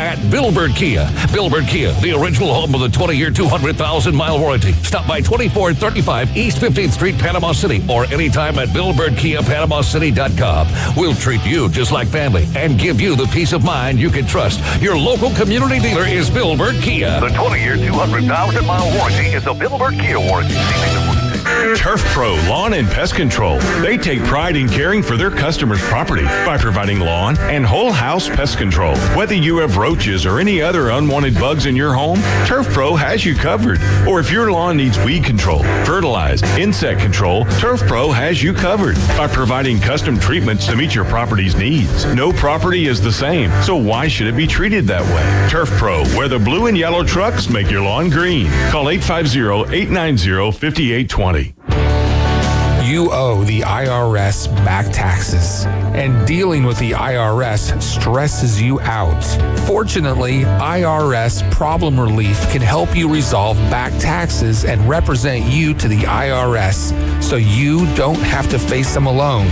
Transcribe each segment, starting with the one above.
at Billboard Kia. Billboard Kia, the original home of the 20-year, 200,000-mile warranty. Stop by 2435 East 15th Street, Panama City, or anytime at BillboardKiaPanamaCity.com. We'll treat you just like family and give you the peace of mind you can trust. Your local community dealer is Billboard Kia. The 20-year, 200,000-mile warranty is a Billboard Kia warranty. Turf Pro Lawn and Pest Control. They take pride in caring for their customers' property by providing lawn and whole house pest control. Whether you have roaches or any other unwanted bugs in your home, Turf Pro has you covered. Or if your lawn needs weed control, fertilize, insect control, Turf Pro has you covered by providing custom treatments to meet your property's needs. No property is the same, so why should it be treated that way? Turf Pro, where the blue and yellow trucks make your lawn green. Call 850-890-5820. You owe the IRS back taxes, and dealing with the IRS stresses you out. Fortunately, IRS Problem Relief can help you resolve back taxes and represent you to the IRS so you don't have to face them alone.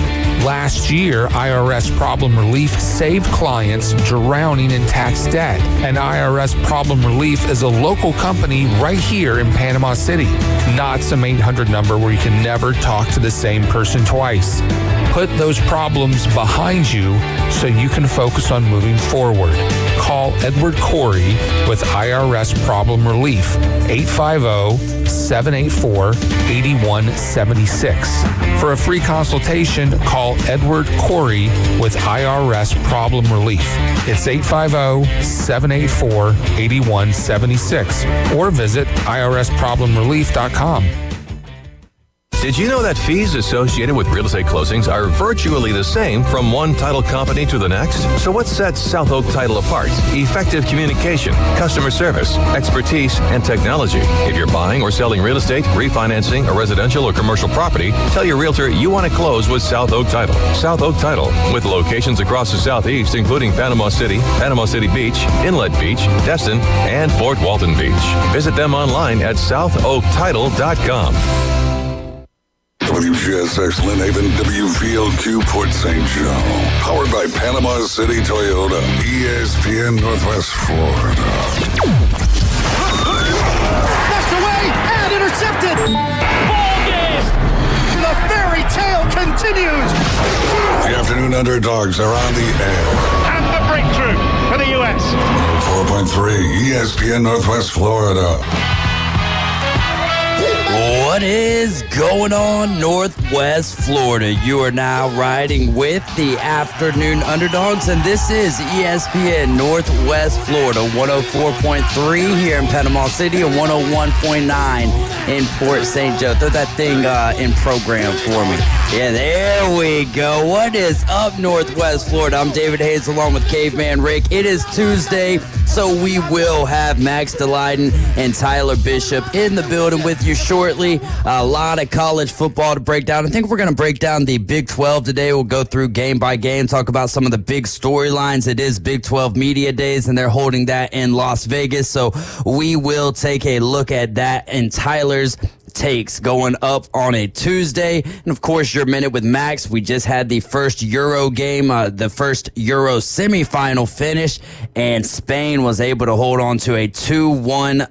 Last year, IRS Problem Relief saved clients drowning in tax debt, and IRS Problem Relief is a local company right here in Panama City, not some 800 number where you can never talk to the same person twice. Put those problems behind you so you can focus on moving forward. Call Edward Corey with IRS Problem Relief, 850-784-8176. For a free consultation, call Edward Corey with IRS Problem Relief. It's 850-784-8176 or visit irsproblemrelief.com. Did you know that fees associated with real estate closings are virtually the same from one title company to the next? So what sets South Oak Title apart? Effective communication, customer service, expertise, and technology. If you're buying or selling real estate, refinancing a residential or commercial property, tell your realtor you want to close with South Oak Title. South Oak Title, with locations across the Southeast, including Panama City Beach, Inlet Beach, Destin, and Fort Walton Beach. Visit them online at southoaktitle.com. WGSX Lynn Haven, WVLQ Port St. Joe. Powered by Panama City Toyota, ESPN Northwest Florida. Pushed away and intercepted. Ball game. The fairy tale continues. The Afternoon Underdogs are on the air. And the breakthrough for the U.S. 104.3 ESPN Northwest Florida. What is going on, Northwest Florida? You are now riding with the Afternoon Underdogs, and this is ESPN Northwest Florida, 104.3 here in Panama City and 101.9 in Port St. Joe. Throw that thing in program for me. Yeah, there we go. What is up, Northwest Florida? I'm David Hayes along with Caveman Rick. It is Tuesday, so we will have Max Delyden and Tyler Bishop in the building with you shortly. A lot of college football to break down. I think we're going to break down the Big 12 today. We'll go through game by game, talk about some of the big storylines. It is Big 12 Media Days, and they're holding that in Las Vegas. So we will take a look at that and Tyler's takes going up on a Tuesday. And of course, your minute with Max. We just had the first Euro game, the first Euro semifinal finish, and Spain was able to hold on to a 2-1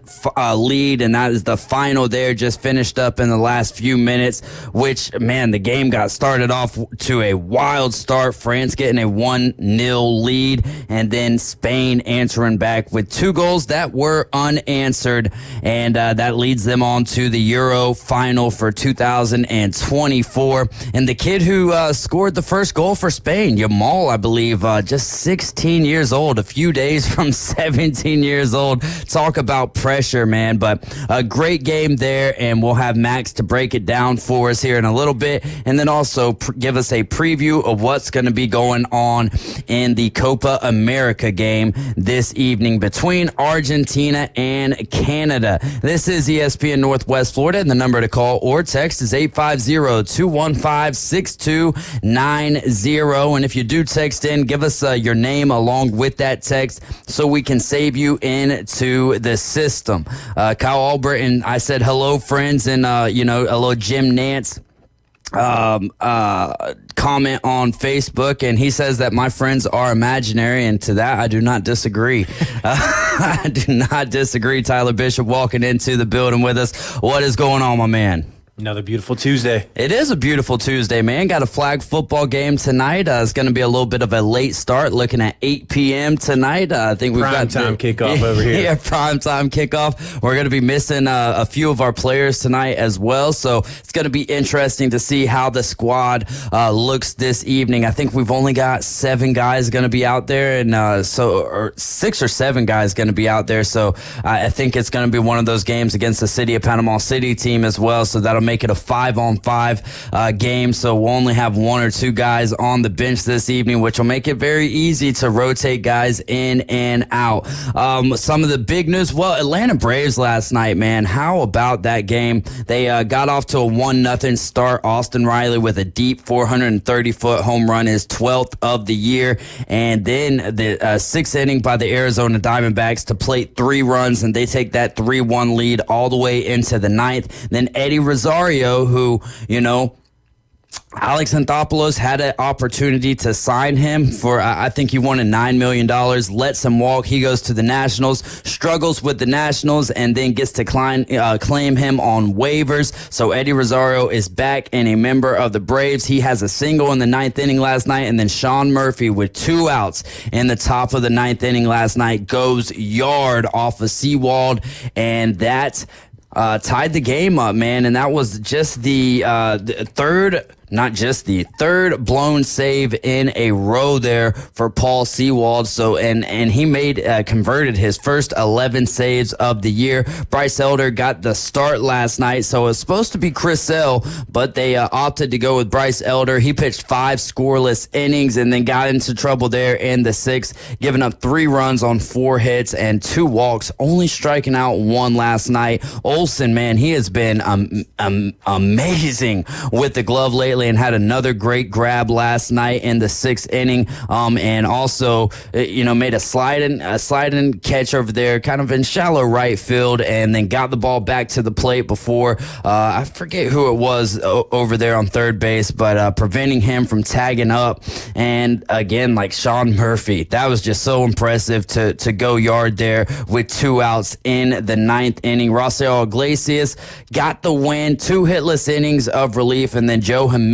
lead, and that is the final there, just finished up in the last few minutes, which, man, the game got started off to a wild start. France getting a 1-0 lead, and then Spain answering back with 2 goals that were unanswered, and that leads them on to the Euro final for 2024. And the kid who scored the first goal for Spain, Yamal, I believe, just 16 years old, a few days from 17 years old. Talk about pressure, man. But a great game there, and we'll have Max to break it down for us here in a little bit, and then also give us a preview of what's going to be going on in the Copa America game this evening between Argentina and Canada. This is ESPN Northwest Florida. The number to call or text is 850-215-6290. And if you do text in, give us your name along with that text so we can save you into the system. Kyle Albert and I said hello, friends, and, hello, Jim Nance. comment on Facebook, and he says that my friends are imaginary, and to that I do not disagree. I do not disagree. Tyler Bishop walking into the building with us. What is going on, my man? Another beautiful Tuesday. It is a beautiful Tuesday, man. Got a flag football game tonight. It's going to be a little bit of a late start, looking at 8 p.m. tonight. I think we've got time kickoff over here. Yeah, prime time kickoff. We're going to be missing a few of our players tonight as well, so it's going to be interesting to see how the squad looks this evening. I think we've only got 7 guys going to be out there, and or 6 or 7 guys going to be out there. So I think it's going to be one of those games against the City of Panama City team as well. So that'll make it a 5-on-5 game. So we'll only have 1 or 2 guys on the bench this evening, which will make it very easy to rotate guys in and out. Some of the big news, well, Atlanta Braves last night, man. How about that game? They got off to a 1-0 start. Austin Riley with a deep 430-foot home run, his 12th of the year. And then the 6th inning by the Arizona Diamondbacks to plate 3 runs, and they take that 3-1 lead all the way into the 9th. Then Eddie Rosario, who, Alex Anthopoulos had an opportunity to sign him for, I think he wanted $9 million, lets him walk. He goes to the Nationals, struggles with the Nationals, and then gets to claim him on waivers. So Eddie Rosario is back and a member of the Braves. He has a single in the 9th inning last night, and then Sean Murphy with 2 outs in the top of the 9th inning last night goes yard off of Seawald, and that tied the game up, man. And that was just the third blown save in a row there for Paul Seawald. So, and he converted his first 11 saves of the year. Bryce Elder got the start last night, so it was supposed to be Chris Sale, but they opted to go with Bryce Elder. He pitched 5 scoreless innings and then got into trouble there in the 6th, giving up 3 runs on 4 hits and 2 walks, only striking out 1 last night. Olsen, man, he has been amazing with the glove lately, and had another great grab last night in the 6th inning, and also made a sliding catch over there, kind of in shallow right field, and then got the ball back to the plate before I forget who it was over there on third base, but preventing him from tagging up. And again, like Sean Murphy, that was just so impressive to go yard there with 2 outs in the 9th inning. Rafael Iglesias got the win, 2 hitless innings of relief, and then Joe Jimenez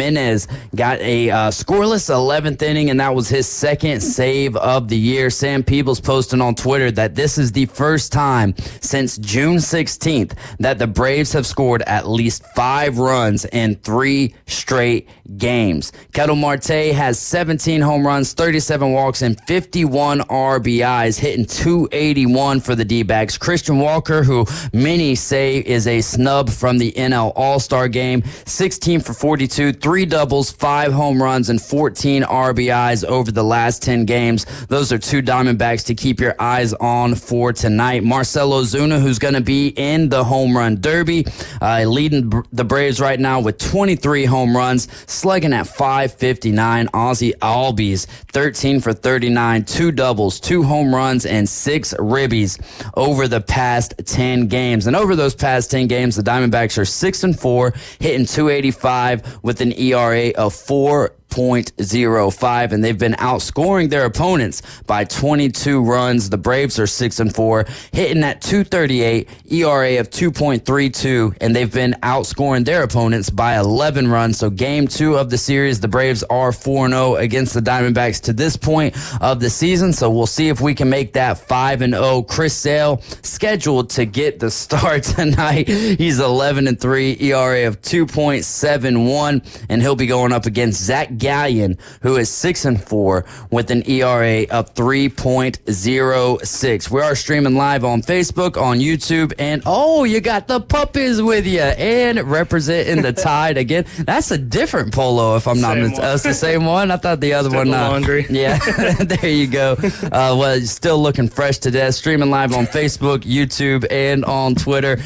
got a scoreless 11th inning, and that was his 2nd save of the year. Sam Peebles posting on Twitter that this is the first time since June 16th that the Braves have scored at least 5 runs in 3 straight games. Ketel Marte has 17 home runs, 37 walks, and 51 RBIs, hitting .281 for the D-backs. Christian Walker, who many say is a snub from the NL All-Star game, 16 for 42, 3 doubles, 5 home runs, and 14 RBIs over the last 10 games. Those are 2 Diamondbacks to keep your eyes on for tonight. Marcell Ozuna, who's going to be in the home run derby, leading the Braves right now with 23 home runs, slugging at .559. Ozzie Albies, 13 for 39, 2 doubles, 2 home runs, and 6 ribbies over the past 10 games. And over those past 10 games, the Diamondbacks are 6-4, hitting .285 with an ERA of 4.05, and they've been outscoring their opponents by 22 runs. The Braves are 6-4, hitting at .238, ERA of 2.32, and they've been outscoring their opponents by 11 runs. So game 2 of the series, the Braves are 4-0 against the Diamondbacks to this point of the season. So we'll see if we can make that 5-0. Chris Sale scheduled to get the start tonight. He's 11-3, ERA of 2.71, and he'll be going up against Zach Gallion, who is 6-4 with an ERA of 3.06. We are streaming live on Facebook, on YouTube, and you got the puppies with you and representing the Tide again. That's a different polo, if I'm not mistaken. That's the same one. I thought the other one. Laundry. Yeah, there you go. Well, still looking fresh to death. Streaming live on Facebook, YouTube, and on Twitter.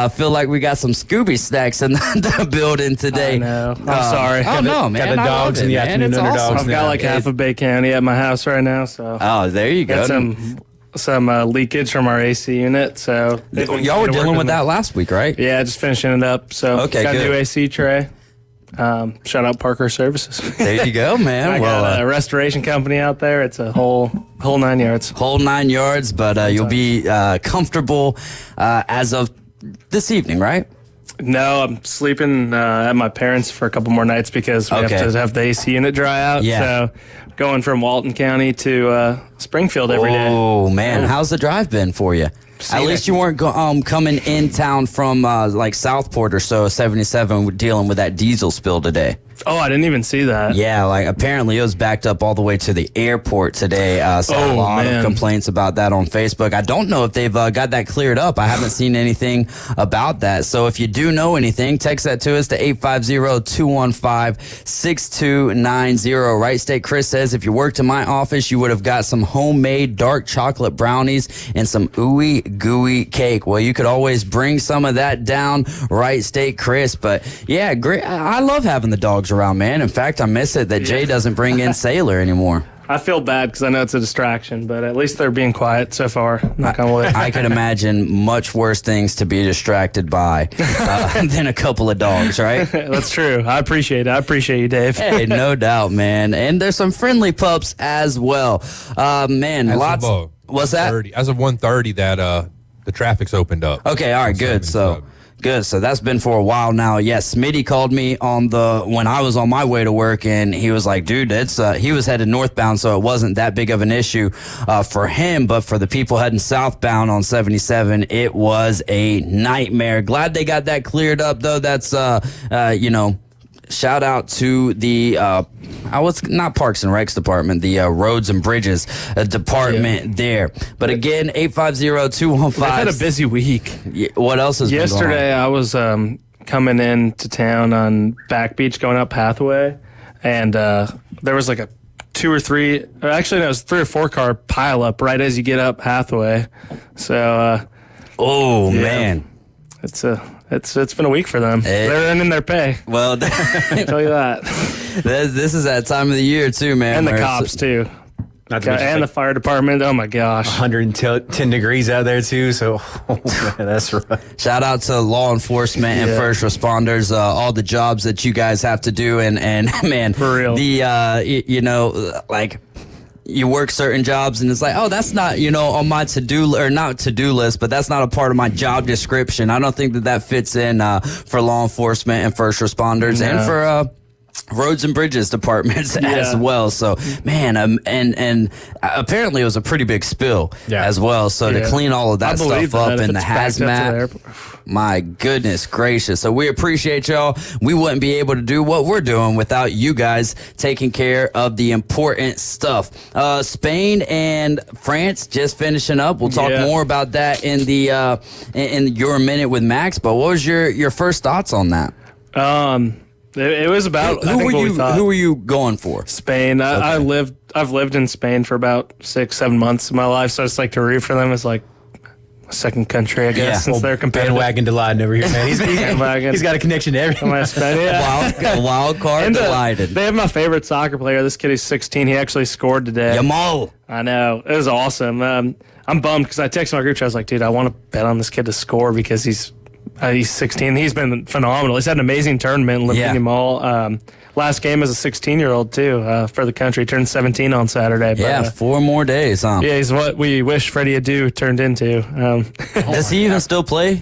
Feel like we got some Scooby snacks in the building today. I know. I'm sorry. Oh no, man! Got the dogs and the Afternoon Underdogs. I've got like half of Bay County at my house right now. So. Oh, there you go. Got some leakage from our AC unit. So y'all were dealing with that last week, right? Yeah, just finishing it up. So okay, got good. a new AC tray. Shout out Parker Services. There you go, man. I got a restoration company out there. It's a whole 9 yards. Whole 9 yards, but you'll be comfortable as of this evening, right? No, I'm sleeping at my parents' for a couple more nights because we have to have the AC unit dry out. Yeah. So going from Walton County to Springfield every day. Oh, man. Yeah. How's the drive been for you? At least you weren't coming in town from like Southport or so, 77, dealing with that diesel spill today. Oh, I didn't even see that. Yeah, like apparently it was backed up all the way to the airport today. Saw a lot of complaints about that on Facebook. I don't know if they've got that cleared up. I haven't seen anything about that. So if you do know anything, text that to us to 850-215-6290. Right State Chris says, if you worked in my office, you would have got some homemade dark chocolate brownies and some ooey gooey cake. Well, you could always bring some of that down, Right State Chris. But yeah, great. I love having the dogs around, man. In fact, I miss it that Jay doesn't bring in Sailor anymore. I feel bad because I know it's a distraction, but at least they're being quiet so far. Knock on wood. I can imagine much worse things to be distracted by than a couple of dogs, right? That's true. I appreciate it. I appreciate you, Dave. Hey, no doubt, man. And there's some friendly pups as well. Man, lots. What's that? As of 1:30, that the traffic's opened up. Okay, all right, good. So that's been for a while now. Yes, Smitty called me when I was on my way to work, and he was like, dude, he was headed northbound, so it wasn't that big of an issue for him, but for the people heading southbound on 77, it was a nightmare. Glad they got that cleared up, though. That's shout out to the not Parks and Recs department, the Roads and Bridges department there. But again, 850-215. I've had a busy week. What else has been going on? Yesterday, I was coming into town on Back Beach, going up Pathway, and there was like a 2 or 3, actually, no, it was 3 or 4 car pile up right as you get up Pathway. So, man. It's been a week for them. They're earning their pay. Well, I'll tell you that. This is that time of the year too, man. And the cops too. And the fire department. Oh my gosh. 110 degrees out there too. So man, that's right. Shout out to law enforcement and first responders, all the jobs that you guys have to do, and man, for real. The like. You work certain jobs and it's like, oh, that's not, on my to-do list, but that's not a part of my job description. I don't think that fits in for law enforcement and first responders and for Roads and Bridges departments as well. So, man, and apparently it was a pretty big spill as well. So to clean all of that stuff up in the hazmat, my goodness gracious. So we appreciate y'all. We wouldn't be able to do what we're doing without you guys taking care of the important stuff. Spain and France just finishing up. We'll talk more about that in the in your minute with Max. But what was your first thoughts on that? It was about who were you going for? Spain. I've lived in Spain for about 6-7 months of my life, so it's like to root for them is like a second country, I guess, since they're competitive. Bandwagon delighted over here, man. He's got a connection to everything. Wild card delighted. They have my favorite soccer player. This kid is 16. He actually scored today. Yamal. I know. It was awesome. I'm bummed because I texted my group chat. I was like, dude, I want to bet on this kid to score because he's 16. He's been phenomenal. He's had an amazing tournament, lifting him all. Last game as a 16-year-old, too, for the country. Turned 17 on Saturday. But, 4 more days, huh? Yeah, he's what we wish Freddie Adu turned into. Does he even still play?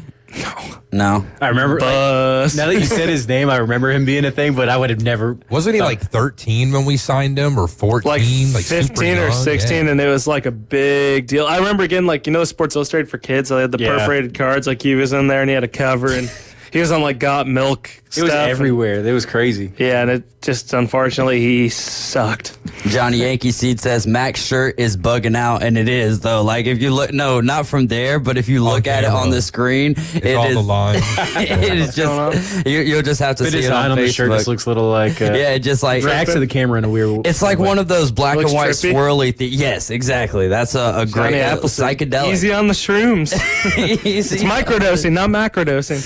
No. I remember, now that you said his name, I remember him being a thing, but I would have never. Wasn't he like 13 when we signed him, or 14? Like 15 or 16, and it was like a big deal. I remember again, like, Sports Illustrated for kids, they had the perforated cards, like he was in there and he had a cover, and he was on like Got Milk stuff. It was everywhere. It was crazy. Yeah, and it just, unfortunately, he sucked. Johnny Yankee Seed says Mac's shirt is bugging out, and it is, though. Like, if you look, no, not from there, but if you look at it on the screen, it's all the lines. It is just, you'll just have to see it on Facebook. The shirt just looks a little like, just like tracks to the camera in a weird way. It's like one of those black and white swirly things. Yes, exactly. That's a great psychedelic. Easy on the shrooms. It's microdosing, not macrodosing.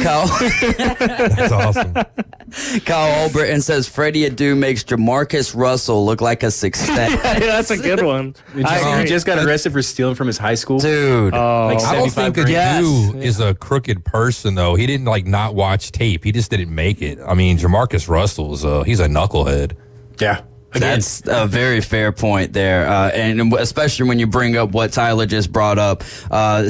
Kyle, That's awesome. Kyle Albritton says Freddie Adu makes Jamarcus Russell look like a sextet. Yeah, that's a good one. He just got arrested for stealing from his high school. Dude. Like I don't 75 think grand. Adu is a crooked person, though. He didn't not watch tape. He just didn't make it. I mean, Jamarcus Russell's he's a knucklehead. Yeah. That's a very fair point there, and especially when you bring up what Tyler just brought up.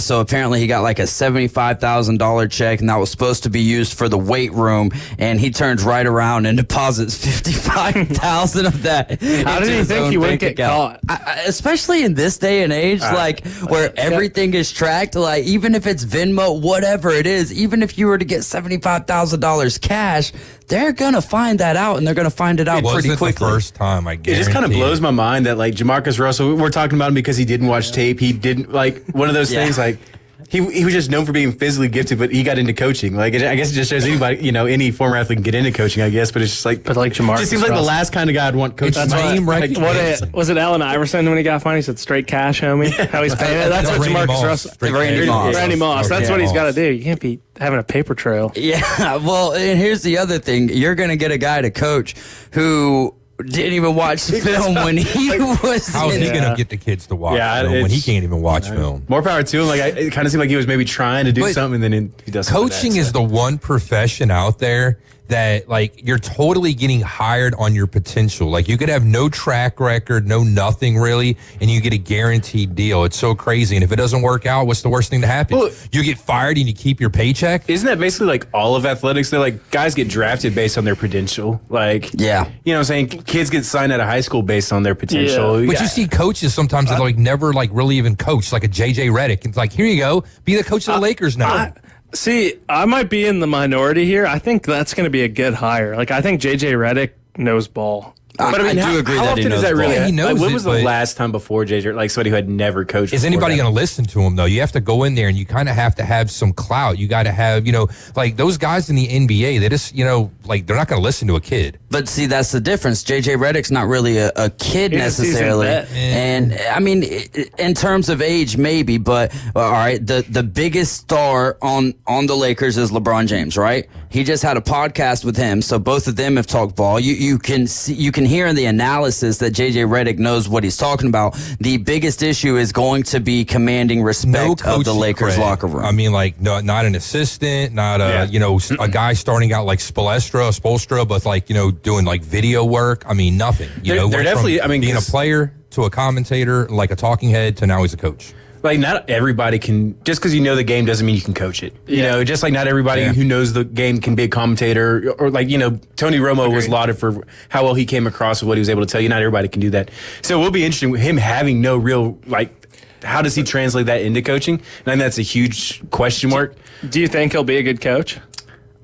So apparently he got like a $75,000 check, and that was supposed to be used for the weight room, and he turns right around and deposits $55,000 of that. How did he think he wouldn't get caught? Especially in this day and age, where everything is tracked, like even if it's Venmo, whatever it is, even if you were to get $75,000 cash, they're gonna find that out, and they're gonna find it out pretty quickly. The first time, I guess. It just kind of blows my mind that like Jamarcus Russell, we're talking about him because he didn't watch tape. He didn't one of those things like he was just known for being physically gifted, but he got into coaching. Like I guess it just shows anybody, any former athlete can get into coaching, I guess. But it's just like, Jamarcus just seems like the last kind of guy I'd want coaching. Was it Allen Iverson when he got fined? He said straight cash, homie. How he's paying it. That's what Jamarcus Russell. Randy Moss. That's what he's got to do. You can't be having a paper trail. Yeah. Well, and here's the other thing: you're going to get a guy to coach who didn't even watch the film when he was. How is he going to get the kids to watch film when he can't even watch film? More power to him. It kind of seemed like he was maybe trying to do something, and then he does. Coaching is the one profession out there that you're totally getting hired on your potential. Like you could have no track record, no nothing really, and you get a guaranteed deal. It's so crazy. And if it doesn't work out, what's the worst thing to happen? Well, you get fired and you keep your paycheck. Isn't that basically like all of athletics? They're like guys get drafted based on their potential. Like, yeah, you know what I'm saying? Kids get signed out of high school based on their potential. Yeah. But you see coaches sometimes that never really even coach, like a JJ Redick. It's like, here you go, be the coach of the Lakers now. See, I might be in the minority here. I think that's going to be a good hire. I think JJ Redick knows ball. But I do agree that he knows that really. Yeah, he knows when was the last time before JJ, somebody who had never coached? Is anybody going to listen to him though? You have to go in there and you kind of have to have some clout. You got to have, those guys in the NBA. They just, they're not going to listen to a kid. But see, that's the difference. JJ Redick's not really a kid necessarily, and I mean, in terms of age, maybe. But all right, the biggest star on the Lakers is LeBron James, right? He just had a podcast with him, so both of them have talked ball. You can hear in the analysis that JJ Redick knows what he's talking about. The biggest issue is going to be commanding respect of the Lakers locker room. I mean, not an assistant, not a guy starting out like Spoelstra, but doing doing video work. I mean, nothing. They're definitely. I mean, being a player to a commentator, like a talking head, to now he's a coach. Not everybody can, just because you know the game doesn't mean you can coach it. Just like not everybody who knows the game can be a commentator, or Tony Romo was lauded for how well he came across with what he was able to tell you. Not everybody can do that. So it will be interesting with him having no real, how does he translate that into coaching? And I think that's a huge question mark. Do you think he'll be a good coach?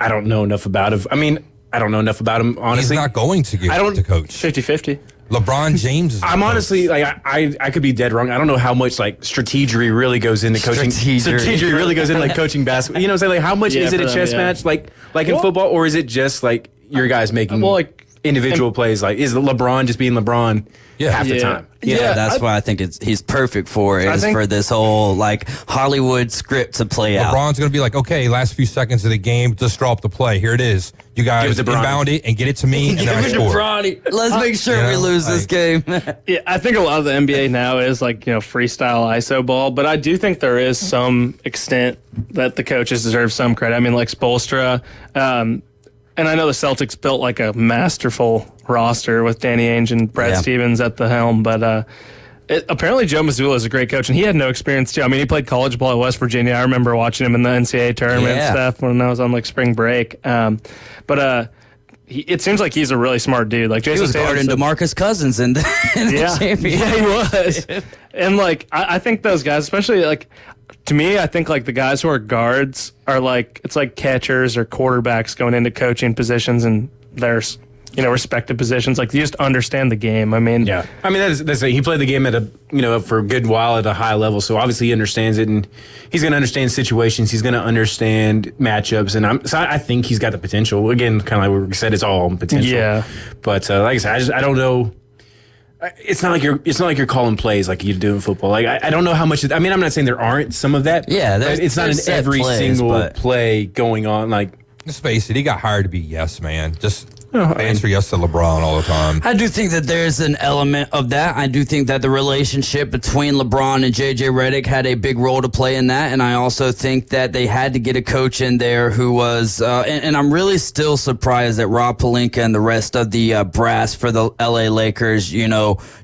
I don't know enough about him. I mean, I don't know enough about him, honestly. He's not going to get to coach. 50-50. LeBron James is. I'm honestly I could be dead wrong. I don't know how much strategery really goes into coaching. Strategery really goes into toaching basketball. You know what I'm saying? How much is it a chess match like in football, or is it just your guys making individual plays? Is LeBron just being LeBron half the time? Yeah, that's why I think he's perfect for it. For this whole Hollywood script to play out. LeBron's going to be okay, last few seconds of the game, just draw up the play. Here it is. You guys inbound it and get it to me, and then I score. Let's make sure we lose this game. Yeah, I think a lot of the NBA now is freestyle ISO ball, but I do think there is some extent that the coaches deserve some credit. I mean, Spoelstra, and I know the Celtics built a masterful roster with Danny Ainge and Brad Stevens at the helm, but apparently Joe Mazzulla is a great coach, and he had no experience too. I mean, he played college ball at West Virginia. I remember watching him in the NCAA tournament and stuff when I was on spring break. But it seems like he's a really smart dude. Jason he was guarding DeMarcus Cousins in the championship. Yeah, he was. And I think those guys, especially to me, I think the guys who are guards are it's like catchers or quarterbacks going into coaching positions, and there's respective positions. You just understand the game. I mean, that's he played the game at for a good while at a high level, so obviously he understands it, and he's going to understand situations. He's going to understand matchups, and I think he's got the potential. Again, kind of like we said, it's all on potential. Yeah. But like I said, I don't know. It's not like you're calling plays like you do in football. Like I don't know how much. I mean, I'm not saying there aren't some of that. Yeah, but it's not in set every plays, single play going on. Like, let's face it, he got hired to be yes man. Just answer yes to LeBron all the time. I do think that there's an element of that. I do think that the relationship between LeBron and JJ Redick had a big role to play in that, and I also think that they had to get a coach in there who was, and I'm really still surprised that Rob Pelinka and the rest of the brass for the LA Lakers,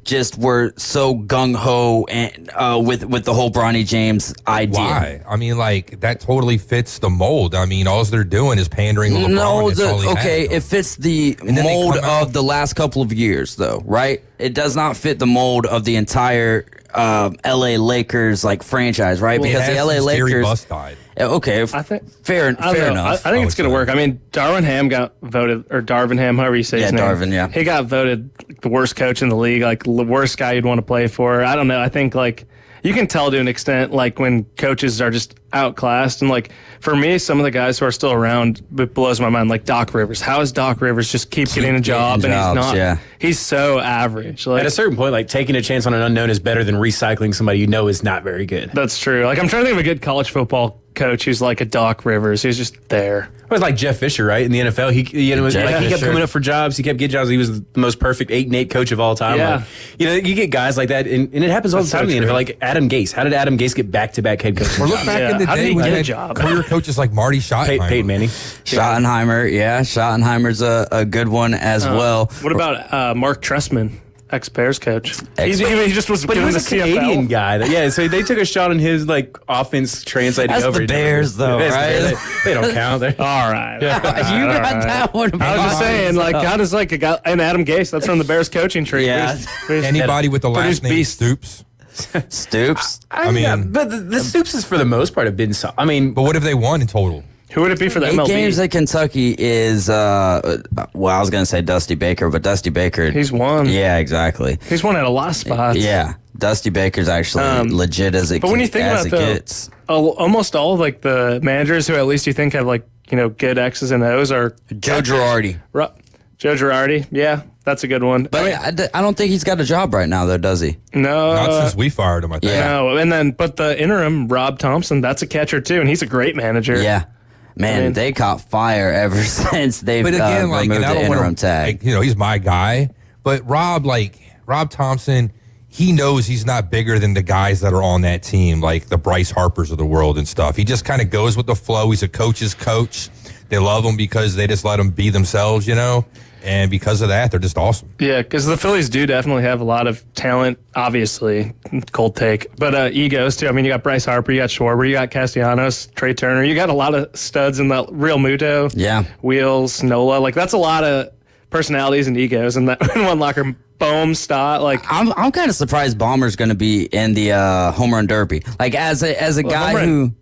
just were so gung ho and with the whole Bronny James idea. Why? I mean, like that totally fits the mold. I mean, all they're doing is pandering to LeBron. No, That's all he has. it fits the mold of the last couple of years, though, right? It does not fit the mold of the entire LA Lakers franchise, right? Well, because the LA Lakers. Jerry Buss died. Okay, I think fair enough. I think it's going to work. I mean, Darvin Ham got voted, or Darvin Ham, however you say his name. Darvin, yeah. He got voted the worst coach in the league, like the worst guy you'd want to play for. I don't know. I think you can tell to an extent, when coaches are just outclassed. And for me, some of the guys who are still around, it blows my mind. Like Doc Rivers. How is Doc Rivers just keep getting a job and he's not? Yeah. He's so average. At a certain point, taking a chance on an unknown is better than recycling somebody you know is not very good. That's true. I'm trying to think of a good college football coach who's like a Doc Rivers. He's just there. It was like Jeff Fisher, right? In the NFL, he kept coming up for jobs. He kept getting jobs. He was the most perfect 8-8 coach of all time. Yeah. You get guys like that, and it happens all the time in the NFL. Like Adam Gase. How did Adam Gase get back-to-back head coaching Or jobs? look back in the How did day he when get you a had job? career coaches like Marty Schottenheimer. Peyton Manning. Schottenheimer, yeah. Schottenheimer's a good one as well. What about Mark Trestman, ex-Bears coach? He just was But he doing was the a CFL. Canadian guy. So they took a shot on his offense translating That's over. the Bears, though, right? They don't count. All right. You got that one. I was just saying, how does a guy and Adam Gase? That's from the Bears coaching tree. Yeah. Anybody with the last Produce name beasts. Stoops. Stoops. I mean, but the Stoops for the most part have been. But what have they won in total? Who would it be for the 8 MLB? games at Kentucky is, I was going to say Dusty Baker, but Dusty Baker. He's won. Yeah, exactly. He's won at a lot of spots. Yeah. Dusty Baker's actually legit as it But when you think about gets. almost all of the managers who at least you think have good X's and O's are Joe Girardi. Joe Girardi. Yeah, that's a good one. But I don't think he's got a job right now, though, does he? No. Not since we fired him, I think. Yeah. No, but the interim, Rob Thompson, that's a catcher too, and he's a great manager. Yeah. Man, they caught fire ever since they've removed the interim tag. He's my guy. But Rob Thompson, he knows he's not bigger than the guys that are on that team, like the Bryce Harpers of the world and stuff. He just kind of goes with the flow. He's a coach's coach. They love him because they just let him be themselves, And because of that, they're just awesome. Yeah, because the Phillies do definitely have a lot of talent, obviously. Cold take. But egos, too. I mean, you got Bryce Harper, you got Schwarber, you got Castellanos, Trey Turner. You got a lot of studs in the Real Muto. Yeah. Wheels, Nola. That's a lot of personalities and egos in that in one locker. Bohm, Stott. I'm kind of surprised Bomber's going to be in the home run derby. As a guy who...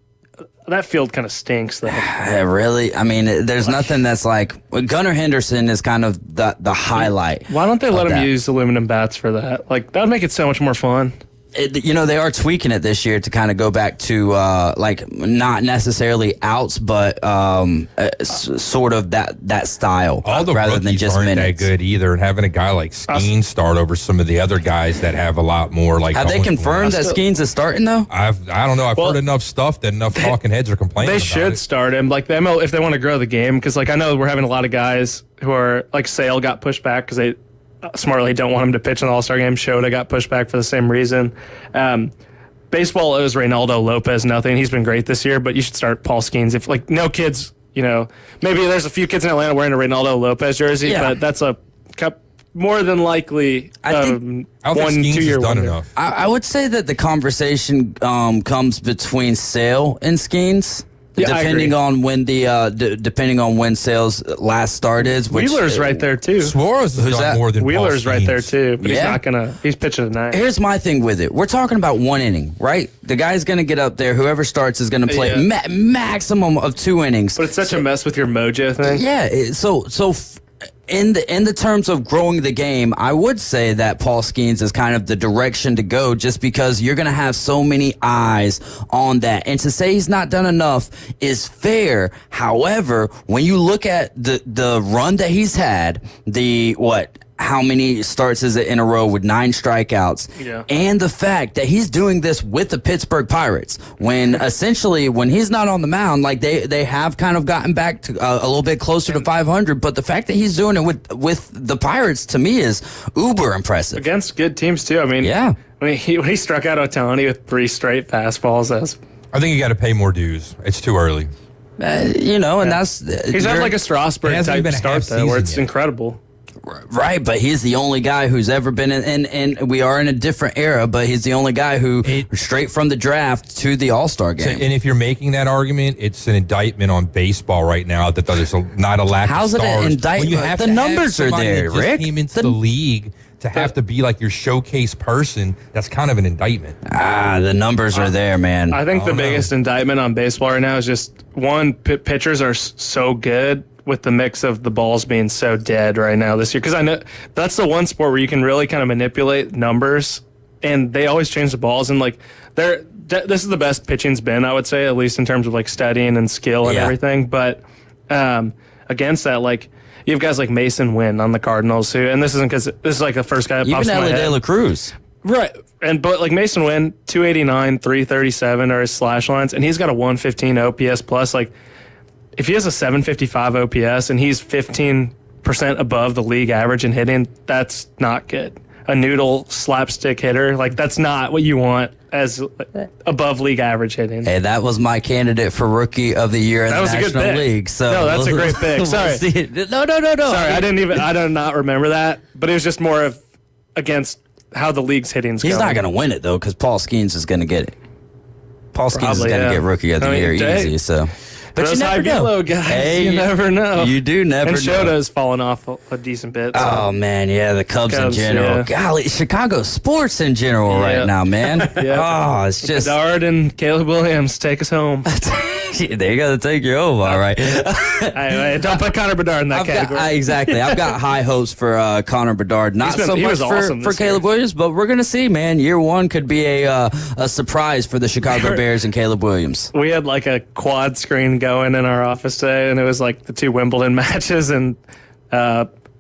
That field kind of stinks, though. Yeah, really? I mean, there's nothing that's Gunnar Henderson is kind of the highlight. Why don't they let him use aluminum bats for that? That would make it so much more fun. They are tweaking it this year to kind of go back to not necessarily outs, but sort of that style. All the rather rookies than just aren't minutes. that good either, and having a guy like Skeen start over some of the other guys that have a lot more Have they confirmed that Skeen's is starting though? I don't know. I've heard enough stuff that enough talking heads are complaining. They about should it. start him the ML if they want to grow the game, because I know we're having a lot of guys who are Sale got pushed back because they smartly don't want him to pitch in the All-Star game. Shota got pushed back for the same reason. Baseball owes Reynaldo Lopez nothing. He's been great this year, but you should start Paul Skeens. If no kids, maybe there's a few kids in Atlanta wearing a Reynaldo Lopez jersey, but that's a more than likely I think 1-2 year done enough. I would say that the conversation comes between Sale and Skeens. Yeah, depending on when depending on when Sale's last start is. Wheeler's right there too. Suarez has done more than Wheeler's Paul right there Skeens. too. But he's pitching tonight. Here's my thing with it. We're talking about 1 inning, right? The guy's going to get up there. Whoever starts is going to play maximum of 2 innings. But it's such a mess with your mojo thing. Yeah. In the terms of growing the game, I would say that Paul Skeens is kind of the direction to go, just because you're going to have so many eyes on that. And to say he's not done enough is fair. However, when you look at the run that he's had, how many starts is it in a row with 9 strikeouts, and the fact that he's doing this with the Pittsburgh Pirates, when essentially when he's not on the mound, like they have kind of gotten back to a little bit closer to 500, but the fact that he's doing it with the Pirates to me is uber impressive against good teams too. I mean, when he struck out Ohtani with 3 straight fastballs, I think you got to pay more dues. It's too early. And that's he's had like a Strasburg type start though, where it's incredible. Right, but he's the only guy who's ever been in, and we are in a different era, but he's the only guy who straight from the draft to the All-Star game. And if you're making that argument, it's an indictment on baseball right now that there's not a lack How's of stars. How's it an indictment? The numbers are there, Rick. Came into the league to have to be like your showcase person, that's kind of an indictment. The numbers are there, man. I think the biggest indictment on baseball right now is just, one, pitchers are so good with the mix of the balls being so dead right now this year. Because I know that's the one sport where you can really kind of manipulate numbers, and they always change the balls. And like this is the best pitching's been, I would say, at least in terms of like studying and skill and everything. But against that, like you have guys like Mason Wynn on the Cardinals who, and this isn't because this is like the first guy that pops in my head. Even Elly De La Cruz. Right. But like Mason Wynn, 289, 337 are his slash lines, and he's got a 115 OPS plus. Like, if he has a 755 OPS and he's 15% above the league average in hitting, that's not good. A noodle slapstick hitter, like that's not what you want as above league average hitting. Hey, that was my candidate for Rookie of the Year in the National League. So no, that's a great pick. Sorry. No. Sorry, I did not remember that, but it was just more of against how the league's hitting's going. He's not going to win it, though, because Paul Skeens is going to get it. Paul Skeens is going to get Rookie of the Year easy, so... But those you never know, guys. Hey, you never know. You do never know. And Shota's fallen off a decent bit. So. Oh, man, the Cubs in general. Yeah. Golly, Chicago sports in general right now, man. Oh, it's just... Bedard and Caleb Williams, take us home. They got to take you home, all right. Don't put Connor Bedard in that category. Exactly. I've got high hopes for Connor Bedard. Not so much for Caleb Williams, but we're going to see, man. Year one could be a surprise for the Chicago Bears and Caleb Williams. We had like a quad screen going in our office today, and it was like the 2 Wimbledon matches and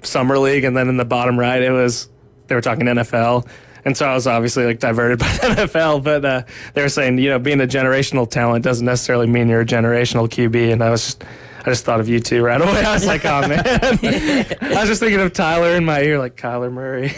Summer League, and then in the bottom right, they were talking NFL. And so I was obviously like diverted by the NFL, but they were saying, being a generational talent doesn't necessarily mean you're a generational QB. And I just thought of you two right away. I was like, oh man. I was just thinking of Tyler in my ear, like Kyler Murray.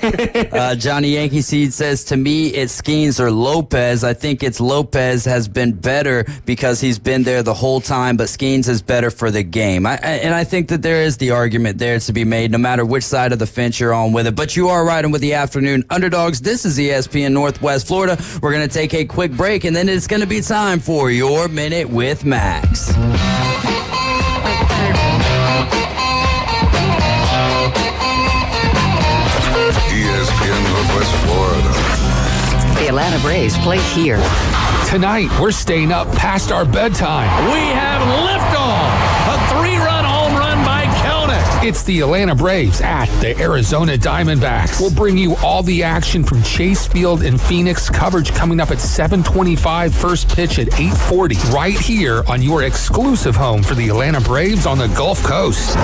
Johnny Yankee Seed says, to me, it's Skeens or Lopez. I think it's Lopez has been better because he's been there the whole time, but Skeens is better for the game. And I think that there is the argument there to be made, no matter which side of the fence you're on with it. But you are riding with the Afternoon Underdogs. This is ESPN Northwest Florida. We're going to take a quick break, and then it's going to be time for your Minute with Max. ESPN Northwest Florida. The Atlanta Braves play here. Tonight, we're staying up past our bedtime. We have liftoff. A 3-run home run by Kelnick. It's the Atlanta Braves at the Arizona Diamondbacks. We'll bring you all the action from Chase Field in Phoenix. Coverage coming up at 7:25. First pitch at 8:40. Right here on your exclusive home for the Atlanta Braves on the Gulf Coast.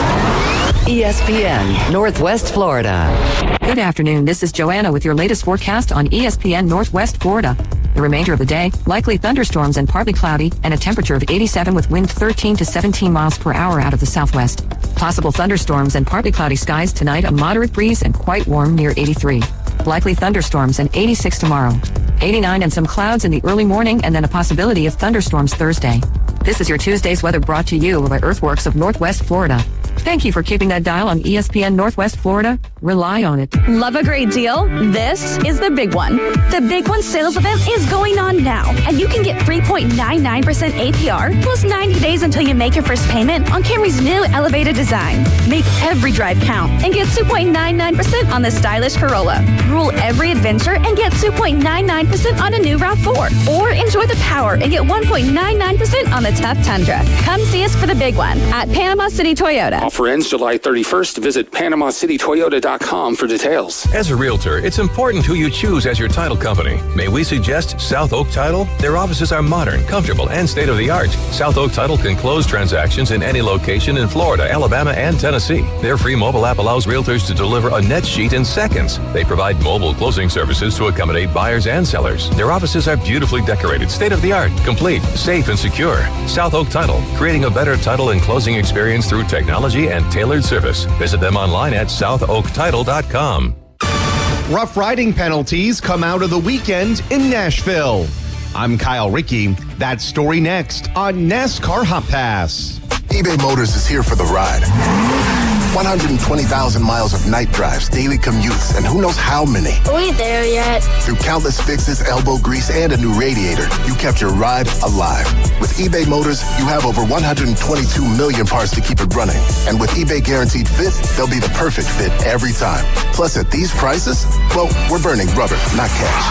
ESPN Northwest Florida. Good afternoon. This is Joanna with your latest forecast on ESPN Northwest Florida. The remainder of the day, likely thunderstorms and partly cloudy, and a temperature of 87 with wind 13 to 17 miles per hour out of the southwest. Possible thunderstorms and partly cloudy skies tonight, a moderate breeze and quite warm near 83. Likely thunderstorms and 86 tomorrow. 89 and some clouds in the early morning, and then a possibility of thunderstorms Thursday. This is your Tuesday's weather brought to you by Earthworks of Northwest Florida. Thank you for keeping that dial on ESPN Northwest Florida. Rely on it. Love a great deal? This is the big one. The Big One sales event is going on now, and you can get 3.99% APR plus 90 days until you make your first payment on Camry's new elevated design. Make every drive count and get 2.99% on the stylish Corolla. Rule every adventure and get 2.99% on a new RAV4. Or enjoy the power and get 1.99% on the tough Tundra. Come see us for the big one at Panama City Toyota. Offer ends July 31st. Visit PanamaCityToyota.com for details. As a realtor, it's important who you choose as your title company. May we suggest South Oak Title? Their offices are modern, comfortable, and state-of-the-art. South Oak Title can close transactions in any location in Florida, Alabama, and Tennessee. Their free mobile app allows realtors to deliver a net sheet in seconds. They provide mobile closing services to accommodate buyers and sellers. Their offices are beautifully decorated, state-of-the-art, complete, safe, and secure. South Oak Title, creating a better title and closing experience through technology and tailored service. Visit them online at southoaktitle.com. Rough riding penalties come out of the weekend in Nashville. I'm Kyle Rickey. That story next on NASCAR Hot Pass. eBay Motors is here for the ride. 120,000 miles of night drives, daily commutes, and who knows how many. Are we there yet? Through countless fixes, elbow grease, and a new radiator, you kept your ride alive. With eBay Motors, you have over 122 million parts to keep it running. And with eBay Guaranteed Fit, they'll be the perfect fit every time. Plus, at these prices, well, we're burning rubber, not cash.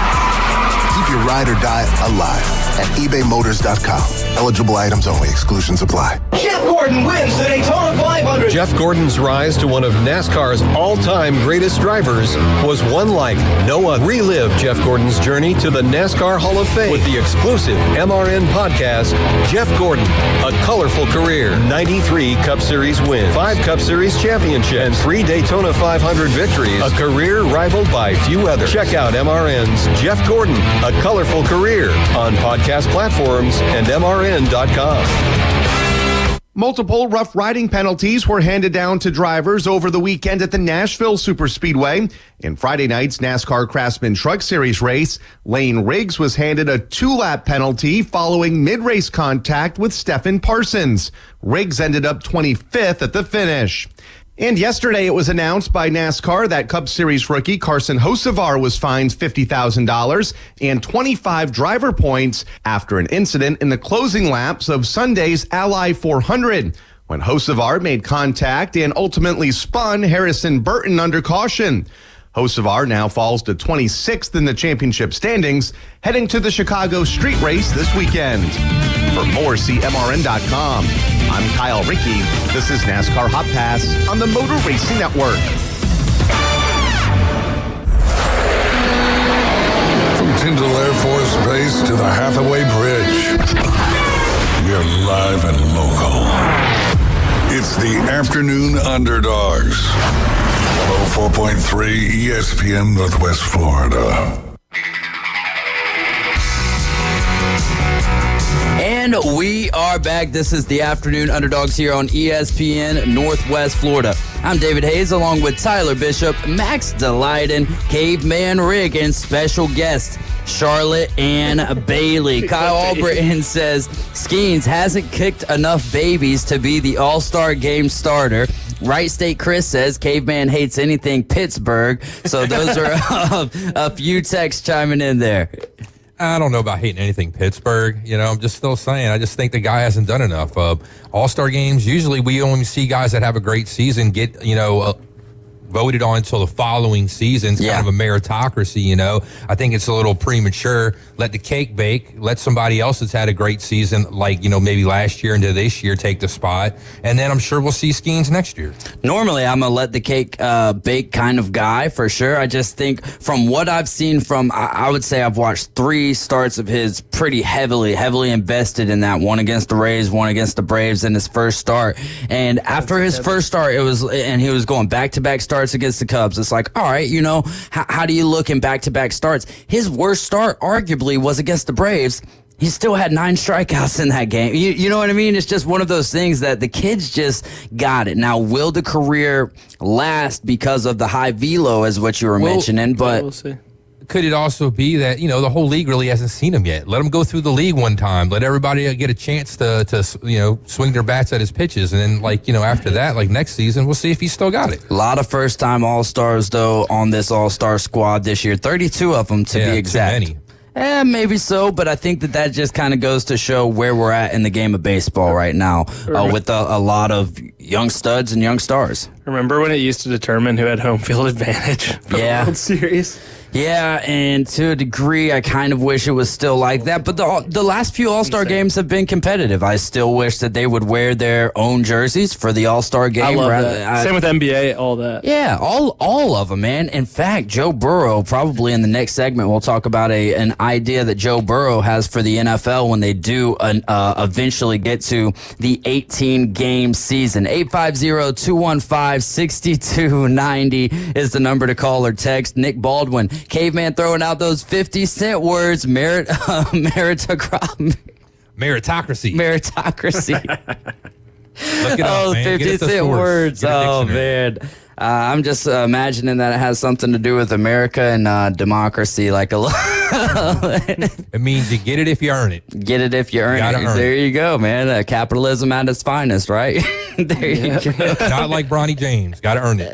Keep your ride or die alive at ebaymotors.com. Eligible items only. Exclusions apply. Jeff Gordon wins the Daytona 500. Jeff Gordon's rise to one of NASCAR's all-time greatest drivers was one like no other. Relive Jeff Gordon's journey to the NASCAR Hall of Fame with the exclusive MRN podcast, Jeff Gordon, A Colorful Career. 93 Cup Series wins, 5 Cup Series championships, and 3 Daytona 500 victories. A career rivaled by few others. Check out MRN's Jeff Gordon, A Colorful Career on podcast platforms and MRN.com. Multiple rough riding penalties were handed down to drivers over the weekend at the Nashville Superspeedway. In Friday night's NASCAR Craftsman Truck Series race, Lane Riggs was handed a 2-lap penalty following mid-race contact with Stephen Parsons. Riggs ended up 25th at the finish. And yesterday it was announced by NASCAR that Cup Series rookie Carson Hocevar was fined $50,000 and 25 driver points after an incident in the closing laps of Sunday's Ally 400, when Hocevar made contact and ultimately spun Harrison Burton under caution. Hocevar now falls to 26th in the championship standings, heading to the Chicago street race this weekend. For more, see MRN.com. I'm Kyle Rickey. This is NASCAR Hot Pass on the Motor Racing Network. From Tyndall Air Force Base to the Hathaway Bridge, we're live and local. It's the Afternoon Underdogs. 104.3 ESPN Northwest Florida. And we are back. This is the Afternoon Underdogs here on ESPN Northwest Florida. I'm David Hayes along with Tyler Bishop, Max Delyden, Caveman Rick, and special guest Charlotte Ann Bailey. Kyle Albritton says Skeens hasn't kicked enough babies to be the All-Star Game starter. Wright State Chris says Caveman hates anything Pittsburgh. So those are a few texts chiming in there. I don't know about hating anything Pittsburgh. You know, I'm just still saying, I just think the guy hasn't done enough. All-Star games, usually we only see guys that have a great season get, voted on until the following season. It's kind of a meritocracy, you know. I think it's a little premature. Let the cake bake. Let somebody else that's had a great season, like, maybe last year into this year, take the spot. And then I'm sure we'll see Skeens next year. Normally, I'm a let the cake bake kind of guy, for sure. I just think from what I've seen from, I would say I've watched 3 starts of his pretty heavily invested in that. One against the Rays, one against the Braves in his first start. And after his first start, he was going back-to-back starts against the Cubs. It's like, all right, how do you look in back-to-back starts? His worst start arguably was against the Braves. He still had 9 strikeouts in that game. You know what I mean? It's just one of those things that the kids just got it. Now, will the career last because of the high velo, is what you were mentioning? But we'll see. Could it also be that, the whole league really hasn't seen him yet? Let him go through the league one time. Let everybody get a chance to swing their bats at his pitches. And then, after that, next season, we'll see if he's still got it. A lot of first-time All-Stars, though, on this All-Star squad this year. 32 of them, to be exact. Too many. Maybe so, but I think that just kind of goes to show where we're at in the game of baseball right now, with a lot of young studs and young stars. Remember when it used to determine who had home field advantage for the World Series? Yeah, and to a degree, I kind of wish it was still like that. But the last few All-Star games have been competitive. I still wish that they would wear their own jerseys for the All-Star game. I love that. Same with NBA, all that. Yeah, all of them, man. In fact, Joe Burrow, probably in the next segment, we'll talk about an idea that Joe Burrow has for the NFL when they do eventually get to the 18-game season. 850-215-6290 is the number to call or text. Nick Baldwin, Caveman throwing out those 50-cent words, meritocracy. Look it up, man. 50-cent words. Oh, man. I'm just imagining that it has something to do with America and democracy. Like it means you get it if you earn it. Get it if you earn it. There you go, man. Capitalism at its finest, right? There you go. Not like Bronny James. Got to earn it.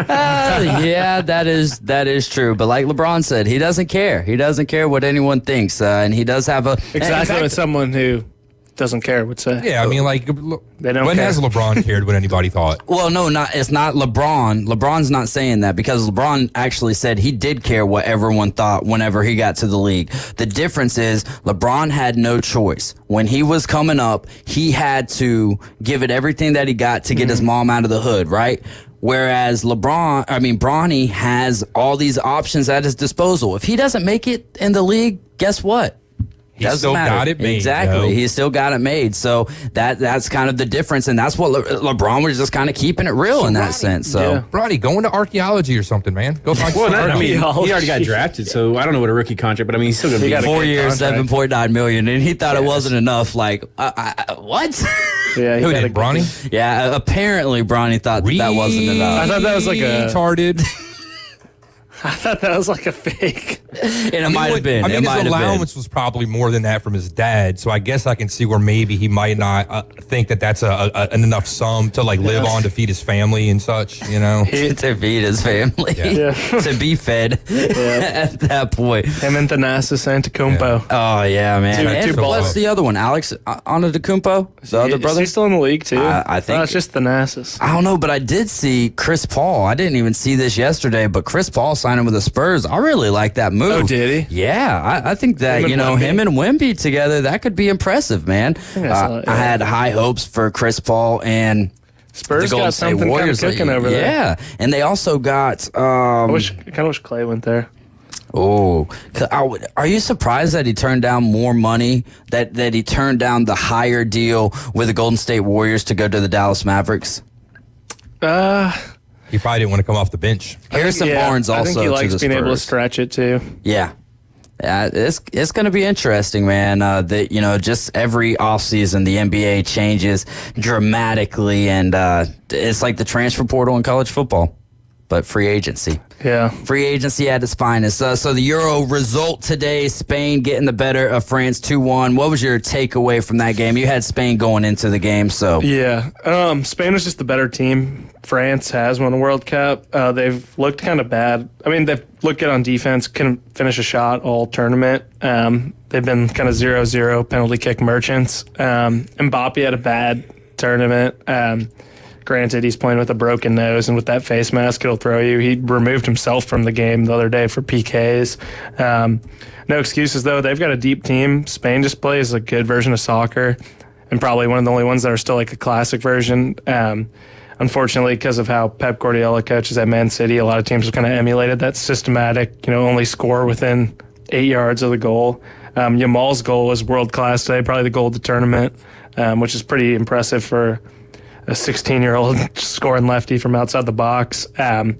Yeah, that is true. But like LeBron said, he doesn't care. He doesn't care what anyone thinks, and he does have a exactly what someone who doesn't care would say. Yeah, I mean, like, they don't when care. has LeBron cared what anybody thought? Well, no, it's not LeBron. LeBron's not saying that because LeBron actually said he did care what everyone thought whenever he got to the league. The difference is LeBron had no choice. When he was coming up, he had to give it everything that he got to get his mom out of the hood, right? Whereas Bronny has all these options at his disposal. If he doesn't make it in the league, guess what? He still got it made. Exactly. He still got it made. So that's kind of the difference. And that's what LeBron was just kind of keeping it real in that sense. So, Bronny, go into archaeology or something, man. Go find he already got drafted, so I don't know what a rookie contract, but I mean, he's still going to be 4 years, $7.9 million, and he thought it wasn't enough. Like, what? Yeah, who did, Bronny? Yeah, apparently Bronny thought that wasn't enough. I thought that was like a retarded. I thought that was like a fake. And it might have been. I mean, his allowance was probably more than that from his dad, so I guess I can see where maybe he might not think that that's an enough sum to like live on to feed his family and such, you know? To feed his family. Yeah. To be fed at that point. Him and Thanasis Antetokounmpo. Oh, yeah, man. Two what's the other one? Alex Antetokounmpo? The other brother? Is he still in the league, too? I think. No, it's just Thanasis. I don't know, but I did see Chris Paul. I didn't even see this yesterday, but Chris Paul signing with the Spurs. I really like that move. Oh, did he? Yeah, I think that, him and Wemby together, that could be impressive, man. I had high hopes for Chris Paul and Spurs the Golden got State something Warriors. kind of cooking over there. Yeah, and they also got... I kind of wish Clay went there. Oh, are you surprised that he turned down more money, that he turned down the higher deal with the Golden State Warriors to go to the Dallas Mavericks? He probably didn't want to come off the bench. Harrison Barnes also. I think he likes being able to stretch it too. Yeah. It's going to be interesting, man. Just every offseason, the NBA changes dramatically, and it's like the transfer portal in college football, but free agency. Yeah. Free agency at its finest. So the Euro result today, Spain getting the better of France 2-1. What was your takeaway from that game? You had Spain going into the game, so. Yeah. Spain was just the better team. France has won a World Cup. They've looked kind of bad. I mean, they've looked good on defense, couldn't finish a shot all tournament. They've been kind of 0-0 penalty kick merchants. Mbappe had a bad tournament. Granted, he's playing with a broken nose, and with that face mask, it'll throw you. He removed himself from the game the other day for PKs. No excuses, though. They've got a deep team. Spain just plays a good version of soccer, and probably one of the only ones that are still like a classic version. Unfortunately, because of how Pep Guardiola coaches at Man City, a lot of teams have kind of emulated that systematic, only score within 8 yards of the goal. Yamal's goal was world-class today, probably the goal of the tournament, which is pretty impressive for a 16-year-old scoring lefty from outside the box. I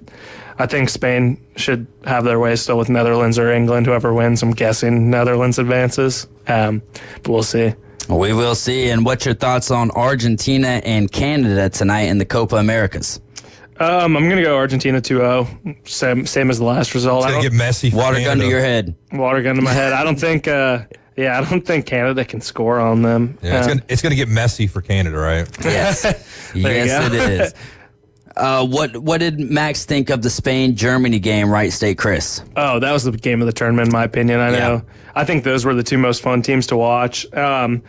think Spain should have their way still with Netherlands or England. Whoever wins, I'm guessing Netherlands advances. But we'll see. We will see. And what's your thoughts on Argentina and Canada tonight in the Copa Americas? I'm going to go Argentina 2-0. Same as the last result. It's going to get messy. Water gun to your head. Water gun to my head. I don't think Canada can score on them. Yeah, it's gonna get messy for Canada, right? Yes, yes, it is. What did Max think of the Spain-Germany game, Wright State, Chris? Oh, that was the game of the tournament, in my opinion. I know. Yeah. I think those were the two most fun teams to watch. I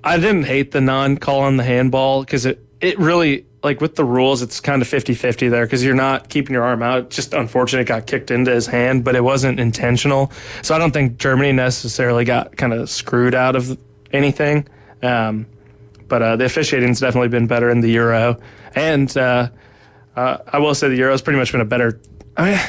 didn't hate the non-call on the handball because it really like with the rules, it's kind of 50-50 there because you're not keeping your arm out. Just unfortunate, it got kicked into his hand, but it wasn't intentional. So I don't think Germany necessarily got kind of screwed out of anything. But the officiating's definitely been better in the Euro. And I will say the Euro's pretty much been a better. I mean,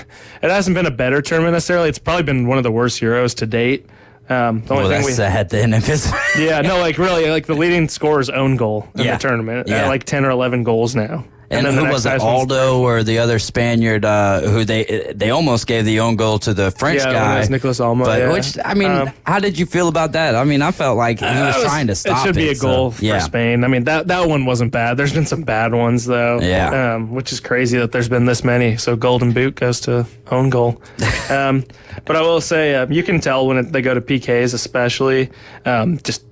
it hasn't been a better tournament necessarily. It's probably been one of the worst Euros to date. The only well, that's sad then. If it's yeah, no, like really, like the leading scorer's own goal in the tournament. Yeah. Like 10 or 11 goals now. And then who was it, Aldo or the other Spaniard who they almost gave the own goal to the French guy? Yeah, it was Nicolas Almo. But, which, I mean, how did you feel about that? I mean, I felt like he was trying to stop it. It should be a goal for Spain. I mean, that one wasn't bad. There's been some bad ones, though. Yeah. Which is crazy that there's been this many. So Golden Boot goes to own goal. But I will say, you can tell when they go to PKs especially, just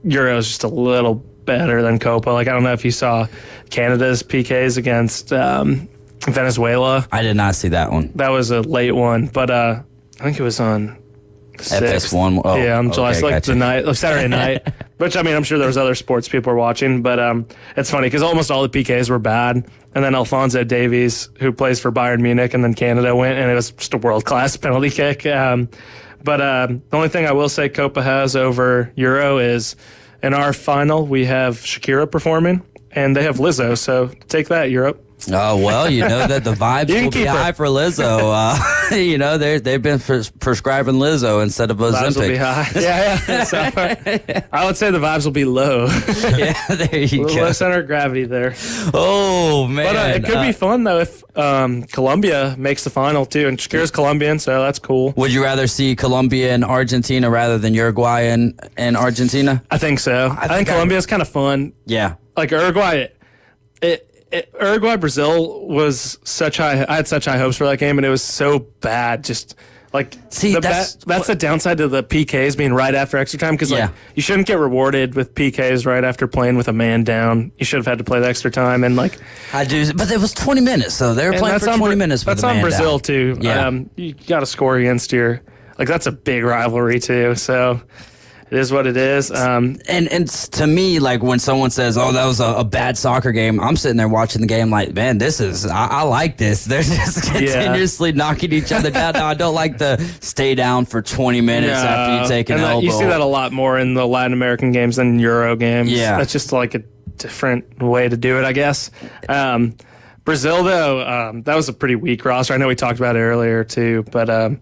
Euro's just a little better than Copa. Like, I don't know if you saw Canada's PKs against Venezuela. I did not see that one. That was a late one, but I think it was on FS1. Oh, yeah, on July, okay, like gotcha. the night, like Saturday night. Which, I mean, I'm sure there was other sports people were watching, but it's funny because almost all the PKs were bad. And then Alphonso Davies, who plays for Bayern Munich, and then Canada went, and it was just a world-class penalty kick. But the only thing I will say Copa has over Euro is in our final, we have Shakira performing, and they have Lizzo. So take that, Europe. Oh, well, you know that the vibes will be high for Lizzo. You know, they've been prescribing Lizzo instead of Ozempic. Vibes will be high. Yeah. So, I would say the vibes will be low. Yeah, there you go. Low center of gravity there. Oh, man. But it could be fun, though, if Colombia makes the final, too. And Shakira's Colombian, so that's cool. Would you rather see Colombia and Argentina rather than Uruguay and Argentina? I think so. I think Colombia's kind of fun. Yeah. Like Uruguay, Uruguay Brazil was I had such high hopes for that game, and it was so bad. Just like that's the downside to the PKs being right after extra time because like you shouldn't get rewarded with PKs right after playing with a man down. You should have had to play the extra time and like I do, but it was 20 minutes, so they were playing for 20 minutes. That's with a man on Brazil down. too. Yeah, you got to score against your that's a big rivalry too. So. It is what it is. And to me, like when someone says, "Oh, that was a bad soccer game," I'm sitting there watching the game, like, man, I like this. They're just continuously knocking each other down. Now, I don't like the stay down for 20 minutes after you take an elbow. You see that a lot more in the Latin American games than Euro games. Yeah, that's just like a different way to do it, I guess. Brazil, though, that was a pretty weak roster. I know we talked about it earlier too, but.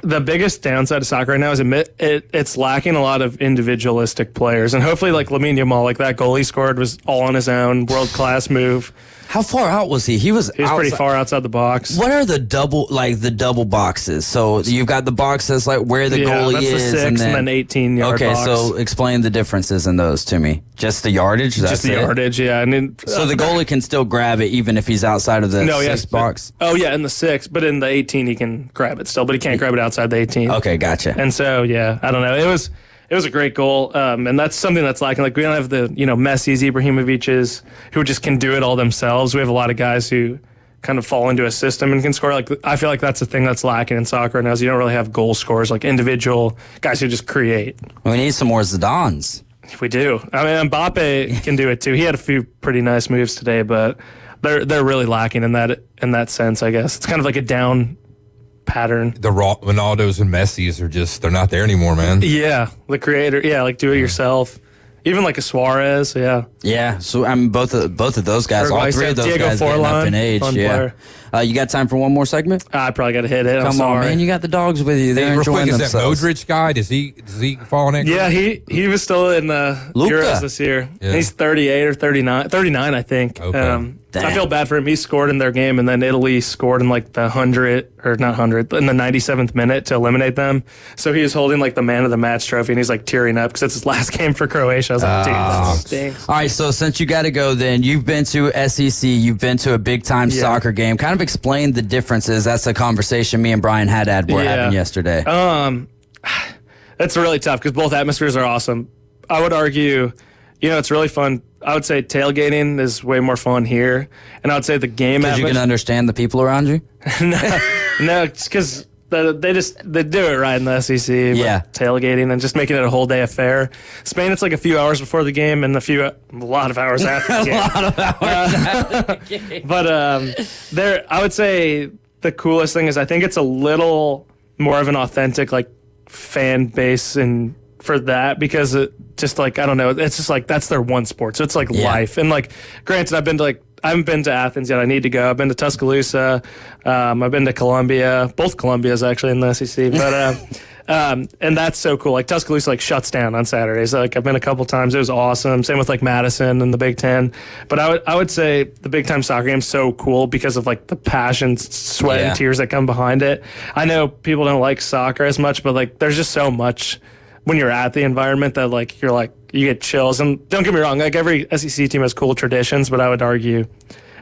The biggest downside of soccer right now is it's lacking a lot of individualistic players, and hopefully, like Lamine Yamal, like that goal he scored was all on his own, world class move. How far out was he? He was pretty far outside the box. What are the double boxes? So you've got the box that's like where the goalie that's is, the 6 and then 18-yard okay, box. so explain the differences in those to me. Just the yardage? Just the yardage, yeah. And so the goalie can still grab it even if he's outside of the 6 box? Oh, yeah, in the 6, but in the 18 he can grab it still, but he can't grab it outside the 18. Okay, gotcha. And so, yeah, I don't know. It was a great goal, and that's something that's lacking. Like, we don't have the, Messi's, Ibrahimovic's, who just can do it all themselves. We have a lot of guys who kind of fall into a system and can score. Like, I feel like that's the thing that's lacking in soccer now is you don't really have goal scorers, like individual guys who just create. We need some more Zidans. We do. I mean, Mbappe can do it too. He had a few pretty nice moves today, but they're really lacking in that sense, I guess. It's kind of like a down pattern. The Ronaldos and Messi's are they're not there anymore, man. Yeah, the creator. Yeah, like do it yourself. Even like a Suarez. Yeah. Yeah. So I mean, both of those guys, all three of those Diego guys, getting up in age. Yeah. You got time for one more segment? I probably got to hit it. Come on, man! You got the dogs with you. They're enjoying themselves. Is that Modric guy? Does he fall in that? Yeah, he was still in Euros this year. Yeah. He's 38 or 39, I think. Okay. I feel bad for him. He scored in their game, and then Italy scored in like the 100 or not 100 in the 97th minute to eliminate them. So he was holding like the man of the match trophy, and he's like tearing up because it's his last game for Croatia. I was like, dude, that stinks. All right, so since you got to go, then you've been to SEC, you've been to a big time soccer game. Kind of explain the differences. That's a conversation me and Brian were having yesterday. It's really tough because both atmospheres are awesome. I would argue, it's really fun. I would say tailgating is way more fun here, and I would say the game because you can understand the people around you. No, it's because They do it right in the SEC. Yeah. Tailgating and just making it a whole day affair. Spain, it's like a few hours before the game and a lot of hours after the game. A lot of hours after the game. But I would say the coolest thing is I think it's a little more of an authentic like fan base and for that because it just like I don't know, it's just like that's their one sport. So it's like life. And like granted I haven't been to Athens yet. I need to go. I've been to Tuscaloosa. I've been to Columbia. Both Columbias actually in the SEC. But and that's so cool. Like Tuscaloosa like shuts down on Saturdays. Like I've been a couple times. It was awesome. Same with like Madison and the Big Ten. But I would say the big time soccer game is so cool because of like the passion, sweat, and tears that come behind it. I know people don't like soccer as much, but like there's just so much when you're at the environment that like you're like you get chills. And don't get me wrong, like every SEC team has cool traditions, but I would argue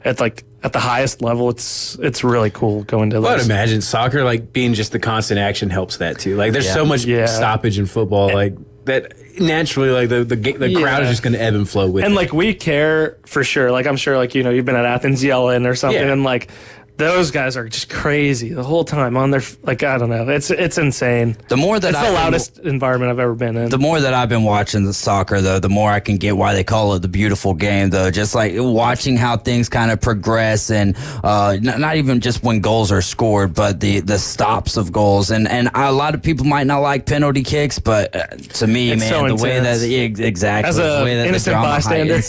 at the highest level, it's really cool going to. I would imagine soccer like being just the constant action helps that too. Like there's so much stoppage in football, like that naturally, like the crowd is just going to ebb and flow with. And it. like we care for sure. Like I'm sure, like you've been at Athens yelling or something, and like. Those guys are just crazy the whole time on their like I don't know. It's insane. The more that it's the loudest environment I've ever been in. The more that I've been watching the soccer, though, the more I can get why they call it the beautiful game. Though, just like watching how things kind of progress, and not even just when goals are scored, but the stops of goals. And a lot of people might not like penalty kicks, but to me, it's man, so the intense. way that exactly as the way that innocent the drama bystander.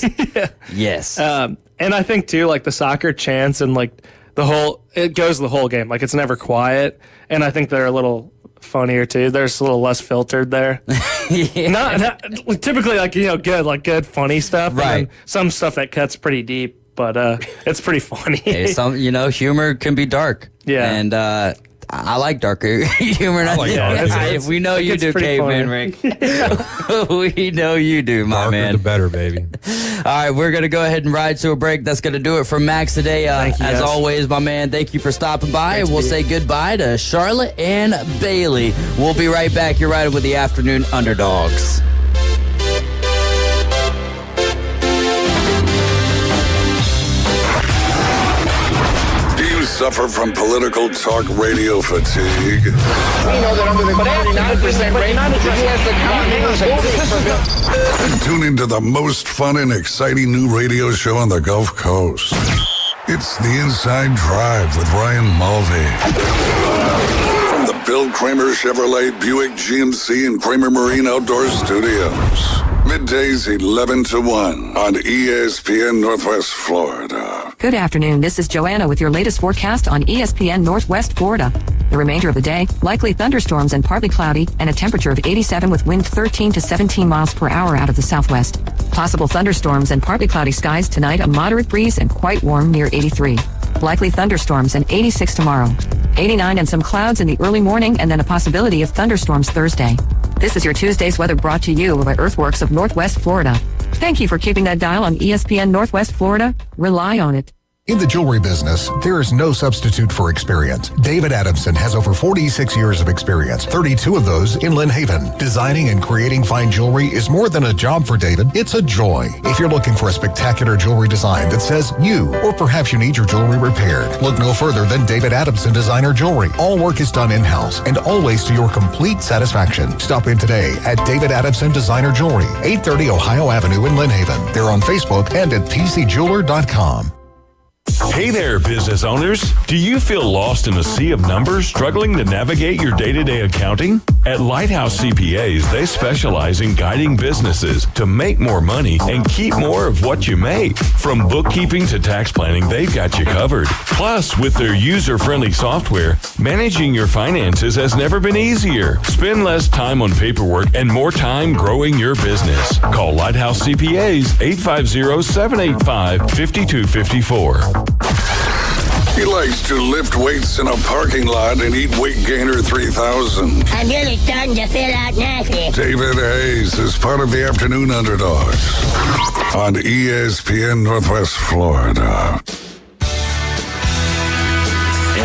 Yes. And I think too, like the soccer chants and like. It goes the whole game. Like it's never quiet. And I think they're a little funnier too. They're just a little less filtered there. not typically like, good funny stuff. Right. And then some stuff that cuts pretty deep, but it's pretty funny. Hey, humor can be dark. Yeah. And, I like darker humor. We know you do, Caveman Rick. We know you do, my man. The better, baby. All right, we're going to go ahead and ride to a break. That's going to do it for Max today. As always, my man, thank you for stopping by. And we'll say goodbye to Charlotte and Bailey. We'll be right back. You're riding with the Afternoon Underdogs. Suffer from political talk radio fatigue? We know that under the 49% rate, the U.S. Tune into the most fun and exciting new radio show on the Gulf Coast. It's The Inside Drive with Ryan Mulvey. From the Bill Kramer Chevrolet Buick GMC and Kramer Marine Outdoor Studios. Middays 11 to 1 on ESPN Northwest Florida. Good afternoon. This is Joanna with your latest forecast on ESPN Northwest Florida. The remainder of the day, likely thunderstorms and partly cloudy, and a temperature of 87 with wind 13 to 17 miles per hour out of the southwest. Possible thunderstorms and partly cloudy skies tonight, a moderate breeze and quite warm near 83. Likely thunderstorms and 86 tomorrow. 89 and some clouds in the early morning, and then a possibility of thunderstorms Thursday. This is your Tuesday's weather brought to you by Earthworks of Northwest Florida. Thank you for keeping that dial on ESPN Northwest Florida. Rely on it. In the jewelry business, there is no substitute for experience. David Adamson has over 46 years of experience, 32 of those in Lynn Haven. Designing and creating fine jewelry is more than a job for David, it's a joy. If you're looking for a spectacular jewelry design that says you, or perhaps you need your jewelry repaired, look no further than David Adamson Designer Jewelry. All work is done in-house and always to your complete satisfaction. Stop in today at David Adamson Designer Jewelry, 830 Ohio Avenue in Lynn Haven. They're on Facebook and at tcjeweler.com. Hey there, business owners. Do you feel lost in a sea of numbers, struggling to navigate your day-to-day accounting? At Lighthouse CPAs, they specialize in guiding businesses to make more money and keep more of what you make. From bookkeeping to tax planning, they've got you covered. Plus, with their user-friendly software, managing your finances has never been easier. Spend less time on paperwork and more time growing your business. Call Lighthouse CPAs 850-785-5254. He likes to lift weights in a parking lot and eat Weight Gainer 3000. I'm really starting to feel out nasty. David Hayes is part of the Afternoon Underdogs on ESPN Northwest Florida.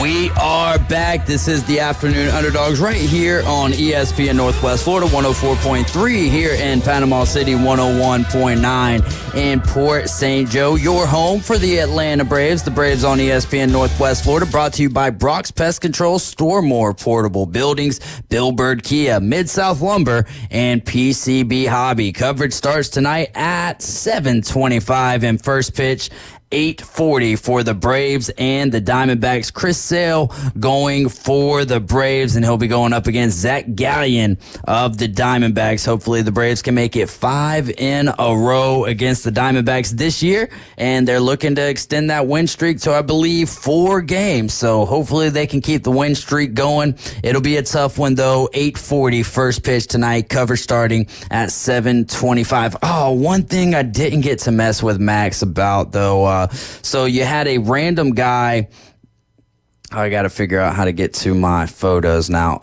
We are back. This is the Afternoon Underdogs right here on ESPN Northwest Florida, 104.3 here in Panama City, 101.9 in Port St. Joe. Your home for the Atlanta Braves. The Braves on ESPN Northwest Florida, brought to you by Brock's Pest Control, Store More Portable Buildings, Bill Bird Kia, Mid-South Lumber, and PCB Hobby. Coverage starts tonight at 7:25 and first pitch 8:40 for the Braves and the Diamondbacks. Chris Sale going for the Braves, and he'll be going up against Zach Gallion of the Diamondbacks. Hopefully the Braves can make it 5 in a row against the Diamondbacks this year, and they're looking to extend that win streak to, I believe, 4 games. So hopefully they can keep the win streak going. It'll be a tough one, though. 8:40 first pitch tonight, cover starting at 7:25. Oh, one thing I didn't get to mess with Max about, though, so you had a random guy. I got to figure out how to get to my photos now.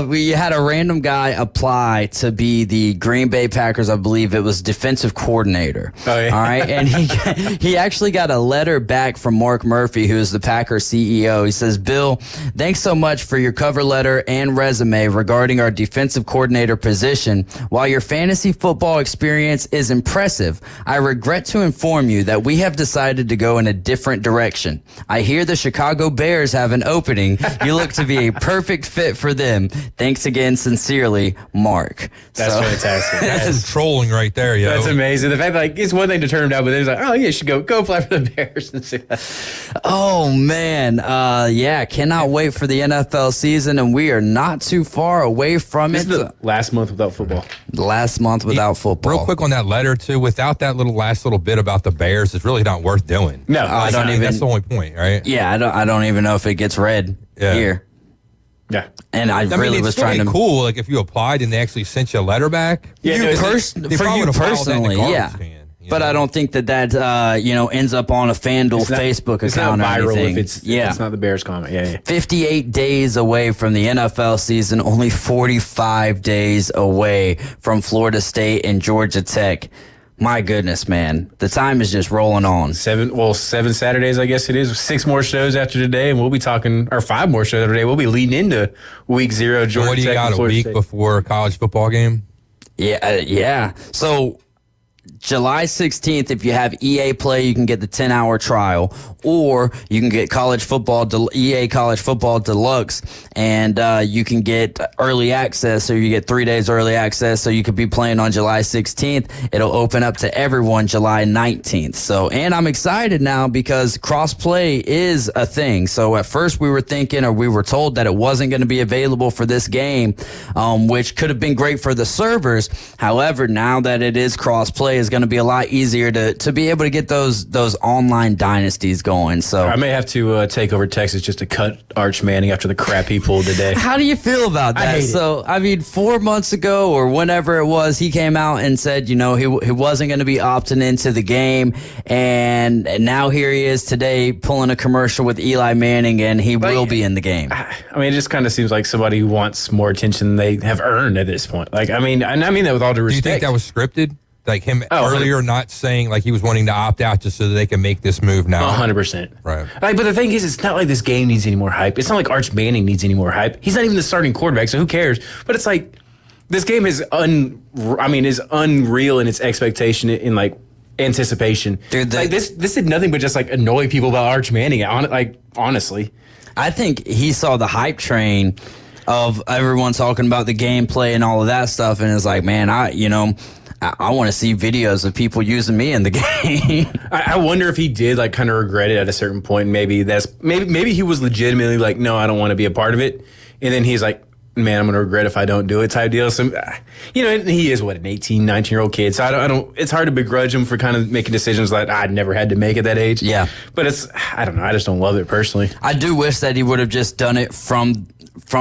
We had a random guy apply to be the Green Bay Packers, I believe it was defensive coordinator. Oh, yeah. All right. And he actually got a letter back from Mark Murphy, who is the Packers CEO. He says, Bill, thanks so much for your cover letter and resume regarding our defensive coordinator position. While your fantasy football experience is impressive, I regret to inform you that we have decided to go in a different direction. I hear the Chicago Bears have an opening. You look to be a perfect fit for them. Thanks again, sincerely, Mark. That's fantastic. That's trolling right there, yo. That's amazing. The fact that it's one thing to turn him down, but then he's like, oh, yeah, you should go apply for the Bears. And see that. Oh, man. Yeah, cannot wait for the NFL season, and we are not too far away from This it. is the last month without football. Last month without football. Real quick on that letter, too, without that last little bit about the Bears, it's really not worth doing. No, I don't even. That's the only point, right? Yeah, I don't even know if it gets read here. Yeah. And I mean, really was trying to. Cool, like if you applied and they actually sent you a letter back. Yeah, they for probably you would've filed that in the personally, garbage yeah. can, But I don't think that ends up on a FanDuel Facebook It's account not or viral anything. if it's not the Bears comment. Yeah. 58 days away from the NFL season, only 45 days away from Florida State and Georgia Tech. My goodness, man. The time is just rolling on. 7 Saturdays, I guess it is. 6 more shows after today, and we'll be talking, or 5 more shows after today. We'll be leading into week 0, Georgia Tech. What do you got, a week State. before a college football game? Yeah. So July 16th, if you have EA Play, you can get the 10-hour trial, or you can get EA College Football Deluxe, and you can get early access, so you get 3 days early access, so you could be playing on July 16th. It'll open up to everyone July 19th. So, and I'm excited now because cross-play is a thing. So at first we were thinking, or we were told that it wasn't going to be available for this game, which could have been great for the servers. However, now that it is cross-play, is going to be a lot easier to be able to get those online dynasties going. So I may have to take over Texas just to cut Arch Manning after the crap he pulled today. How do you feel about that? I hate it. I mean, 4 months ago or whenever it was, he came out and said, he wasn't going to be opting into the game, and now here he is today pulling a commercial with Eli Manning, and he will be in the game. I mean, it just kind of seems like somebody who wants more attention than they have earned at this point. Like, I mean that with all due respect. Do you think that was scripted? Like him earlier 100%. not saying like he was wanting to opt out just so that they can make this move now? 100%. Right. Like, but the thing is, it's not like this game needs any more hype. It's not like Arch Manning needs any more hype. He's not even the starting quarterback, so who cares? But it's like this game is unreal in its expectation in like anticipation. Dude, like this did nothing but just like annoy people about Arch Manning. Honestly, I think he saw the hype train of everyone talking about the gameplay and all of that stuff, and it's like, man, I want to see videos of people using me in the game. I wonder if he did like kind of regret it at a certain point. Maybe he was legitimately like, no, I don't want to be a part of it. And then he's like, man, I'm going to regret if I don't do it type deal. So, he is an 18, 19-year-old kid. So I don't, it's hard to begrudge him for kind of making decisions that I'd never had to make at that age. Yeah. But I don't know. I just don't love it personally. I do wish that he would have just done it from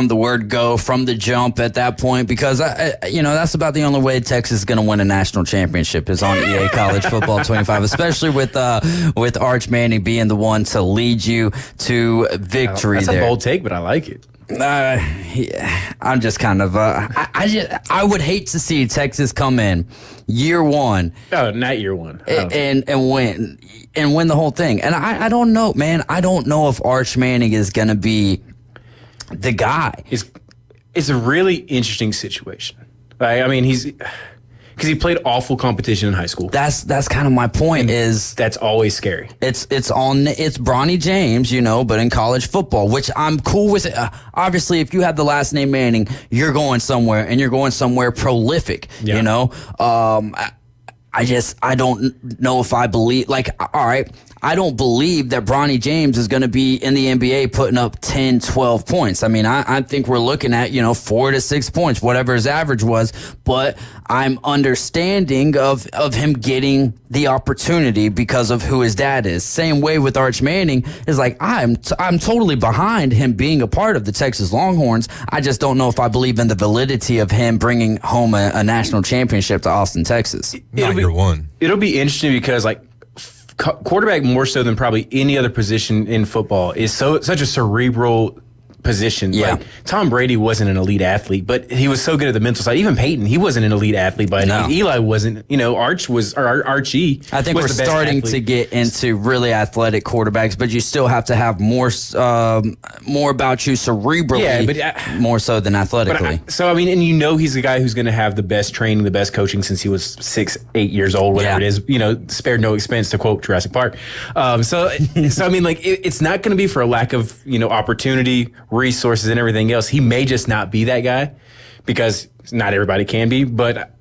the word go, from the jump at that point, because that's about the only way Texas is going to win a national championship is on EA College Football 25, especially with Arch Manning being the one to lead you to victory. That's there. a bold take, but I like it. Yeah, I'm just kind of. I would hate to see Texas come in year one. Oh, not year one. And win the whole thing. And I don't know, man. I don't know if Arch Manning is going to be the guy. It's a really interesting situation. I mean, because he played awful competition in high school. That's kind of my point. That's always scary. It's Bronny James, but in college football, which I'm cool with. Obviously, if you have the last name Manning, you're going somewhere, and you're going somewhere prolific. Yeah. I don't know if I believe. Like, all right, I don't believe that Bronny James is going to be in the NBA putting up 10, 12 points. I mean, I think we're looking at, 4 to 6 points, whatever his average was. But I'm understanding of him getting the opportunity because of who his dad is. Same way with Arch Manning is like, I'm totally behind him being a part of the Texas Longhorns. I just don't know if I believe in the validity of him bringing home a national championship to Austin, Texas. Not year one. It'll be interesting because quarterback more so than probably any other position in football is such a cerebral position. Yeah. Like, Tom Brady wasn't an elite athlete, but he was so good at the mental side. Even Peyton, he wasn't an elite athlete by any means. Eli wasn't. Archie. I think we're starting to get into really athletic quarterbacks, but you still have to have more about you cerebrally, more so than athletically. And he's the guy who's going to have the best training, the best coaching since he was 6, 8 years old, whatever it is. Spared no expense, to quote Jurassic Park. It's not going to be for a lack of opportunity, resources, and everything else. He may just not be that guy because not everybody can be, but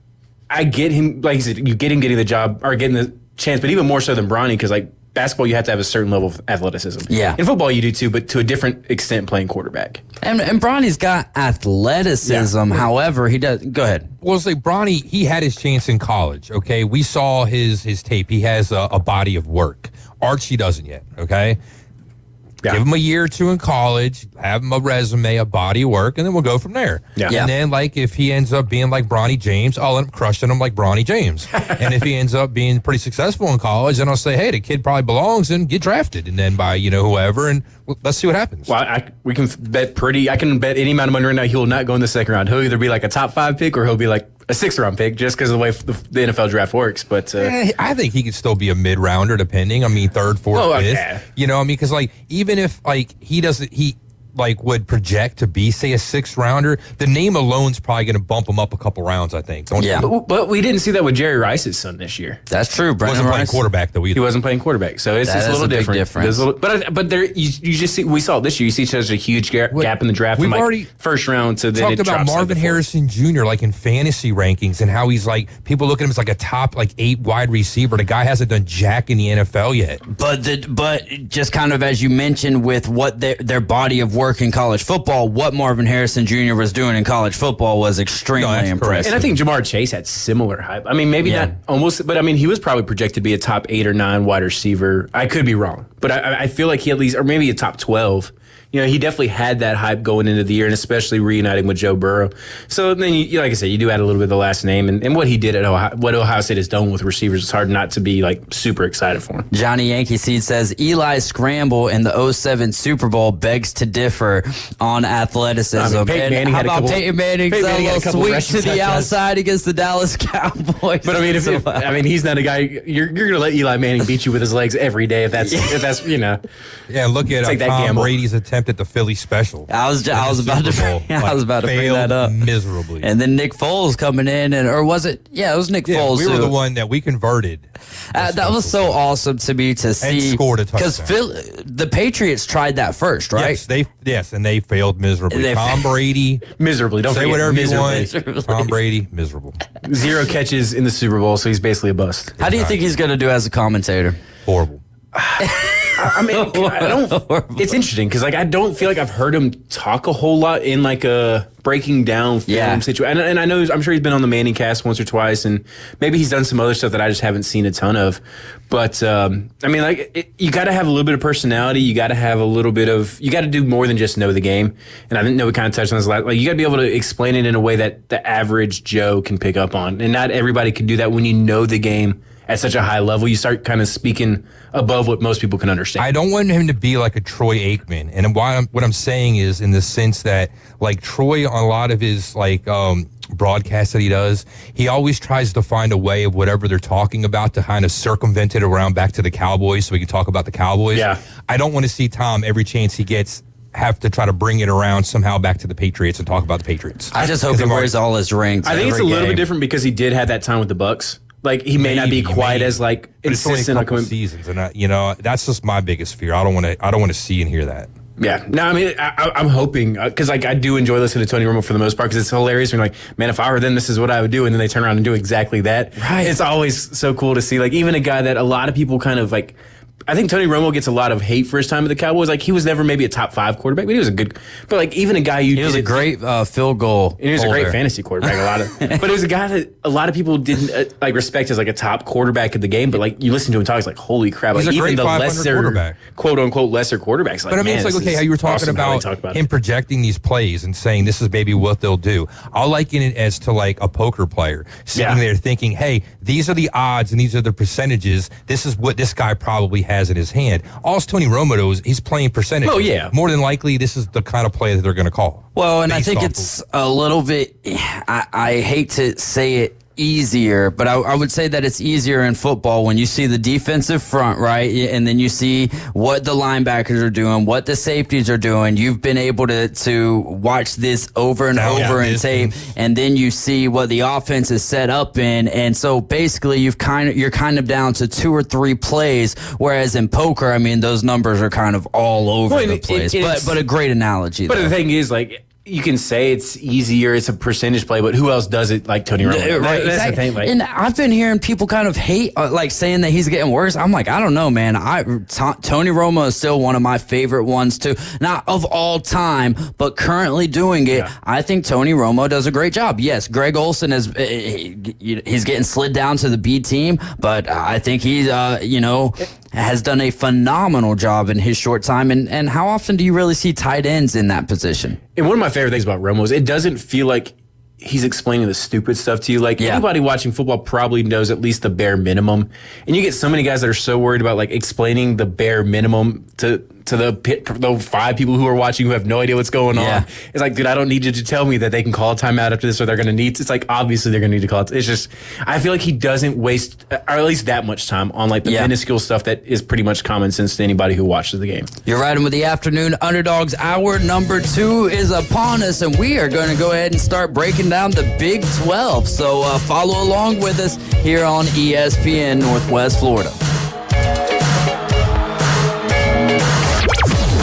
I get him. Like you said, you get him getting the job or getting the chance, but even more so than Bronny, because basketball, you have to have a certain level of athleticism. Yeah. In football, you do too, but to a different extent playing quarterback. And Bronny's got athleticism. Yeah. However, he does. Go ahead. Well, it's like Bronny, he had his chance in college, okay? We saw his tape. He has a body of work. Archie doesn't yet, okay? Yeah. Give him a year or two in college, have him a resume, a body of work, and then we'll go from there. Yeah. And then, if he ends up being like Bronny James, I'll let him crushing him like Bronny James. And if he ends up being pretty successful in college, then I'll say, hey, the kid probably belongs and get drafted. And then by, whoever, and let's see what happens. Well, I can bet any amount of money right now he will not go in the second round. He'll either be like a top 5 pick or he'll be like a 6th round pick just because of the way the NFL draft works. But I think he could still be a mid rounder, depending. 3rd, 4th, 5th. Yeah. Because even if he doesn't, would project to be, say, a 6th rounder, the name alone's probably going to bump him up a couple rounds, I think. Don't you? But we didn't see that with Jerry Rice's son this year. That's true. He wasn't playing quarterback, though, either. He wasn't playing quarterback, so it's a little different. But there, you just see, we saw it this year. You see such a huge gap in the draft from already first round to then talked about Marvin Harrison Jr. in fantasy rankings and how he's people look at him as a top 8 wide receiver. The guy hasn't done jack in the NFL yet. But just kind of as you mentioned with what their body of work in college football, what Marvin Harrison Jr. was doing in college football was extremely impressive. And I think Jamar Chase had similar hype. Maybe not almost, but he was probably projected to be a top 8 or 9 wide receiver. I could be wrong, but I feel like he at least, or maybe a top 12. He definitely had that hype going into the year, and especially reuniting with Joe Burrow. So then, like I said, you do add a little bit of the last name, and what he did at what Ohio State has done with receivers, it's hard not to be super excited for him. Johnny Yankee Seed says Eli's scramble in the 07 Super Bowl begs to differ on athleticism. Peyton Manning a little sweep to the outside against the Dallas Cowboys. But he's not a guy you're going to let Eli Manning beat you with his legs every day if that's Yeah, look at Tom Brady's attempt at the Philly special. I was about to bring that up miserably. And then Nick Foles coming in, or was it? Yeah, it was Nick Foles. We were the one that we converted. That was so awesome to me to see. And scored a touchdown. Because the Patriots tried that first, right? Yes, and they failed miserably. Tom Brady miserably. Don't say whatever you want. Tom Brady miserable. 0 catches in the Super Bowl, so he's basically a bust. How do you think he's going to do as a commentator? Horrible. It's interesting because I don't feel like I've heard him talk a whole lot in a breaking down film situation. And I know I'm sure he's been on the Manning cast once or twice, and maybe he's done some other stuff that I just haven't seen a ton of. But you got to have a little bit of personality. You got to have a little bit of. You got to do more than just know the game. And I didn't know we kind of touched on this a lot. You got to be able to explain it in a way that the average Joe can pick up on, and not everybody can do that when you know the game at such a high level, you start kind of speaking above what most people can understand. I don't want him to be like a Troy Aikman. And what I'm saying is in the sense that, like, Troy, on a lot of his, like, broadcasts that he does, he always tries to find a way of whatever they're talking about to kind of circumvent it around back to the Cowboys so we can talk about the Cowboys. Yeah. I don't want to see Tom, every chance he gets, have to try to bring it around somehow back to the Patriots and talk about the Patriots. I just hope he wears all his rings. I think it's a little bit different because he did have that time with the Bucks. Like, he may not be quite as, like, but it's only a insistent couple on seasons, and that's just my biggest fear. I don't want to see and hear that. Yeah, no, I mean, I'm hoping, because, like, I do enjoy listening to Tony Romo for the most part, because it's hilarious when you're like, man, if I were them, this is what I would do, and then they turn around and do exactly that. Right. It's always so cool to see, like, even a guy that a lot of people kind of, like, I think Tony Romo gets a lot of hate for his time with the Cowboys. Like, he was never maybe a top 5 quarterback, but he was a good. But like, even a guy he was a great field goal. And he was a great fantasy quarterback. But it was a guy that a lot of people didn't like respect as like a top quarterback of the game. But like, you listen to him talk, it's like, holy crap! He's like, a even great the 500 lesser quarterback. quote unquote lesser quarterbacks. Like, But I mean, man, it's like, okay, how you were talking about him projecting these plays and saying this is maybe what they'll do. I'll liken it as to like a poker player sitting there thinking, hey, these are the odds and these are the percentages. This is what this guy probably has in his hand. All Tony Romo knows, he's playing percentage. Oh, yeah. More than likely, this is the kind of play that they're going to call. Well, and I think it's a little bit, I hate to say it, easier, but I would say that it's easier in football when you see the defensive front, right? And then you see what the linebackers are doing, what the safeties are doing. You've been able to watch this over and over in tape, and then you see what the offense is set up in. And so basically you're kind of down to 2 or 3 plays, whereas in poker, I mean, those numbers are kind of all over the place. But a great analogy. But the thing is, like, you can say it's easier, it's a percentage play, but who else does it like Tony Romo? Right, That's the thing. Like, and I've been hearing people kind of hate, like saying that he's getting worse. I'm like, I don't know, man. Tony Romo is still one of my favorite ones too. Not of all time, but currently doing it. Yeah. I think Tony Romo does a great job. Yes, Greg Olsen he's getting slid down to the B team, but I think he's has done a phenomenal job in his short time. And how often do you really see tight ends in that position? And one of my favorite things about Romo is it doesn't feel like he's explaining the stupid stuff to you. Like, anybody watching football probably knows at least the bare minimum. And you get so many guys that are so worried about like explaining the bare minimum to the 5 people who are watching who have no idea what's going on. It's like, dude, I don't need you to tell me that they can call a timeout after this or they're going to need. It's like, obviously they're going to need to call it. It's just, I feel like he doesn't waste, or at least that much time on like the minuscule stuff that is pretty much common sense to anybody who watches the game. You're riding with the Afternoon Underdogs. Hour number 2 is upon us, and we are going to go ahead and start breaking down the Big 12. So follow along with us here on ESPN Northwest Florida.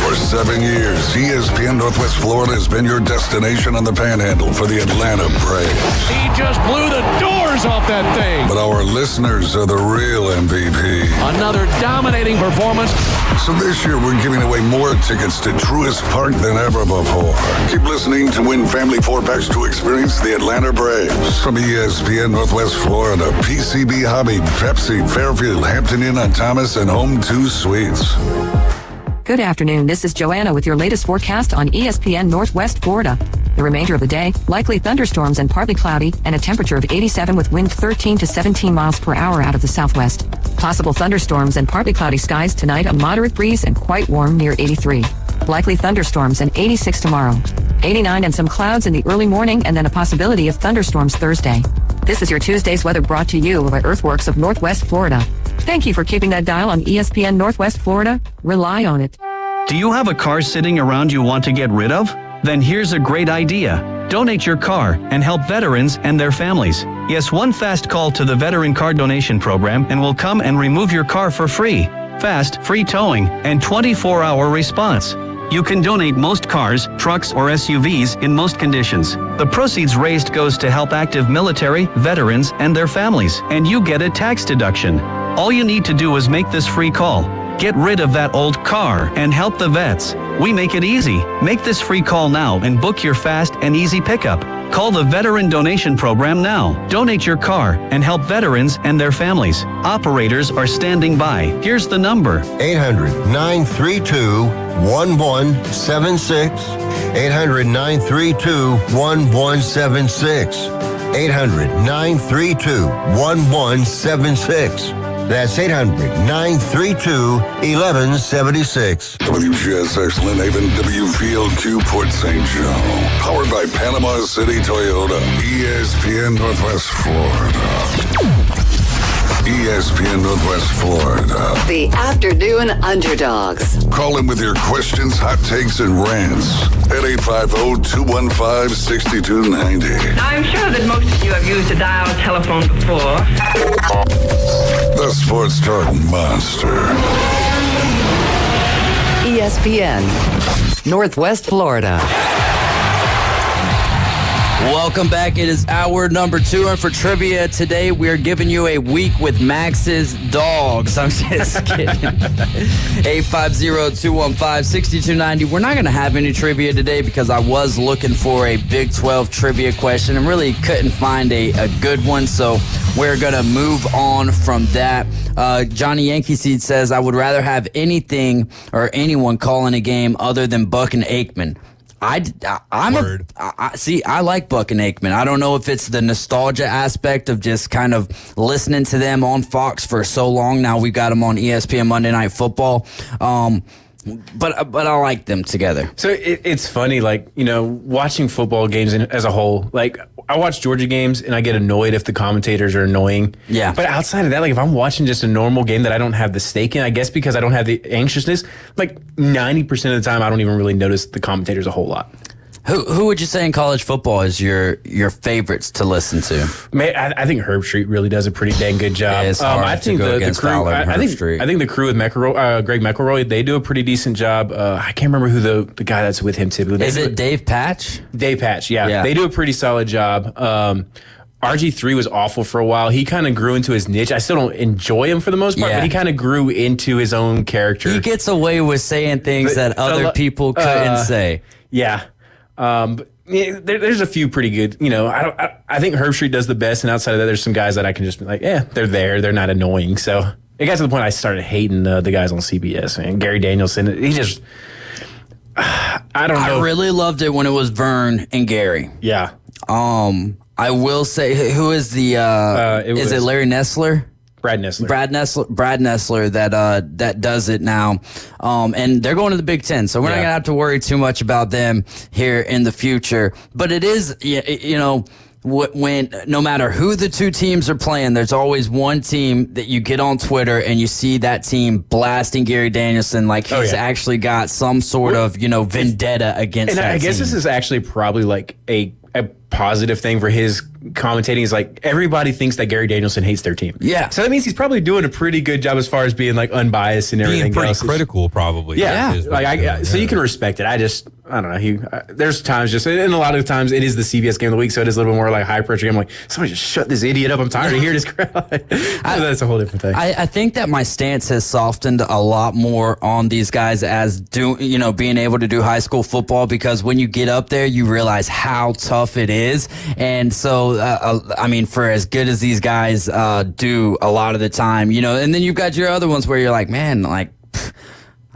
For 7 years, ESPN Northwest Florida has been your destination on the Panhandle for the Atlanta Braves. He just blew the doors off that thing. But our listeners are the real MVP. Another dominating performance. So this year, we're giving away more tickets to Truist Park than ever before. Keep listening to win family 4-packs to experience the Atlanta Braves. From ESPN Northwest Florida, PCB Hobby, Pepsi, Fairfield, Hampton Inn on Thomas, and Home 2 Suites. Good afternoon. This is Joanna with your latest forecast on ESPN Northwest Florida. The remainder of the day, likely thunderstorms and partly cloudy, and a temperature of 87 with wind 13 to 17 miles per hour out of the southwest. Possible thunderstorms and partly cloudy skies tonight, a moderate breeze and quite warm near 83. Likely thunderstorms and 86 tomorrow. 89 and some clouds in the early morning, and then a possibility of thunderstorms Thursday. This is your Tuesday's weather brought to you by Earthworks of Northwest Florida. Thank you for keeping that dial on ESPN Northwest Florida. Rely on it. Do you have a car sitting around you want to get rid of? Then here's a great idea. Donate your car and help veterans and their families. Yes, one fast call to the Veteran Car Donation Program and we'll come and remove your car for free. Fast, free towing, and 24-hour response. You can donate most cars, trucks, or SUVs in most conditions. The proceeds raised goes to help active military, veterans, and their families, and you get a tax deduction. All you need to do is make this free call. Get rid of that old car and help the vets. We make it easy. Make this free call now and book your fast and easy pickup. Call the Veteran Donation Program now. Donate your car and help veterans and their families. Operators are standing by. Here's the number. 800-932-1176. 800-932-1176. 800-932-1176. That's 800-932-1176. WGSX Lynn Haven, WVLQ Port St. Joe. Powered by Panama City Toyota. ESPN Northwest Florida. ESPN Northwest Florida. The Afternoon Underdogs. Call in with your questions, hot takes, and rants at 850-215-6290. I'm sure that most of you have used a dial telephone before. The Sports Talk Monster. ESPN Northwest Florida. Welcome back. It is hour number 2, and for trivia today, we're giving you a week with Max's Dogs. I'm just kidding. 850-215-6290. We're not going to have any trivia today because I was looking for a Big 12 trivia question and really couldn't find a good one, so we're going to move on from that. Johnny Yankee Seed says, I would rather have anything or anyone calling a game other than Buck and Aikman. I like Buck and Aikman. I don't know if it's the nostalgia aspect of just kind of listening to them on Fox for so long. Now we've got them on ESPN Monday Night Football. But I like them together. So it's funny, like, you know, watching football games as a whole. Like, I watch Georgia games and I get annoyed if the commentators are annoying. Yeah. But outside of that, like, if I'm watching just a normal game that I don't have the stake in, I guess because I don't have the anxiousness, like 90% of the time I don't even really notice the commentators a whole lot. Who would you say in college football is your favorites to listen to? Man, I think Herb Street really does a pretty dang good job. Yeah, it's hard I think to go the against crew. Fowler and Herb Street. I think the crew with Greg McElroy, they do a pretty decent job. I can't remember who the guy that's with him typically. Is it Dave Patch? Dave Patch, yeah. They do a pretty solid job. RG3 was awful for a while. He kind of grew into his niche. I still don't enjoy him for the most part, but he kind of grew into his own character. He gets away with saying things that other people couldn't say. Yeah. There's a few pretty good, you know, I think Herb Street does the best, and outside of that, there's some guys that I can just be like, they're there. They're not annoying. So it got to the point I started hating the guys on CBS, man. Gary Danielson, he just, I don't know. I really loved it when it was Vern and Gary. Yeah. I will say, who is the, is it Larry Nessler? Brad Nessler. Brad Nessler that does it now. And they're going to the Big Ten, so we're not going to have to worry too much about them here in the future. But it is, you know, when no matter who the two teams are playing, there's always one team that you get on Twitter and you see that team blasting Gary Danielson like he's actually got some sort of, you know, vendetta against that team. And I guess this is actually probably like a positive thing for his commentating is like everybody thinks that Gary Danielson hates their team. Yeah. So that means he's probably doing a pretty good job as far as being like unbiased and everything. Being pretty else. critical, probably. Yeah. So you can respect it. I don't know. There's times and a lot of times it is the CBS game of the week, so it is a little bit more like high pressure game. Like, somebody just shut this idiot up. I'm tired of hearing this crap. That's a whole different thing. I think that my stance has softened a lot more on these guys as being able to do high school football, because when you get up there, you realize how tough it is. And so, I mean, for as good as these guys do a lot of the time, you know, and then you've got your other ones where you're like, man, like,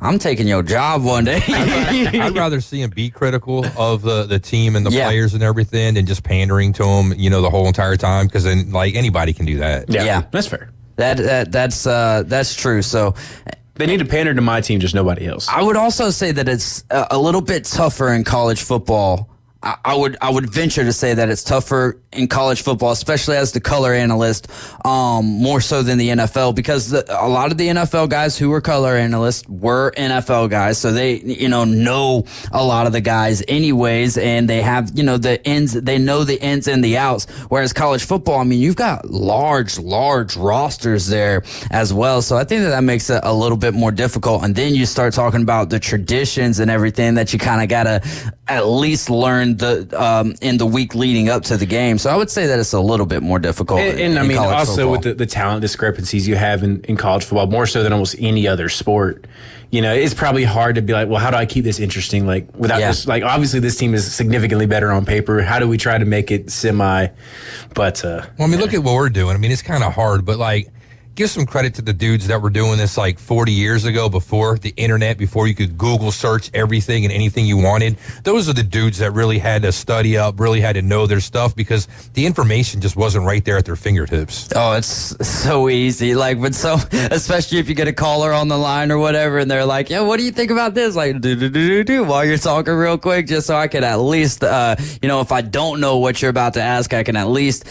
I'm taking your job one day. I'd rather see him be critical of the team and the players and everything than just pandering to them, you know, the whole entire time, because then, like, anybody can do that. Yeah. That's fair. That's true. So they need to pander to my team, just nobody else. I would also say that it's a little bit tougher in college football. I would venture to say that it's tougher in college football, especially as the color analyst, more so than the NFL, because a lot of the NFL guys who were color analysts were NFL guys, so they know a lot of the guys anyways, and they have the ins and the outs. Whereas college football, I mean, you've got large rosters there as well, so I think that makes it a little bit more difficult. And then you start talking about the traditions and everything that you kind of gotta at least learn in the week leading up to the game. So I would say that it's a little bit more difficult. And I mean, also with the talent discrepancies you have in college football, more so than almost any other sport, you know, it's probably hard to be like, well, how do I keep this interesting? Like, without this, like, obviously this team is significantly better on paper. How do we try to make it semi? But well, I mean, look at what we're doing. I mean, it's kind of hard, but like, give some credit to the dudes that were doing this like 40 years ago, before the internet, before you could Google search everything and anything you wanted. Those are the dudes that really had to study up, really had to know their stuff, because the information just wasn't right there at their fingertips. Oh, it's so easy. But especially if you get a caller on the line or whatever, and they're like, "Yeah, what do you think about this?" Like, do while you're talking real quick, just so I can at least, if I don't know what you're about to ask, I can at least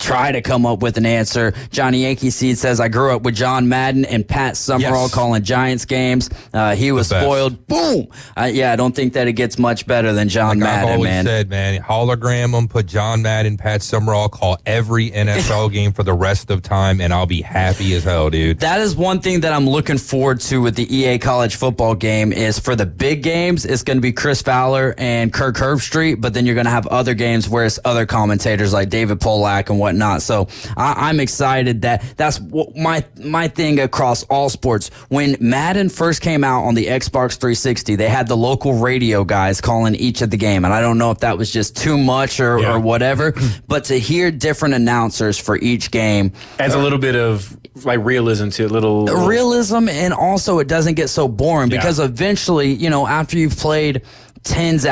try to come up with an answer. Johnny Yankee Seed says, I grew up with John Madden and Pat Summerall calling Giants games. He was spoiled. Boom. I don't think that it gets much better than John Madden, I've always man. said, man, hologram them, put John Madden, Pat Summerall, call every NFL game for the rest of time, and I'll be happy as hell, dude. That is one thing that I'm looking forward to with the EA college football game is for the big games, it's going to be Chris Fowler and Kirk Herbstreit, but then you're going to have other games where it's other commentators like David Polak and whatnot. So I'm excited that's my thing across all sports. When Madden first came out on the Xbox 360, they had the local radio guys calling each of the game. And I don't know if that was just too much or whatever, but to hear different announcers for each game adds a little bit of realism to it, little realism, and also it doesn't get so boring because eventually, after you've played 10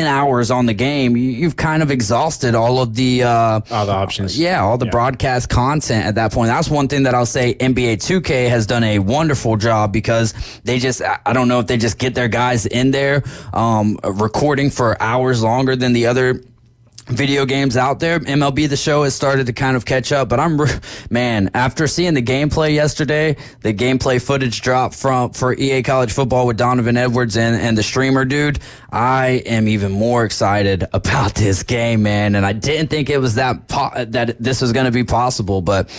hours on the game, you've kind of exhausted all of the options. All the broadcast content at that point. That's one thing that I'll say NBA 2K has done a wonderful job, because I don't know if they just get their guys in there recording for hours longer than the other video games out there. MLB The Show has started to kind of catch up, but after seeing the gameplay yesterday, the gameplay footage drop for EA College Football with Donovan Edwards and the streamer dude, I am even more excited about this game, man. And I didn't think it was that this was going to be possible, but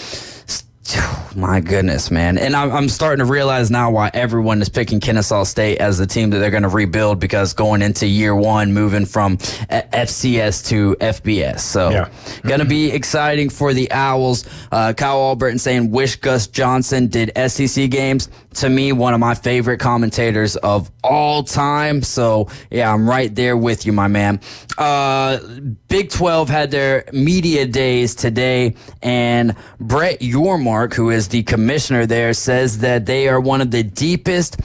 my goodness, man. And I'm starting to realize now why everyone is picking Kennesaw State as the team that they're going to rebuild, because going into year one, moving from FCS to FBS. So going to be exciting for the Owls. Kyle Albritton saying, wish Gus Johnson did SEC games. To me, one of my favorite commentators of all time. So, I'm right there with you, my man. Big 12 had their media days today, and Brett Yormark, who is the commissioner there, says that they are one of the deepest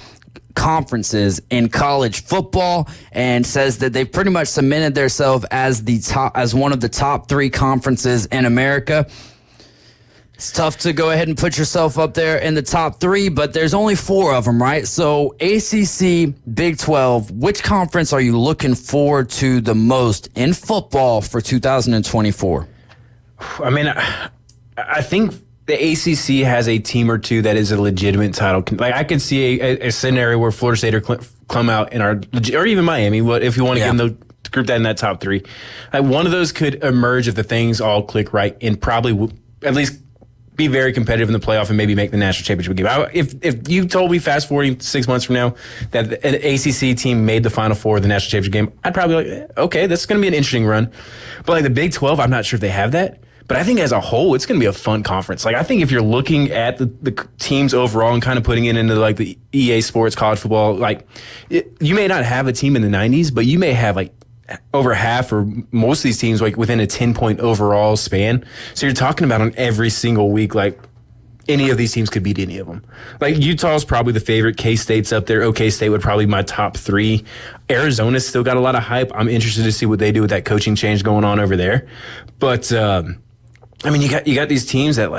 conferences in college football, and says that they've pretty much cemented themselves as one of the top 3 conferences in America. It's tough to go ahead and put yourself up there in the top 3, but there's only 4 of them, right? So ACC, Big 12, which conference are you looking forward to the most in football for 2024? I mean, I think the ACC has a team or two that is a legitimate title. I could see a scenario where Florida State or come out or even Miami, if you want to give them the group that in that top 3. One of those could emerge if the things all click right, and probably at least be very competitive in the playoff and maybe make the national championship game. If you told me fast forwarding 6 months from now that an ACC team made the Final Four of the national championship game, I'd probably be like, okay, that's going to be an interesting run. But the Big 12, I'm not sure if they have that. But I think as a whole, it's going to be a fun conference. I think if you're looking at the teams overall and kind of putting it into the EA Sports college football, you may not have a team in the 90s, but you may have over half or most of these teams within a 10-point overall span. So you're talking about on every single week, any of these teams could beat any of them. Utah's probably the favorite. K-State's up there. OK State would probably be my top 3. Arizona's still got a lot of hype. I'm interested to see what they do with that coaching change going on over there. But you got these teams that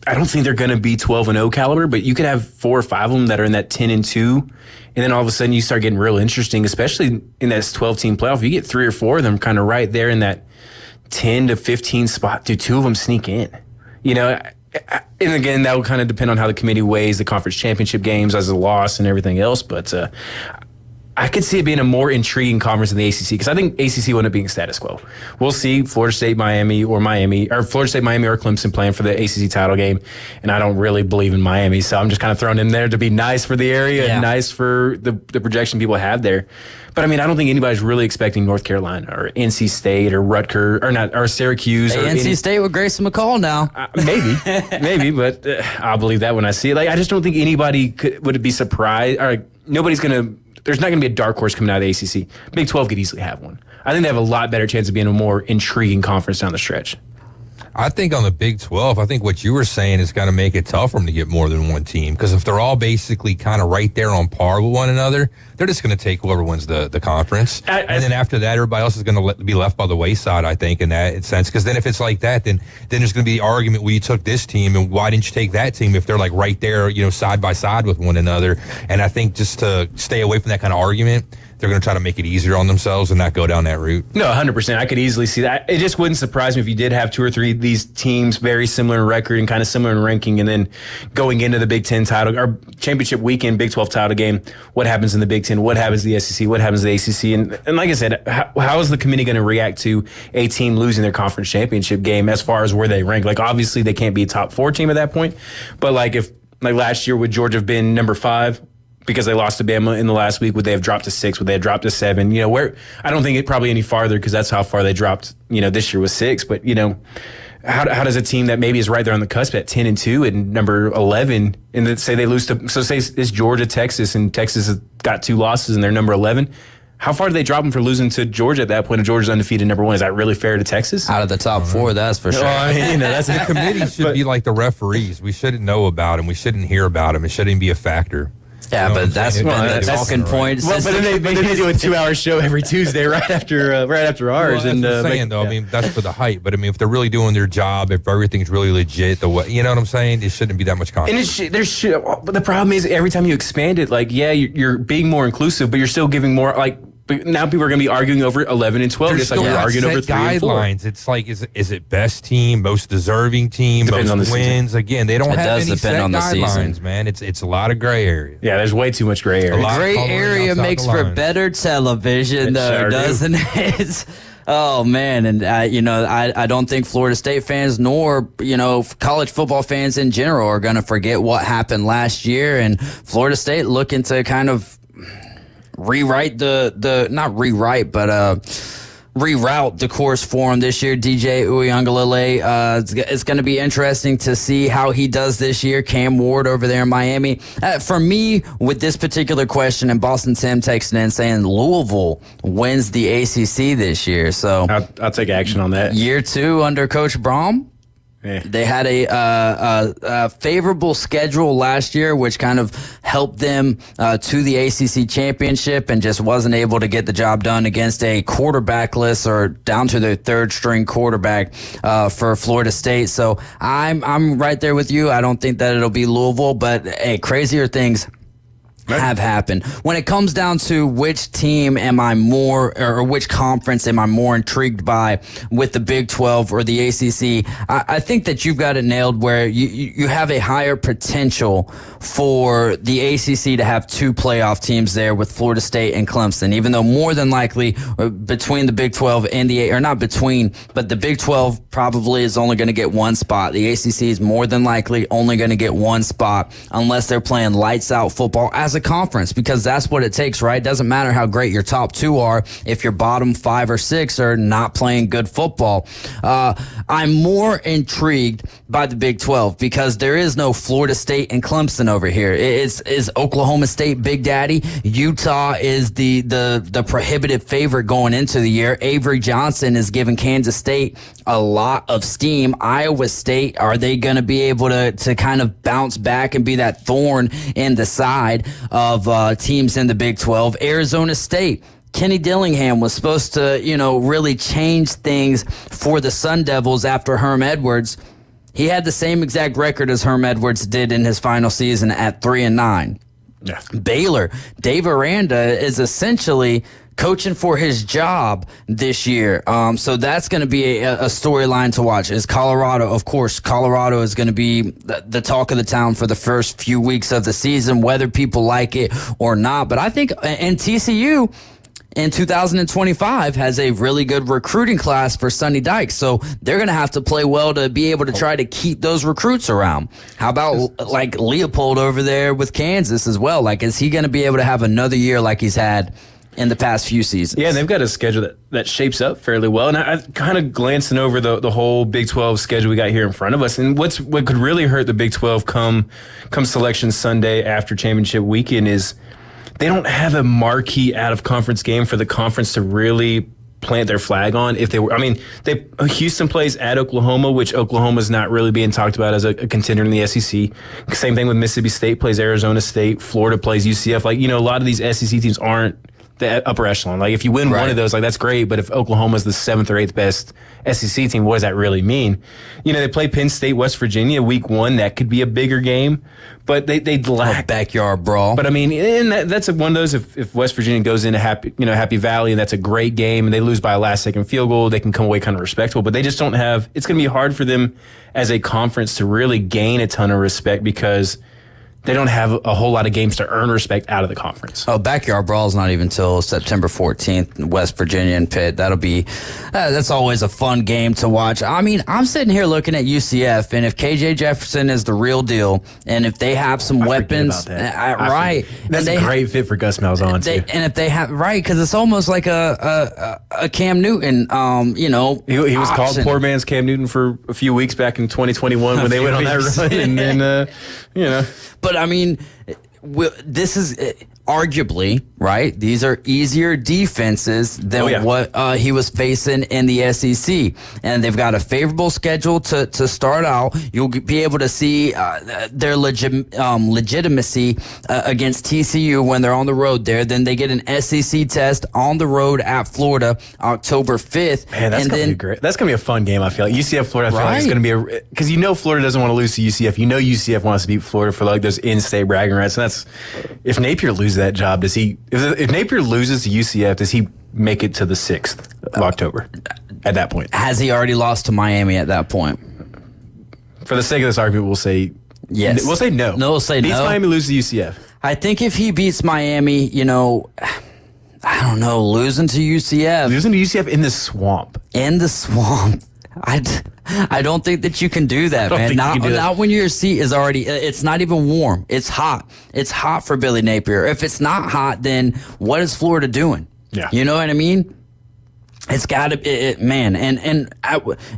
I don't think they're going to be 12-0 caliber, but you could have 4 or 5 of them that are in that 10-2. And then all of a sudden you start getting real interesting, especially in that 12-team playoff. You get 3 or 4 of them kind of right there in that 10 to 15 spot. Do 2 of them sneak in? And again, that will kind of depend on how the committee weighs the conference championship games as a loss and everything else. But I could see it being a more intriguing conference in the ACC, because I think ACC will end up being status quo. We'll see Florida State, Miami, or Clemson playing for the ACC title game, and I don't really believe in Miami, so I'm just kind of throwing in there to be nice for the area and nice for the projection people have there. But I don't think anybody's really expecting North Carolina or NC State or Rutgers or Syracuse. Hey, NC State with Grayson McCall now. Maybe, but I'll believe that when I see it. I just don't think anybody would be surprised. Or there's not going to be a dark horse coming out of the ACC. Big 12 could easily have one. I think they have a lot better chance of being a more intriguing conference down the stretch. I think on the Big 12, I think what you were saying is going to make it tough for them to get more than one team. Because if they're all basically kind of right there on par with one another, they're just going to take whoever wins the conference. And then after that, everybody else is going to be left by the wayside, I think, in that sense. Because then if it's like that, then there's going to be the argument, well, you took this team, and why didn't you take that team if they're like right there, side by side with one another? And I think just to stay away from that kind of argument, they're going to try to make it easier on themselves and not go down that route. No, 100%. I could easily see that. It just wouldn't surprise me if you did have 2 or 3 of these teams very similar in record and kind of similar in ranking, and then going into the Big Ten title or championship weekend, Big 12 title game, what happens in the Big Ten, what happens to the SEC, what happens to the ACC, and like I said, how is the committee going to react to a team losing their conference championship game as far as where they rank? Like, obviously they can't be a top 4 team at that point, but like if like last year, would Georgia have been number 5? Because they lost to Bama in the last week, would they have dropped to 6? Would they have dropped to 7? Where I don't think it probably any farther, because that's how far they dropped. This year was 6. But how does a team that maybe is right there on the cusp at 10-2 and number 11, and then say they lose to, so say it's Georgia, Texas, and Texas has got 2 losses and they're number 11. How far do they drop them for losing to Georgia at that point? And Georgia's undefeated number 1. Is that really fair to Texas? Out of the top 4, that's for sure. Well, I mean, that's the committee should be like the referees. We shouldn't know about them. We shouldn't hear about them. It shouldn't be a factor. Yeah, but that's been the talking point. Well, but then they do a 2-hour show every Tuesday right after ours. Well, that's what I'm saying, though. I mean, that's for the hype. But I mean, if they're really doing their job, if everything's really legit, the way, you know what I'm saying? It shouldn't be that much content. And but the problem is every time you expand it, like, yeah, you're being more inclusive, but you're still giving more, like. But now people are going to be arguing over 11 and 12. It's like you're arguing over 3 and 4. Guidelines. It's like, is it best team, most deserving team, Depends most on the wins? season. Again, they don't It have does any depend set on the guidelines, season. man. It's a lot of gray area. Yeah, there's way too much gray area. Gray area makes for better television, though, doesn't it? Oh, man. And, I don't think Florida State fans nor, college football fans in general are going to forget what happened last year. And Florida State looking to kind of rewrite reroute the course for him this year. DJ Uiagalelei, it's going to be interesting to see how he does this year. Cam Ward over there in Miami. For me, with this particular question, and Boston Tim texting in saying Louisville wins the ACC this year. So I'll take action on that. Year 2 under Coach Braum. Yeah. They had a favorable schedule last year, which kind of helped them to the ACC championship, and just wasn't able to get the job done against a quarterbackless or down to their 3rd string quarterback for Florida State. So I'm right there with you. I don't think that it'll be Louisville, but hey, crazier things have happened. When it comes down to which team am I more, or which conference am I more intrigued by with the Big 12 or the ACC, I think that you've got it nailed where you have a higher potential for the ACC to have 2 playoff teams there with Florida State and Clemson, even though more than likely between the Big 12 and but the Big 12 probably is only going to get 1 spot. The ACC is more than likely only going to get 1 spot unless they're playing lights out football as a conference, because that's what it takes, right? It doesn't matter how great your top 2 are if your bottom 5 or 6 are not playing good football. I'm more intrigued by the Big 12 because there is no Florida State and Clemson over here. Is Oklahoma State Big Daddy? Utah is the prohibitive favorite going into the year. Avery Johnson is giving Kansas State a lot of steam. Iowa State, are they going to be able to kind of bounce back and be that thorn in the side of teams in the Big 12? Arizona State, Kenny Dillingham was supposed to, really change things for the Sun Devils after Herm Edwards. He had the same exact record as Herm Edwards did in his final season at 3-9. Yeah. Baylor, Dave Aranda is essentially coaching for his job this year. So that's going to be a storyline to watch. Is Colorado, of course, Colorado is going to be the talk of the town for the first few weeks of the season, whether people like it or not. But I think, and TCU in 2025 has a really good recruiting class for Sonny Dykes. So they're going to have to play well to be able to try to keep those recruits around. How about like Leopold over there with Kansas as well? Like, is he going to be able to have another year like he's had in the past few seasons? Yeah, and they've got a schedule that shapes up fairly well. And I kind of glancing over the whole Big 12 schedule we got here in front of us. And what could really hurt the Big 12 come Selection Sunday after championship weekend is they don't have a marquee out-of-conference game for the conference to really plant their flag on if they were. I mean, Houston plays at Oklahoma, which Oklahoma's not really being talked about as a contender in the SEC. Same thing with Mississippi State plays Arizona State. Florida plays UCF. Like, a lot of these SEC teams aren't the upper echelon. Like, if you win one of those, like, that's great. But if Oklahoma's the 7th or 8th best SEC team, what does that really mean? They play Penn State, West Virginia week 1. That could be a bigger game. But they lack backyard brawl. But I mean, and that's one of those. If West Virginia goes into Happy Valley, and that's a great game, and they lose by a last-second field goal, they can come away kind of respectable. But they just don't have. It's going to be hard for them as a conference to really gain a ton of respect because they don't have a whole lot of games to earn respect out of the conference. Oh, backyard brawl is not even till September 14th, West Virginia and Pitt. That'll be, that's always a fun game to watch. I mean, I'm sitting here looking at UCF, and if KJ Jefferson is the real deal, and if they have some weapons, right? That's a great fit for Gus Malzahn, too. And if they have, because it's almost like a Cam Newton, He was called poor man's Cam Newton for a few weeks back in 2021 when they went on that run, and then, But I mean, this is arguably, right? These are easier defenses than what he was facing in the SEC. And they've got a favorable schedule to start out. You'll be able to see their legitimacy against TCU when they're on the road there. Then they get an SEC test on the road at Florida October 5th. Man, that's going to be great. That's going to be a fun game, I feel like. UCF, Florida, I feel like it's going to be because Florida doesn't want to lose to UCF. UCF wants to beat Florida for like those in-state bragging rights. And that's, if Napier loses that job, does he, if Napier loses to UCF, does he make it to the 6th of October at that point? Has he already lost to Miami at that point? For the sake of this argument, we'll say yes. We'll say no. No, we'll say Beats no. Miami, loses to UCF. I think if he beats Miami, I don't know, losing to UCF. Losing to UCF in the swamp. In the swamp. I don't think that you can do that, man. Not when your seat is already, it's not even warm. It's hot. It's hot for Billy Napier. If it's not hot, then what is Florida doing? Yeah. You know what I mean? It's got to, man. And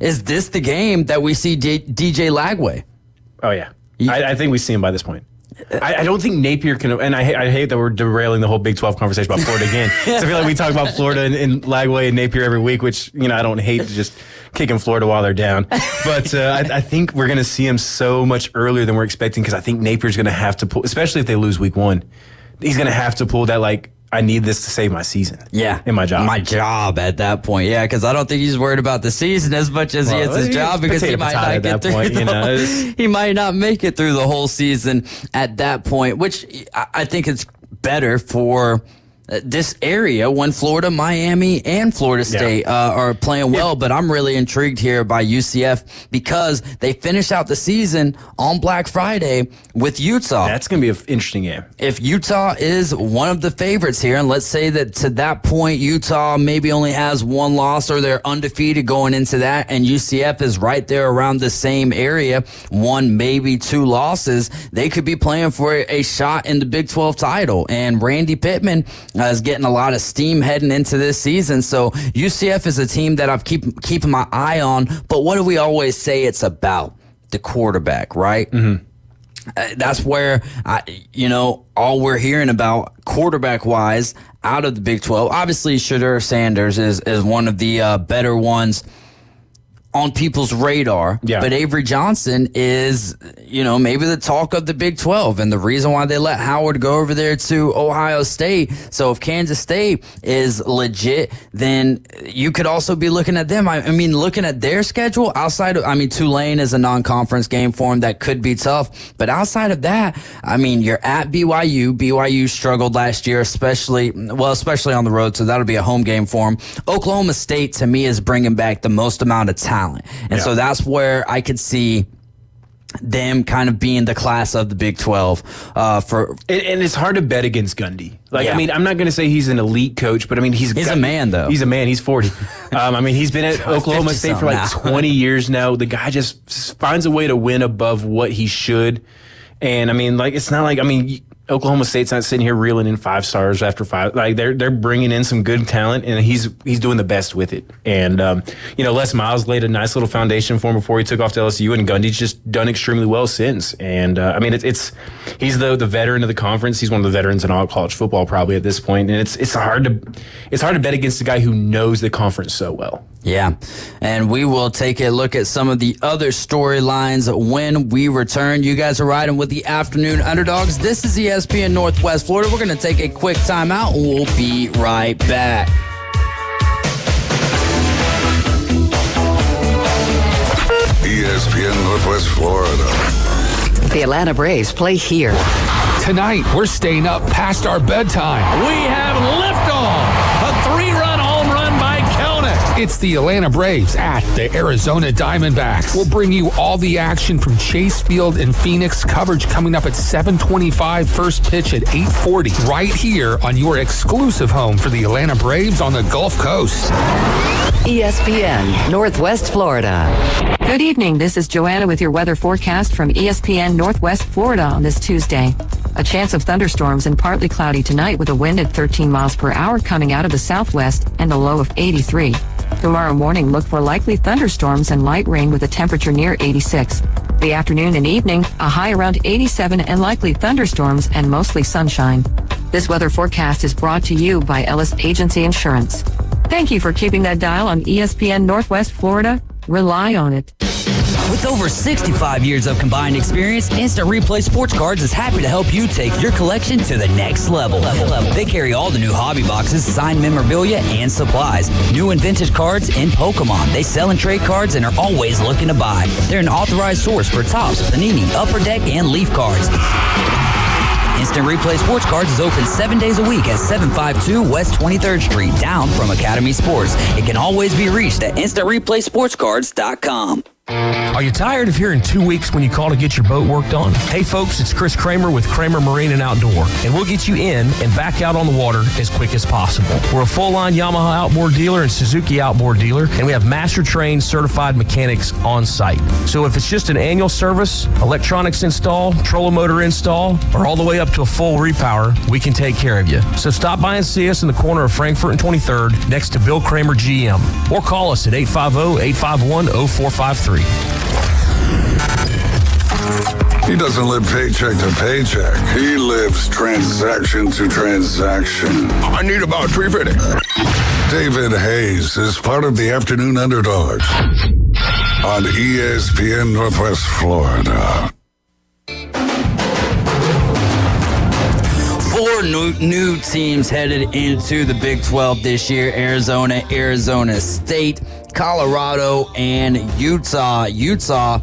is this the game that we see DJ Lagway? Oh, yeah. I think we see him by this point. I don't think Napier can, and I hate that we're derailing the whole Big 12 conversation about Florida again. So I feel like we talk about Florida and Lagway and Napier every week, which, I don't hate to just kicking Florida while they're down. But I think we're going to see him so much earlier than we're expecting because I think Napier's going to have to pull, especially if they lose week 1, he's going to have to pull that, like, I need this to save my season. Yeah. In my job. My job at that point. Yeah, because I don't think he's worried about the season as much as he is his job because he might not get through he might not make it through the whole season at that point, which I think it's better for this area when Florida, Miami, and Florida State are playing well. But I'm really intrigued here by UCF because they finish out the season on Black Friday with Utah. That's going to be an interesting game. If Utah is one of the favorites here, and let's say that to that point, Utah maybe only has one loss or they're undefeated going into that, and UCF is right there around the same area, one, maybe 2 losses, they could be playing for a shot in the Big 12 title. And Randy Pittman is getting a lot of steam heading into this season. So UCF is a team that I've keeping my eye on. But what do we always say it's about? The quarterback, right? Mm-hmm. That's where, all we're hearing about quarterback-wise out of the Big 12. Obviously, Shedeur Sanders is one of the better ones on people's radar. Yeah. But Avery Johnson is, maybe the talk of the Big 12 and the reason why they let Howard go over there to Ohio State. So if Kansas State is legit, then you could also be looking at them. I mean, looking at their schedule outside of, Tulane is a non-conference game for them that could be tough. But outside of that, you're at BYU. BYU struggled last year, especially on the road. So that'll be a home game for them. Oklahoma State, to me, is bringing back the most amount of talent. And so that's where I could see them kind of being the class of the Big 12 and it's hard to bet against Gundy. I'm not going to say he's an elite coach, but he's a man though. He's a man. He's 40. He's been at Oklahoma State for like 20 years now. The guy just finds a way to win above what he should. And it's not like, Oklahoma State's not sitting here reeling in 5 stars after 5. Like they're bringing in some good talent, and he's doing the best with it. And Les Miles laid a nice little foundation for him before he took off to LSU, and Gundy's just done extremely well since. And he's the veteran of the conference. He's one of the veterans in all college football probably at this point. And it's hard to bet against a guy who knows the conference so well. Yeah, and we will take a look at some of the other storylines when we return. You guys are riding with the Afternoon Underdogs. This is ESPN Northwest Florida. We're going to take a quick timeout, and we'll be right back. ESPN Northwest Florida. The Atlanta Braves play here. Tonight, we're staying up past our bedtime. We have liftoff. A 3-run home run by Kelnick. It's the Atlanta Braves at the Arizona Diamondbacks. We'll bring you all the action from Chase Field in Phoenix. Coverage coming up at 7:25, first pitch at 8:40. Right here on your exclusive home for the Atlanta Braves on the Gulf Coast. ESPN Northwest Florida. Good evening. This is Joanna with your weather forecast from ESPN Northwest Florida on this Tuesday. A chance of thunderstorms and partly cloudy tonight with a wind at 13 miles per hour coming out of the southwest and a low of 83. Tomorrow morning, look for likely thunderstorms and light rain with a temperature near 86. The afternoon and evening, a high around 87 and likely thunderstorms and mostly sunshine. This weather forecast is brought to you by Ellis Agency Insurance. Thank you for keeping that dial on ESPN Northwest Florida. Rely on it. With over 65 years of combined experience, Instant Replay Sports Cards is happy to help you take your collection to the next level. They carry all the new hobby boxes, signed memorabilia, and supplies. New and vintage cards in Pokemon. They sell and trade cards and are always looking to buy. They're an authorized source for Topps, Panini, Upper Deck, and Leaf cards. Instant Replay Sports Cards is open 7 days a week at 752 West 23rd Street, down from Academy Sports. It can always be reached at InstantReplaySportsCards.com. Are you tired of hearing 2 weeks when you call to get your boat worked on? Hey folks, it's Chris Kramer with Kramer Marine and Outdoor, and we'll get you in and back out on the water as quick as possible. We're a full-line Yamaha outboard dealer and Suzuki outboard dealer, and we have master-trained certified mechanics on site. So if it's just an annual service, electronics install, trolling motor install, or all the way up to a full repower, we can take care of you. So stop by and see us in the corner of Frankfurt and 23rd next to Bill Kramer GM, or call us at 850-851-0453. He doesn't live paycheck to paycheck. He lives transaction to transaction. I need about $350. David Hayes is part of the Afternoon Underdogs on ESPN Northwest Florida. 4 new teams headed into the Big 12 this year: Arizona, Arizona State, Colorado, and Utah. Utah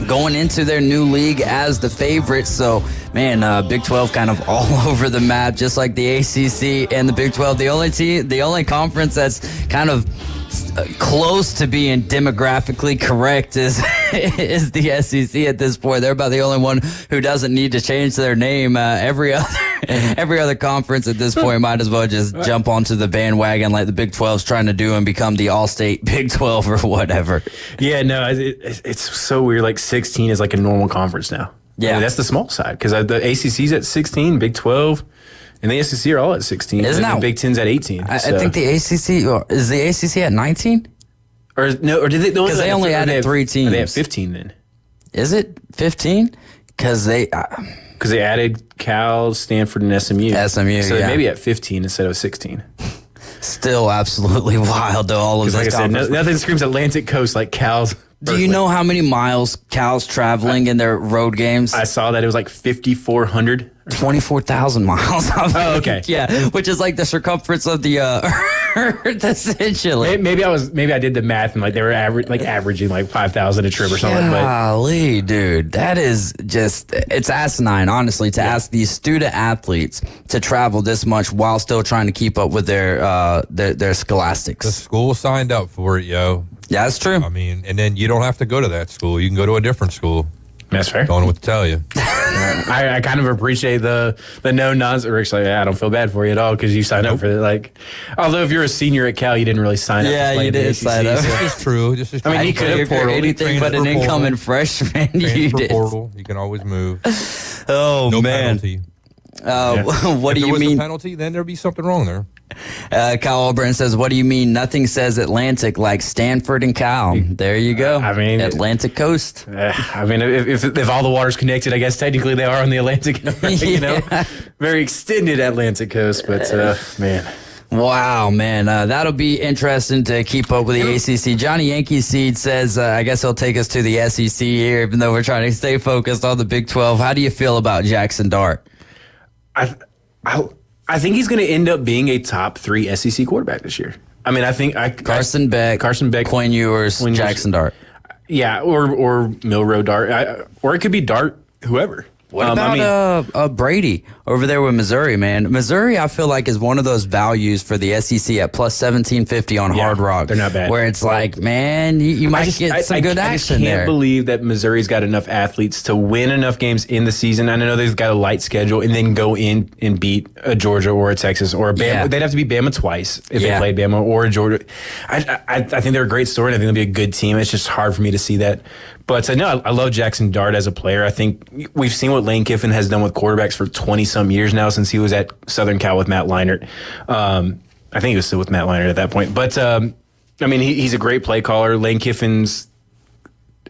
going into their new league as the favorite. So, man, Big 12 kind of all over the map, just like the ACC and the Big 12. The only conference that's kind of close to being demographically correct is the SEC at this point. They're about the only one who doesn't need to change their name. Every other conference at this point might as well just jump onto the bandwagon like the Big 12's trying to do and become the all-state Big 12 or whatever. Yeah, no, it's so weird. Like 16 is like a normal conference now. Yeah. I mean, that's the small side because the ACC's at 16, Big 12, and the SEC are all at 16. Isn't that, the Big 10's at 18. I think the ACC, is the ACC at 19? Or no, or did they? Because they only added 3 teams. They have 15 then. Is it 15? Because they added Cal, Stanford, and SMU. SMU, so yeah. Maybe at 15 instead of 16. Still absolutely wild, though, all of this. Like I said, nothing screams Atlantic Coast like Cal's. Do you know how many miles Cal's traveling in their road games? I saw that it was like 5,400. 24,000 miles. Oh, okay. Yeah, which is like the circumference of the Earth, essentially. Maybe I did the math and like they were averaging like 5,000 a trip or something. Golly, dude, that is just, it's asinine, honestly, to ask these student athletes to travel this much while still trying to keep up with their scholastics. The school signed up for it, yo. Yeah, that's true. I mean, and then you don't have to go to that school. You can go to a different school. That's fair. Don't know what to tell you. I kind of appreciate the no nonsense. Like, I don't feel bad for you at all because you signed up for it. Like, although if you're a senior at Cal, you didn't really sign up. Yeah, you did sign up. This is true. I mean, you could have portal anything but an incoming freshman. You did. Portal. You can always move. Oh no man. penalty. What do you was mean? a penalty, then there'd be something wrong there. Kyle Alburn says, what do you mean nothing says Atlantic like Stanford and Cal? There you go. I mean, Atlantic Coast. I mean, if all the water's connected, I guess technically they are on the Atlantic, you know, very extended Atlantic coast, but man. Wow, man. That'll be interesting to keep up with the ACC. Johnny Yankee Seed says, I guess he'll take us to the SEC here, even though we're trying to stay focused on the Big 12. How do you feel about Jackson Dart? I think he's going to end up being a top 3 SEC quarterback this year. I mean, I think Carson Beck, Quinn Ewers, Jackson Dart. Yeah, or Milroe Dart, or it could be Dart, whoever. What about Brady over there with Missouri, man? Missouri, I feel like, is one of those values for the SEC at plus 1750 on Hard Rock. They're not bad. Where it's like, man, you might get some good action there. I can't believe that Missouri's got enough athletes to win enough games in the season. I know they've got a light schedule and then go in and beat a Georgia or a Texas or a Bama. Yeah. They'd have to beat Bama twice if they played Bama or a Georgia. I think they're a great story, and I think they'll be a good team. It's just hard for me to see that. But no, I love Jackson Dart as a player. I think we've seen what Lane Kiffin has done with quarterbacks for 20-some years now since he was at Southern Cal with Matt Leinart. I think he was still with Matt Leinart at that point. But, I mean, he's a great play caller. Lane Kiffin's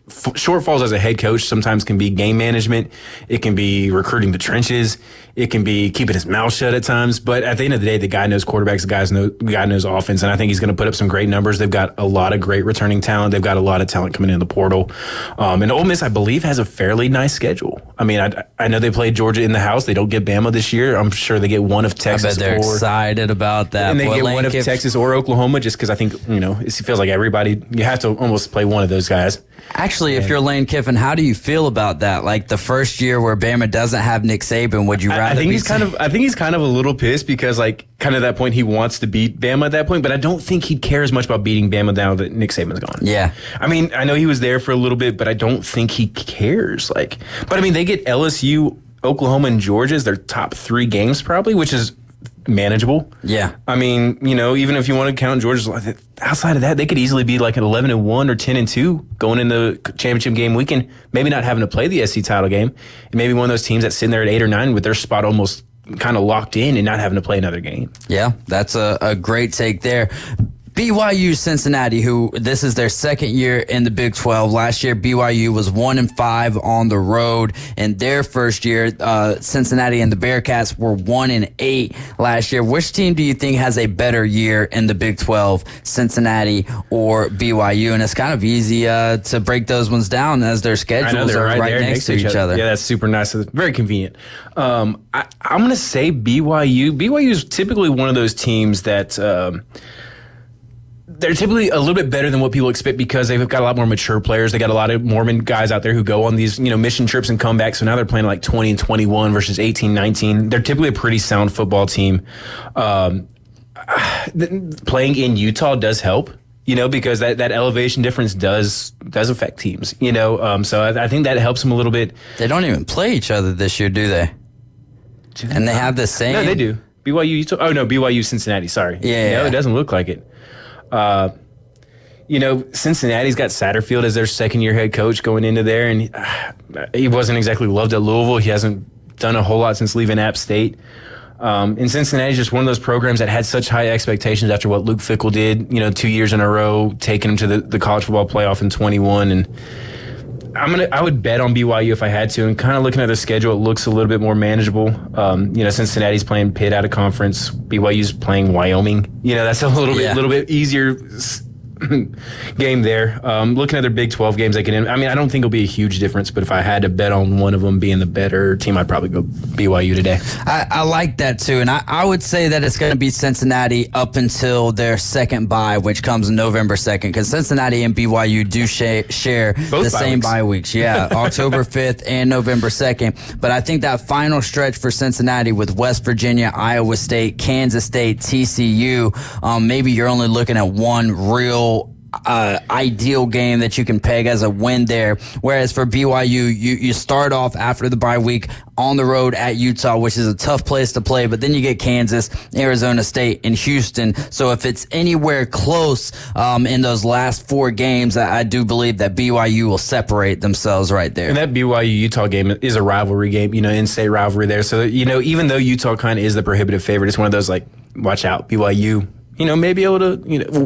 shortfalls as a head coach sometimes can be game management. It can be recruiting the trenches. It can be keeping his mouth shut at times. But at the end of the day, the guy knows quarterbacks. The guy knows offense. And I think he's going to put up some great numbers. They've got a lot of great returning talent. They've got a lot of talent coming in the portal. And Ole Miss, I believe, has a fairly nice schedule. I mean, I know they played Georgia in the house. They don't get Bama this year. I'm sure they get one of Texas. I bet they're excited about that. And they get one of Texas or Oklahoma just because I think, you know, it feels like everybody, you have to almost play one of those guys. Actually, if you're Lane Kiffin, how do you feel about that? Like the first year where Bama doesn't have Nick Saban, would you rather? I think he's kind of a little pissed because, like, kind of that point he wants to beat Bama at that point, but I don't think he'd care as much about beating Bama now that Nick Saban's gone. Yeah, I mean, I know he was there for a little bit, but I don't think he cares. Like, but I mean, they get LSU, Oklahoma, and Georgia as their top 3 games probably, which is manageable. Yeah. I mean, you know, even if you want to count Georgia's, outside of that, they could easily be like an 11-1 or 10-2 going into championship game weekend, maybe not having to play the SC title game, and maybe one of those teams that's sitting there at 8 or 9 with their spot almost kind of locked in and not having to play another game. Yeah, that's a great take there. BYU Cincinnati, who this is their second year in the Big 12. Last year, BYU was 1-5 on the road. In their first year, Cincinnati and the Bearcats were 1-8 last year. Which team do you think has a better year in the Big 12, Cincinnati or BYU? And it's kind of easy to break those ones down as their schedules are right next to each other. Yeah, that's super nice. It's very convenient. I'm going to say BYU. BYU is typically one of those teams that they're typically a little bit better than what people expect because they've got a lot more mature players. They got a lot of Mormon guys out there who go on these, you know, mission trips and come back. So now they're playing like 20 and 21 versus 18, 19. They're typically a pretty sound football team. Playing in Utah does help, you know, because that elevation difference does affect teams, you know. So I think that helps them a little bit. They don't even play each other this year, do they? And they have the same. No, they do. BYU Utah. Oh no, BYU Cincinnati. Sorry. Yeah. No, it doesn't look like it. You know, Cincinnati's got Satterfield as their second-year head coach going into there, and he wasn't exactly loved at Louisville. He hasn't done a whole lot since leaving App State. And Cincinnati's just one of those programs that had such high expectations after what Luke Fickell did, you know, 2 years in a row, taking him to the college football playoff in 21. And I would bet on BYU if I had to. And kind of looking at the schedule, it looks a little bit more manageable. You know, Cincinnati's playing Pitt out of conference. BYU's playing Wyoming. You know, that's a little bit easier game there. Looking at their Big 12 games, I don't think it'll be a huge difference, but if I had to bet on one of them being the better team, I'd probably go BYU today. I like that too, and I would say that it's going to be Cincinnati up until their second bye, which comes November 2nd, because Cincinnati and BYU do share the same bye weeks. Yeah, October 5th and November 2nd. But I think that final stretch for Cincinnati with West Virginia, Iowa State, Kansas State, TCU, maybe you're only looking at one real ideal game that you can peg as a win there. Whereas for BYU, you start off after the bye week on the road at Utah, which is a tough place to play, but then you get Kansas, Arizona State, and Houston. So if it's anywhere close in those last 4 games, I do believe that BYU will separate themselves right there. And that BYU-Utah game is a rivalry game, in-state rivalry there. So, even though Utah kind of is the prohibitive favorite, it's one of those, watch out, BYU, may be able to,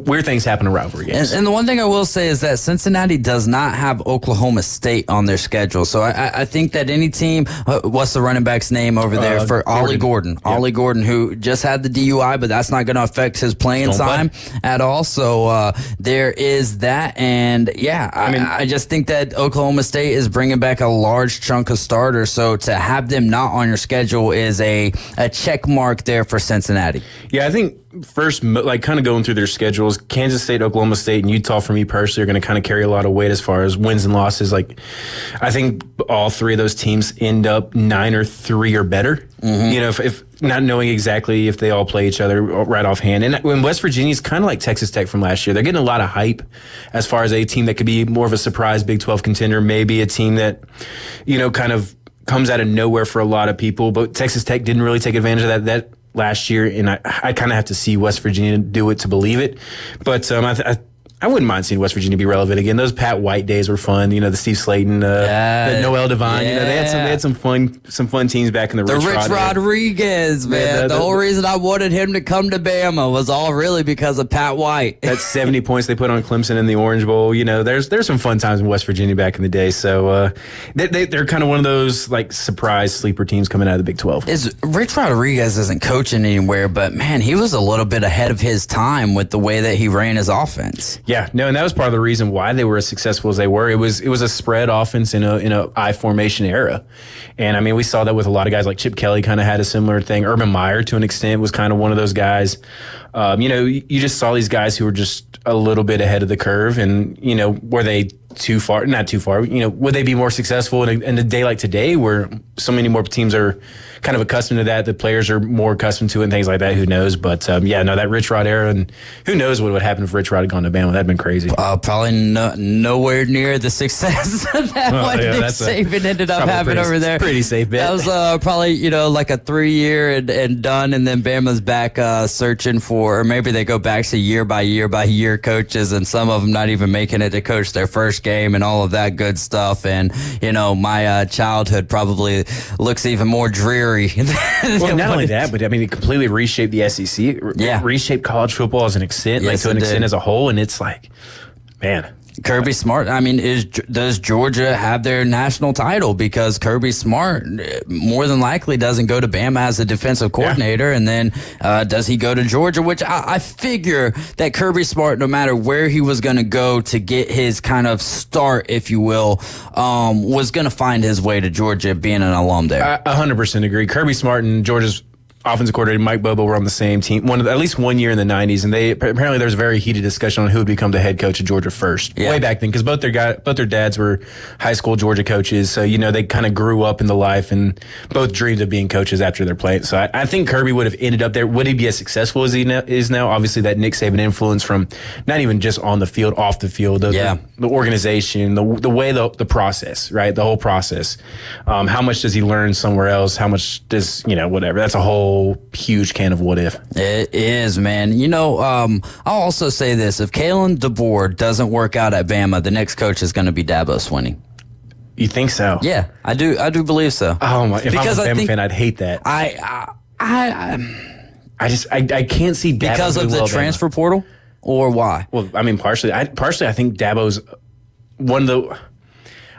weird things happen in rivalry games. And the one thing I will say is that Cincinnati does not have Oklahoma State on their schedule. So I think that any team, what's the running back's name over there for Ollie Gordon? Yeah. Ollie Gordon, who just had the DUI, but that's not going to affect his playing time at all. So there is that. And I just think that Oklahoma State is bringing back a large chunk of starters. So to have them not on your schedule is a check mark there for Cincinnati. Yeah, I think first, kind of going through their schedules, Kansas State, Oklahoma State, and Utah, for me personally, are going to kind of carry a lot of weight as far as wins and losses. I think all 3 of those teams end up 9-3 or better. Mm-hmm. If not knowing exactly if they all play each other right offhand. And when West Virginia's kind of like Texas Tech from last year, they're getting a lot of hype as far as a team that could be more of a surprise Big 12 contender, maybe a team that, kind of comes out of nowhere for a lot of people. But Texas Tech didn't really take advantage of that last year, and I kind of have to see West Virginia do it to believe it. But I wouldn't mind seeing West Virginia be relevant again. Those Pat White days were fun. The Steve Slayton, the Noel Devine. They had some fun teams back in the Rich Rodriguez, man. The whole reason I wanted him to come to Bama was all really because of Pat White. That 70 points they put on Clemson in the Orange Bowl. There's some fun times in West Virginia back in the day. So they're kind of one of those surprise sleeper teams coming out of the Big 12. Rich Rodriguez isn't coaching anywhere, but man, he was a little bit ahead of his time with the way that he ran his offense. Yeah, no, and that was part of the reason why they were as successful as they were. It was a spread offense in a I formation era, and we saw that with a lot of guys like Chip Kelly. Kind of had a similar thing. Urban Meyer, to an extent, was kind of one of those guys. You just saw these guys who were just a little bit ahead of the curve, and were they too far? Not too far. Would they be more successful in a day like today, where so many more teams are kind of accustomed to that? The players are more accustomed to it and things like that. Who knows? But that Rich Rod era, and who knows what would happen if Rich Rod had gone to Bama? That'd been crazy. Probably nowhere near the success that Nick Saban ended up having over there. Pretty safe bet. That was probably like a 3-year and done, and then Bama's back searching for, or maybe they go back to year by year coaches, and some of them not even making it to coach their first game and all of that good stuff. And my childhood probably looks even more dreary. Well, not only that, but it completely reshaped the SEC. Reshaped college football as an extent, to an extent as a whole, and it's man. Kirby Smart, does Georgia have their national title? Because Kirby Smart more than likely doesn't go to Bama as a defensive coordinator, and then does he go to Georgia? Which I figure that Kirby Smart, no matter where he was going to go to get his kind of start, if you will, was going to find his way to Georgia, being an alum there. I 100% agree. Kirby Smart and Georgia's offensive coordinator Mike Bobo were on the same team at least 1 year in the 90s, and apparently there was a very heated discussion on who would become the head coach of Georgia first, way back then, because both their dads were high school Georgia coaches, so they kind of grew up in the life and both dreamed of being coaches after their play. So I think Kirby would have ended up there. Would he be as successful as he is now? Obviously, that Nick Saban influence from not even just on the field, off the field, the organization, the way the process, right, the whole process. How much does he learn somewhere else? How much does whatever? That's a whole huge can of what if. It is, man. I'll also say this: if Kalen DeBoer doesn't work out at Bama, the next coach is going to be Dabo Swinney. You think so? Yeah, I do believe so. Oh my! If because I'm a Bama fan, I'd hate that. I can't see Dabo because of the transfer portal, or why? Well, partially. I think Dabo's one of the.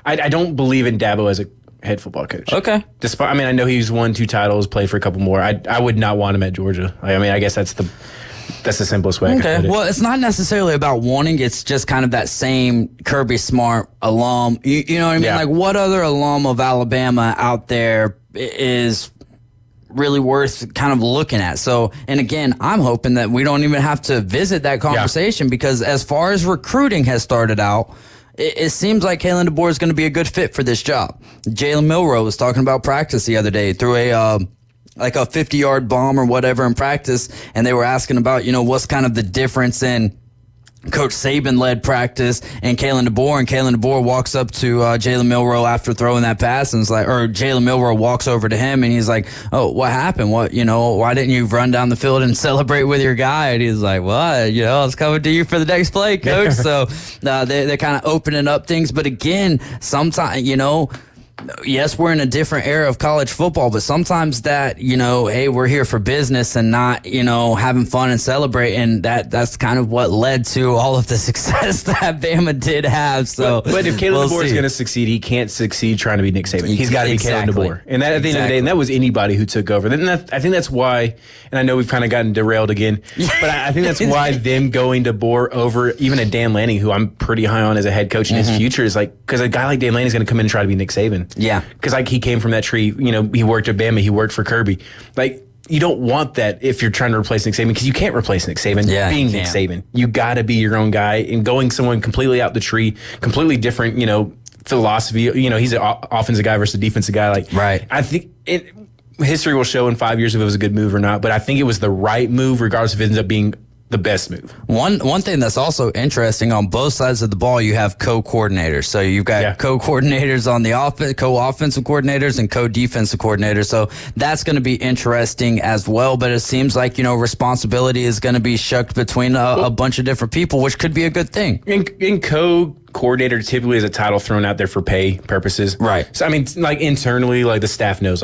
I don't believe in Dabo as a head football coach. Okay. Despite, I know he's won 2 titles, played for a couple more. I would not want him at Georgia. I guess that's the simplest way I could put it. Well, it's not necessarily about wanting. It's just kind of that same Kirby Smart alum. You know what I mean? Yeah. What other alum of Alabama out there is really worth kind of looking at? So, and again, I'm hoping that we don't even have to visit that conversation because as far as recruiting has started out, it seems like Kalen DeBoer is going to be a good fit for this job. Jalen Milroe was talking about practice the other day, threw a 50-yard bomb or whatever in practice, and they were asking about, what's kind of the difference in Coach Saban led practice and Kalen DeBoer walks up to Jalen Milroe after throwing that pass and Jalen Milroe walks over to him and he's like, oh, what happened? Why didn't you run down the field and celebrate with your guy? And he's like, well, I was coming to you for the next play, coach. So they're kind of opening up things. But again, sometimes, yes, we're in a different era of college football, but sometimes that, hey, we're here for business and not, having fun and celebrate. And that's kind of what led to all of the success that Bama did have. So, but if Kalen DeBoer is going to succeed, he can't succeed trying to be Nick Saban. He's got to be Kalen DeBoer. And that, at the end of the day, and that was anybody who took over. And I think that's why, and I know we've kind of gotten derailed again, but I think that's why them going DeBoer over even a Dan Lanning, who I'm pretty high on as a head coach in his future, is because a guy like Dan Lanning is going to come in and try to be Nick Saban. Yeah. Because he came from that tree, he worked at Bama, he worked for Kirby. You don't want that if you're trying to replace Nick Saban, because you can't replace Nick Saban being Nick Saban. You got to be your own guy, and going someone completely out the tree, completely different, philosophy. He's an offensive guy versus a defensive guy. Right. I think history will show in 5 years if it was a good move or not, but I think it was the right move, regardless if it ends up being the best move. One thing that's also interesting, on both sides of the ball, you have co-coordinators. So you've got co-coordinators on the offense, co-offensive coordinators and co-defensive coordinators. So that's going to be interesting as well. But it seems like, responsibility is going to be shucked between a bunch of different people, which could be a good thing. In co-coordinator typically is a title thrown out there for pay purposes. Right. So, internally, the staff knows,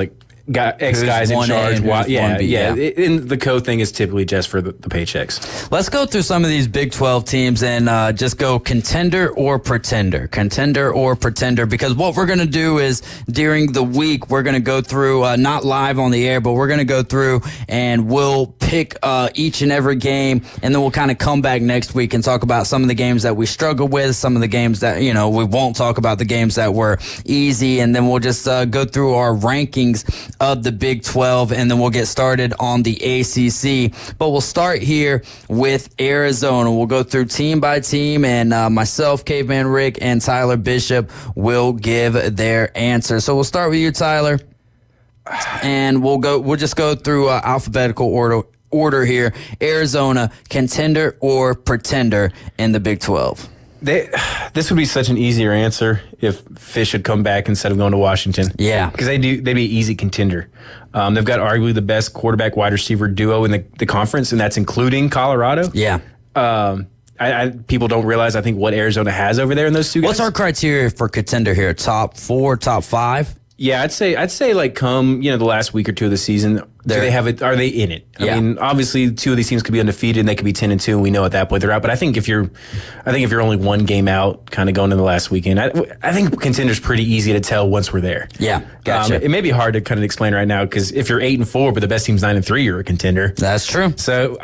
X guys in charge. And the co thing is typically just for the paychecks. Let's go through some of these Big 12 teams and just go contender or pretender. Contender or pretender, because what we're going to do is during the week, we're going to go through, not live on the air, but we're going to go through and we'll pick each and every game, and then we'll kind of come back next week and talk about some of the games that we struggle with, some of the games that, we won't talk about the games that were easy, and then we'll just go through our rankings of the Big 12, and then we'll get started on the ACC. But we'll start here with Arizona. We'll go through team by team, and myself, Caveman Rick, and Tyler Bishop will give their answer. So we'll start with you, Tyler, and we'll just go through alphabetical order here. Arizona, contender or pretender in the Big 12? This would be such an easier answer if Fish had come back instead of going to Washington. Yeah. Because they'd be an easy contender. They've got arguably the best quarterback wide receiver duo in the conference, and that's including Colorado. Yeah. People don't realize, I think, what Arizona has over there in those two guys. What's our criteria for contender here? Top 4, top 5? Yeah, I'd say come the last week or two of the season, do they have it? Are they in it? I mean, obviously, two of these teams could be undefeated and they could be 10-2, and we know at that point they're out. But I think if you're only one game out, kind of going into the last weekend, I think contender's pretty easy to tell once we're there. Yeah, gotcha. It may be hard to kind of explain right now, because if you're 8-4, but the best team's 9-3, you're a contender. That's true. So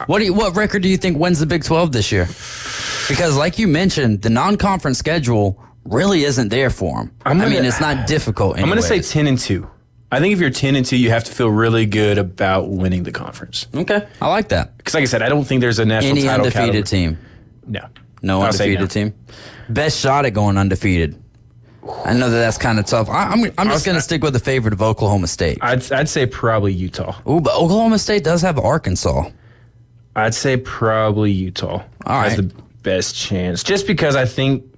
what record do you think wins the Big 12 this year? Because like you mentioned, the non-conference schedule really isn't there for them. It's not difficult. I'm going to say 10-2. I think if you're 10-2, you have to feel really good about winning the conference. Okay, I like that. Because, like I said, I don't think there's a national title undefeated caliber team. No undefeated team. Best shot at going undefeated. I know that's kind of tough. I'm just going to stick with the favorite of Oklahoma State. I'd say probably Utah. Ooh, but Oklahoma State does have Arkansas. I'd say probably Utah. All right. Has the best chance, just because I think,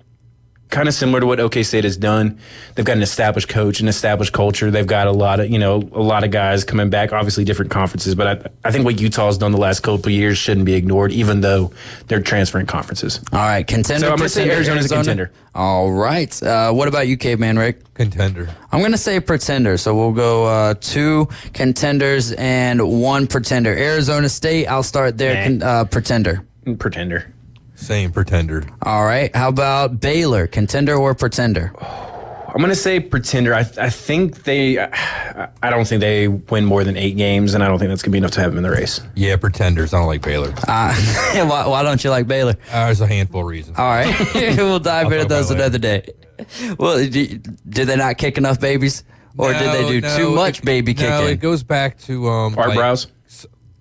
kind of similar to what OK State has done, they've got an established coach, an established culture. They've got a lot of guys coming back, obviously different conferences. But I think what Utah's done the last couple of years shouldn't be ignored, even though they're transferring conferences. All right, contender. So I'm going to say Arizona's a contender. All right. What about you, Caveman Rick? Contender. I'm going to say pretender. So we'll go 2 contenders and 1 pretender. Arizona State, I'll start there. Pretender. Pretender. Same, pretender. All right. How about Baylor? Contender or pretender? I'm going to say pretender. I think I don't think they win more than 8 games, and I don't think that's going to be enough to have them in the race. Yeah, pretenders. I don't like Baylor. Why don't you like Baylor? There's a handful of reasons. All right. We'll dive into those another day. Well, did they not kick enough babies? Or did they do too much baby kicking? No, it goes back to... Art Browse?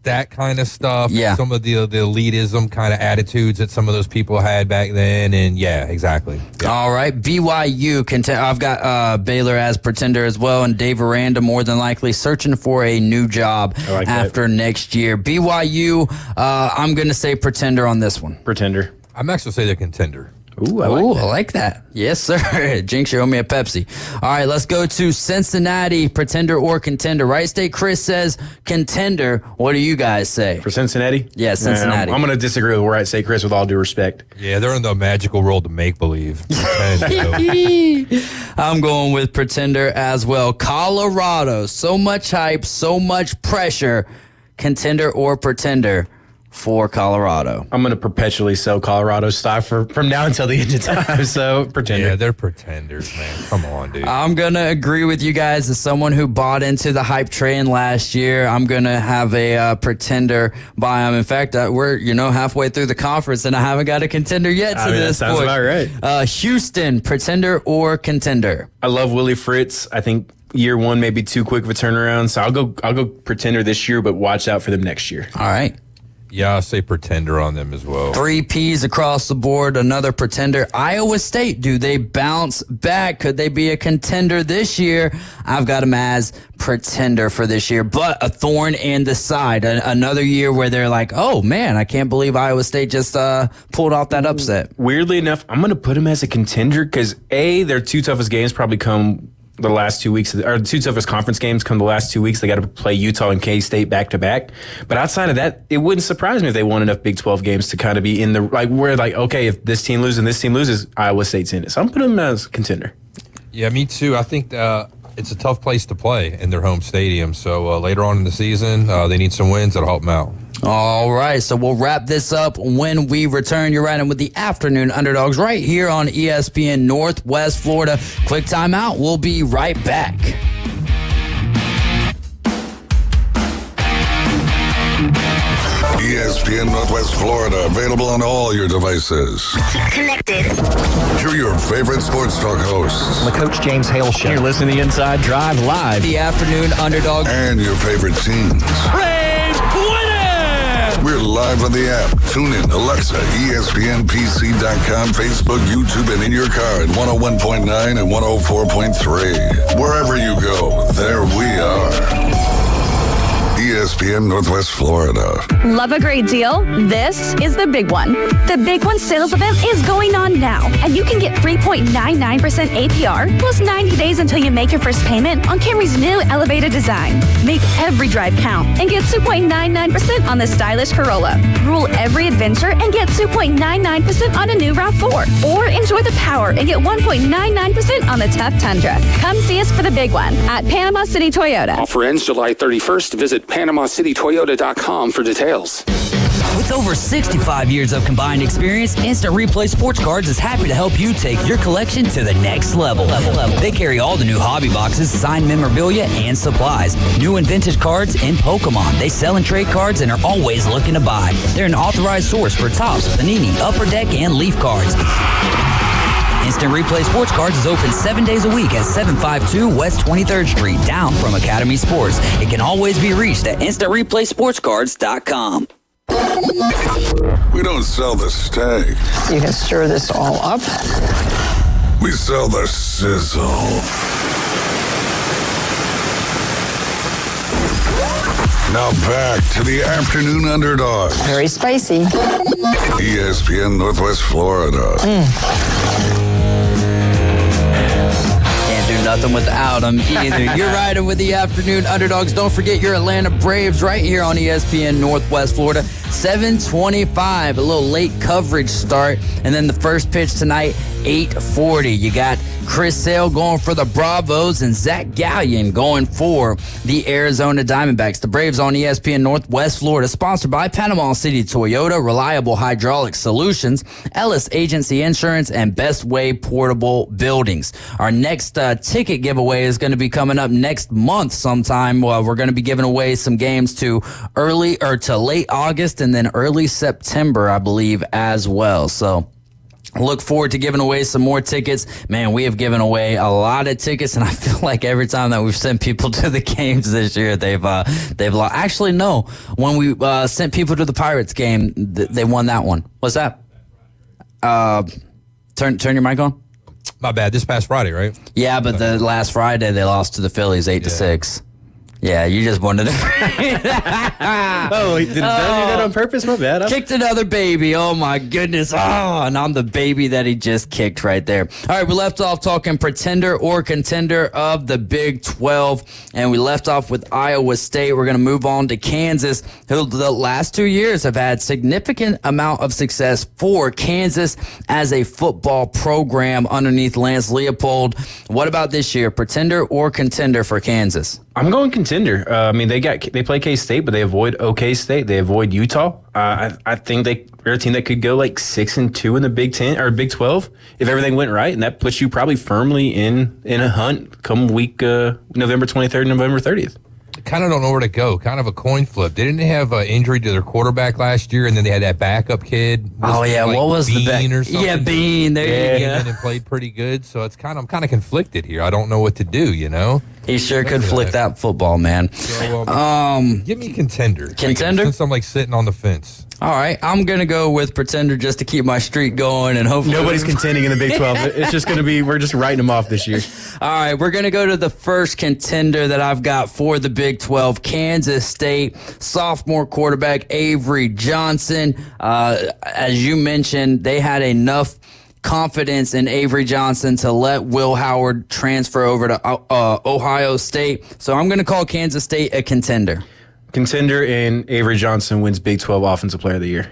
that kind of stuff. Yeah. Some of the elitism kind of attitudes that some of those people had back then. And yeah, exactly. Yeah. All right. BYU, I've got Baylor as pretender as well. And Dave Aranda more than likely searching for a new job after next year. BYU, I'm going to say pretender on this one. Pretender. I'm actually say they're contender. Ooh, I like that. Yes, sir. Jinx, you owe me a Pepsi. All right, let's go to Cincinnati, pretender or contender. Right State Chris says contender. What do you guys say? For Cincinnati? Yeah, Cincinnati. I'm going to disagree with Right State Chris with all due respect. Yeah, they're in the magical world of make-believe. I'm going with pretender as well. Colorado, so much hype, so much pressure. Contender or pretender for Colorado? I'm going to perpetually sell Colorado stock from now until the end of time. So, pretender. Yeah, they're pretenders, man. Come on, dude. I'm going to agree with you guys. As someone who bought into the hype train last year, I'm going to have a pretender buy them. In fact, we're halfway through the conference, and I haven't got a contender yet to this that sounds point. about right. Houston, pretender or contender? I love Willie Fritz. I think year one may be too quick of a turnaround, so I'll go pretender this year, but watch out for them next year. All right. Yeah, I'll say pretender on them as well. 3 Ps across the board, another pretender. Iowa State, do they bounce back? Could they be a contender this year? I've got them as pretender for this year, but a thorn in the side. Another year where they're like, oh, man, I can't believe Iowa State just pulled off that upset. Weirdly enough, I'm going to put them as a contender because, A, their 2 toughest games probably come the last 2 weeks, or the 2 toughest conference games come the last 2 weeks. They got to play Utah and K-State back to back. But outside of that, it wouldn't surprise me if they won enough Big 12 games to kind of be in the, okay, if this team loses and this team loses, Iowa State's in it. So I'm putting them as a contender. Yeah, me too. I think it's a tough place to play in their home stadium. So later on in the season, they need some wins that'll help them out. All right, so we'll wrap this up when we return. You're riding with the Afternoon Underdogs right here on ESPN Northwest Florida. Quick timeout. We'll be right back. ESPN Northwest Florida, available on all your devices. Connected. Hear your favorite sports talk hosts. The Coach James Hale Show. You're listening to the Inside Drive live. The Afternoon Underdogs. And your favorite teams. Braves winning! We're live on the app. Tune in, Alexa, ESPNPC.com, Facebook, YouTube, and in your car at 101.9 and 104.3. Wherever you go, there we are. ESPN Northwest Florida. Love a great deal? This is the big one. The Big One sales event is going on now, and you can get 3.99% APR plus 90 days until you make your first payment on Camry's new elevated design. Make every drive count and get 2.99% on the stylish Corolla. Rule every adventure and get 2.99% on a new RAV4. Or enjoy the power and get 1.99% on the tough Tundra. Come see us for the big one at Panama City Toyota. Offer ends July 31st. Visit PanamaCityToyota.com for details. With over 65 years of combined experience, Instant Replay Sports Cards is happy to help you take your collection to the next level. They carry all the new hobby boxes, signed memorabilia, and supplies. New and vintage cards and Pokemon. They sell and trade cards and are always looking to buy. They're an authorized source for Topps, Panini, Upper Deck, and Leaf cards. Instant Replay Sports Cards is open 7 days a week at 752 West 23rd Street, down from Academy Sports. It can always be reached at InstantReplaySportsCards.com. We don't sell the steak. You can stir this all up. We sell the sizzle. Now back to the Afternoon Underdogs. Very spicy. ESPN Northwest Florida. Can't do nothing without them either. You're riding with the Afternoon Underdogs. Don't forget your Atlanta Braves right here on ESPN Northwest Florida. 7:25, a little late coverage start. And then the first pitch tonight, 8:40. You got Chris Sale going for the Bravos and Zach Gallion going for the Arizona Diamondbacks. The Braves on ESPN Northwest Florida, sponsored by Panama City Toyota, Reliable Hydraulic Solutions, Ellis Agency Insurance, and Best Way Portable Buildings. Our next ticket giveaway is going to be coming up next month sometime. We're going to be giving away some games to late August and then early September, I believe, as well. So Look forward to giving away some more tickets. Man, we have given away a lot of tickets, and I feel like every time that we've sent people to the games this year, they've lost. Actually, no. When we sent people to the Pirates game, they won that one. What's that? Turn your mic on. My bad. This past Friday, right? Yeah, but the last Friday they lost to the Phillies 8-6. Yeah, you just wanted to. Oh, did you do that on purpose? My bad. Kicked another baby. Oh, my goodness. Oh, and I'm the baby that he just kicked right there. All right, we left off talking pretender or contender of the Big 12, and we left off with Iowa State. We're going to move on to Kansas, who the last 2 years have had significant amount of success for Kansas as a football program underneath Lance Leopold. What about this year, pretender or contender for Kansas? I'm going contender. I mean, they play K-State, but they avoid OK State. They avoid Utah. I think they're a team that could go like 6-2 in the Big 10 or Big 12 if everything went right, and that puts you probably firmly in a hunt come week November 23rd, November 30th. Kind of don't know where to go. Kind of a coin flip. Didn't they have an injury to their quarterback last year, and then they had that backup kid? Oh yeah, what was Bean the back? or something? Yeah, Bean. There you go. And played pretty good. So I'm kind of conflicted here. I don't know what to do. You know. He sure could flick that football, man. So, give me contender. Contender? Since I'm like sitting on the fence. All right, I'm going to go with pretender just to keep my streak going, and hopefully nobody's contending in the Big 12. It's just going to be, we're just writing them off this year. All right, we're going to go to the first contender that I've got for the Big 12, Kansas State, sophomore quarterback Avery Johnson. As you mentioned, they had enough confidence in Avery Johnson to let Will Howard transfer over to Ohio State. So I'm going to call Kansas State a contender. Contender, and Avery Johnson wins Big 12 Offensive Player of the Year.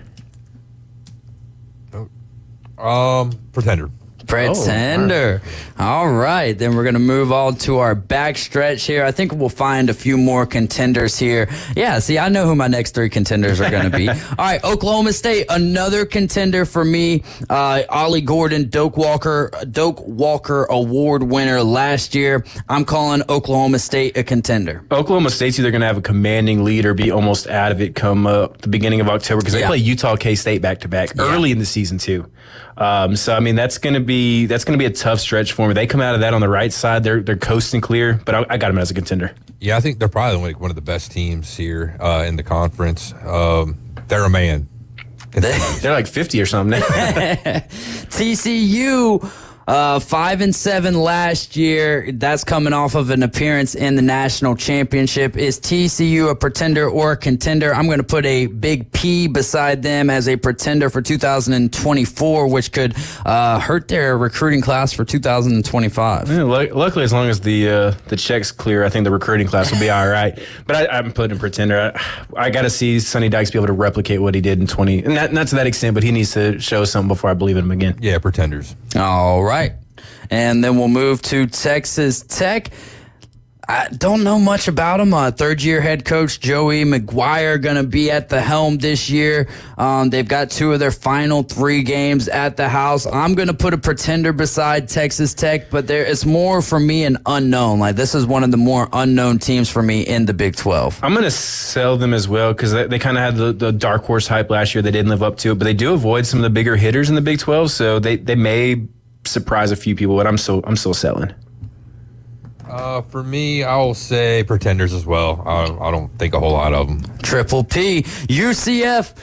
Pretender. Pretender. All right. Then we're going to move on to our back stretch here. I think we'll find a few more contenders here. Yeah, see, I know who my next three contenders are going to be. All right, Oklahoma State, another contender for me. Ollie Gordon, Doak Walker Award winner last year. I'm calling Oklahoma State a contender. Oklahoma State's either going to have a commanding lead or be almost out of it come the beginning of October because they play Utah, K-State back-to-back early in the season too. So I mean that's going to be a tough stretch for me. They come out of that on the right side. They're coasting clear, but I got them as a contender. Yeah, I think they're probably like one of the best teams here in the conference. They're a man. They're like 50 or something. TCU. 5-7 last year. That's coming off of an appearance in the national championship. Is TCU a pretender or a contender? I'm going to put a big P beside them as a pretender for 2024, which could hurt their recruiting class for 2025. Yeah, luckily, as long as the check's clear, I think the recruiting class will be all right. But I'm putting pretender. I got to see Sonny Dykes be able to replicate what he did in 20. And not to that extent, but he needs to show something before I believe in him again. Yeah, pretenders. All right. And then we'll move to Texas Tech. I don't know much about them. Third-year head coach Joey McGuire going to be at the helm this year. They've got two of their final 3 games at the house. I'm going to put a pretender beside Texas Tech, but it's more for me an unknown. Like this is one of the more unknown teams for me in the Big 12. I'm going to sell them as well because they kind of had the dark horse hype last year. They didn't live up to it, but they do avoid some of the bigger hitters in the Big 12, so they may surprise a few people, but I'm still selling. For me, I'll say pretenders as well. I don't think a whole lot of them. Triple P, UCF.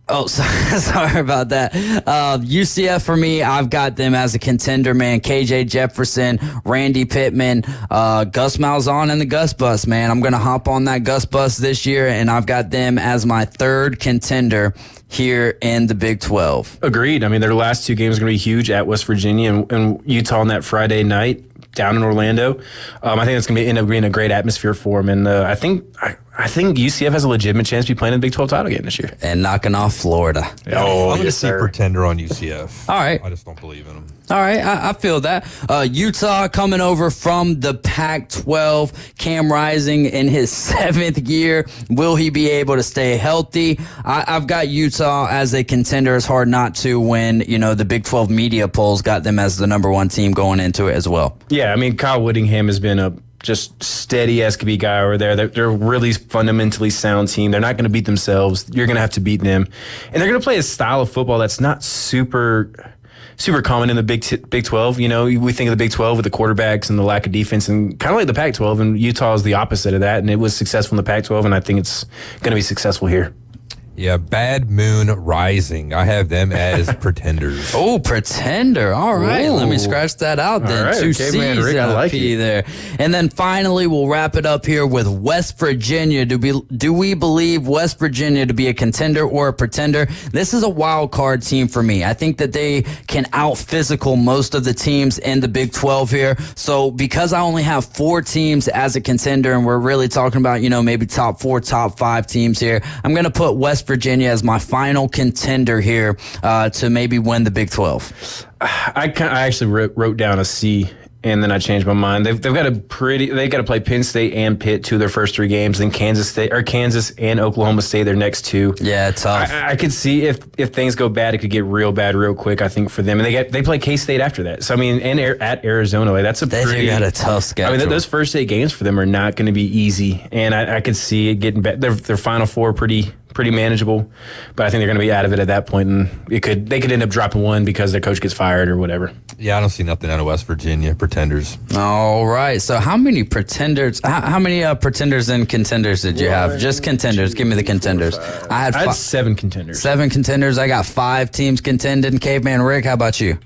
Oh, sorry about that. UCF for me, I've got them as a contender, man. KJ Jefferson, Randy Pittman, Gus Malzahn, and the Gus Bus, man. I'm going to hop on that Gus Bus this year, and I've got them as my third contender here in the Big 12. Agreed. I mean, their last 2 games are going to be huge at West Virginia and Utah on that Friday night down in Orlando. I think it's going to end up being a great atmosphere for them, and I think UCF has a legitimate chance to be playing in the Big 12 title game this year. And knocking off Florida. Oh, I'm going to see pretender on UCF. All right. I just don't believe in them. All right, I feel that. Utah coming over from the Pac-12. Cam Rising in his 7th year. Will he be able to stay healthy? I've got Utah as a contender. It's hard not to when, the Big 12 media polls got them as the number 1 team going into it as well. Yeah, I mean, Kyle Whittingham has been a just steady as could be guy over there. They're a really fundamentally sound team. They're not going to beat themselves. You're going to have to beat them. And they're going to play a style of football that's not super common in the Big 12. You know, we think of the Big 12 with the quarterbacks and the lack of defense, and kind of like the Pac-12, and Utah is the opposite of that, and it was successful in the Pac-12, and I think it's going to be successful here. Yeah, Bad Moon Rising. I have them as pretenders. Oh, pretender. All right. Let me scratch that out then. All right. 2 Okay, C's man, Rick, I like P it. there. And then finally, we'll wrap it up here with West Virginia. Do we believe West Virginia to be a contender or a pretender? This is a wild card team for me. I think that they can out physical most of the teams in the Big 12 here. So because I only have 4 teams as a contender, and we're really talking about, you know, maybe top 4, top 5 teams here, I'm going to put West Virginia as my final contender here to maybe win the Big 12. I actually wrote down a C, and then I changed my mind. They've got to play Penn State and Pitt 2 of their first 3 games, then Kansas and Oklahoma State their next 2. Yeah, tough. I could see if things go bad, it could get real bad real quick. I think for them, and they play K-State after that. So I mean, and at Arizona, like that's They got a tough schedule. I mean, those first 8 games for them are not going to be easy, and I could see it getting bad. Their Final Four pretty manageable, but I think they're going to be out of it at that point, and they could end up dropping 1 because their coach gets fired or whatever. Yeah, I don't see nothing out of West Virginia pretenders. All right. So how many pretenders? How many pretenders and contenders did you have? Just contenders. Give me the contenders. I had 7 contenders. 7 contenders. I got 5 teams contending. Caveman Rick, how about you?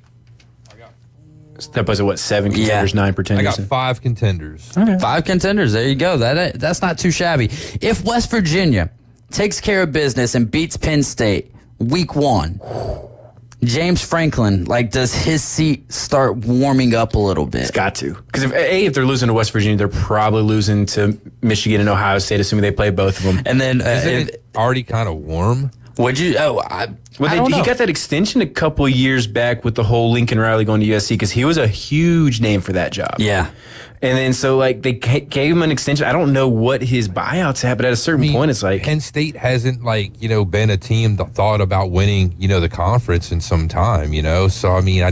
That was what 7 contenders, 9 pretenders. I got 5 contenders. Okay. 5 contenders. There you go. That's not too shabby. If West Virginia takes care of business and beats Penn State week 1, James Franklin, does his seat start warming up a little bit? It's got to. Because if they're losing to West Virginia, they're probably losing to Michigan and Ohio State, assuming they play both of them. And then Isn't it already kind of warm? Would you? I don't know. He got that extension a couple of years back with the whole Lincoln Riley going to USC because he was a huge name for that job. Yeah. And then so they gave him an extension. I don't know what his buyout's at, but at a certain point, it's like Penn State hasn't been a team that thought about winning the conference in some time. So I mean, they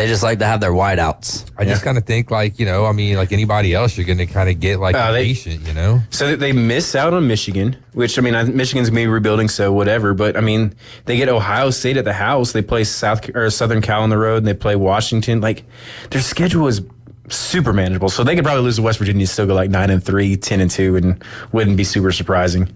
just like to have their wideouts. I just kind of think like anybody else, you're going to kind of get patient. So they miss out on Michigan, which I mean, Michigan's maybe rebuilding, so whatever. But I mean, they get Ohio State at the house. They play Southern Cal on the road, and they play Washington. Their schedule is super manageable, so they could probably lose to West Virginia and still go 9-3, 10-2, and wouldn't be super surprising.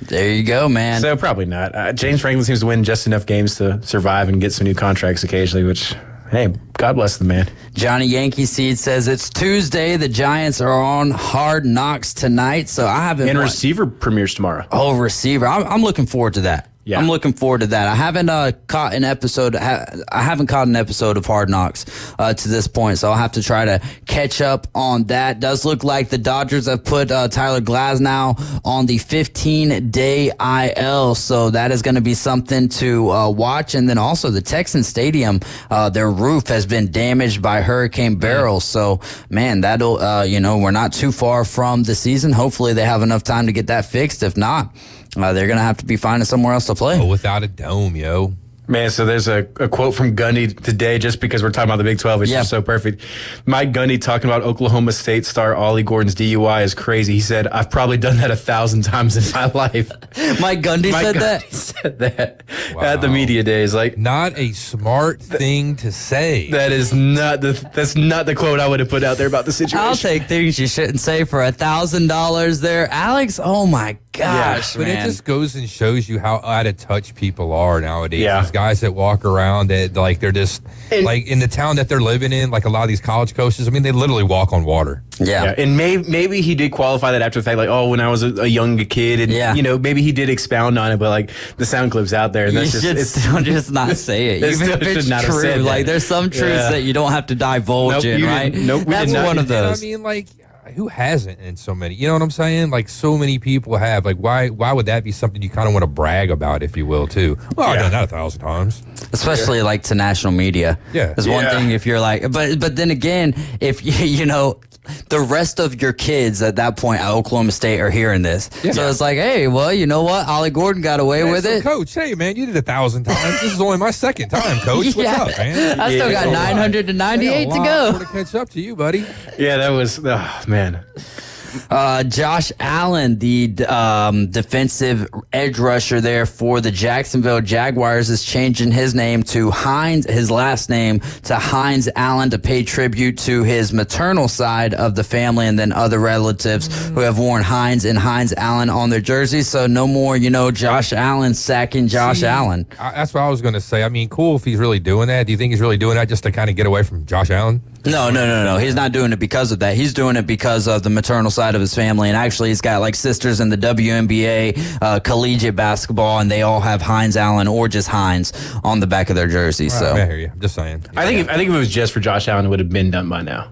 There you go, man. So probably not. James Franklin seems to win just enough games to survive and get some new contracts occasionally, which, hey, God bless the man. Johnny Yankee Seed says it's Tuesday. The Giants are on Hard Knocks tonight, so I haven't. And receiver premieres tomorrow. Oh, receiver! I'm looking forward to that. Yeah. I'm looking forward to that. I haven't caught an episode. I haven't caught an episode of Hard Knocks to this point, so I'll have to try to catch up on that. Does look like the Dodgers have put Tyler Glasnow on the 15-day IL, so that is going to be something to watch. And then also the Texan Stadium, their roof has been damaged by Hurricane Beryl. So man, that'll we're not too far from the season. Hopefully they have enough time to get that fixed. If not, they're going to have to be finding somewhere else to play. Oh, without a dome, yo. Man, so there's a quote from Gundy today, just because we're talking about the Big 12. It's just so perfect. Mike Gundy talking about Oklahoma State star Ollie Gordon's DUI is crazy. He said, "I've probably done that 1,000 times in my life." Mike Gundy said that at the media days. Not a smart thing to say. That's not the quote I would have put out there about the situation. I'll take things you shouldn't say for $1,000 there, Alex. Oh my gosh, but man. It just goes and shows you how out of touch people are nowadays. Yeah. These guys that walk around that they're just in the town that they're living in, a lot of these college coaches, I mean, they literally walk on water. Yeah. And maybe he did qualify that after the fact, when I was a young kid, and maybe he did expound on it, but the sound clip's out there, and that's just not say it. Even if it's true, there's some truths that you don't have to divulge in, right? Nope, that's one of those. I mean, who hasn't in so many? You know what I'm saying? So many people have. Why would that be something you kind of want to brag about, if you will, too? Well, I've done that 1,000 times. Especially to national media. Yeah. There's one thing if you're but then again, if the rest of your kids at that point at Oklahoma State are hearing this. Yeah. So it's hey, well, you know what? Ollie Gordon got away with it. Coach, hey, man, you did 1,000 times. This is only my second time, Coach. What's up, man? I still got 998 to go. To catch up to you, buddy. Yeah, that was, man. man. Josh Allen, the defensive edge rusher there for the Jacksonville Jaguars, is changing his name to his last name to Hines Allen, to pay tribute to his maternal side of the family and then other relatives who have worn Hines and Hines Allen on their jerseys. So no more, Josh Allen sacking Josh Allen. That's what I was going to say. I mean, cool if he's really doing that. Do you think he's really doing that just to kind of get away from Josh Allen? No. He's not doing it because of that. He's doing it because of the maternal side of his family. And actually, he's got like sisters in the WNBA, collegiate basketball, and they all have Hines Allen or just Hines on the back of their jersey. Right, So I hear you. I'm just saying. I think if it was just for Josh Allen, it would have been done by now.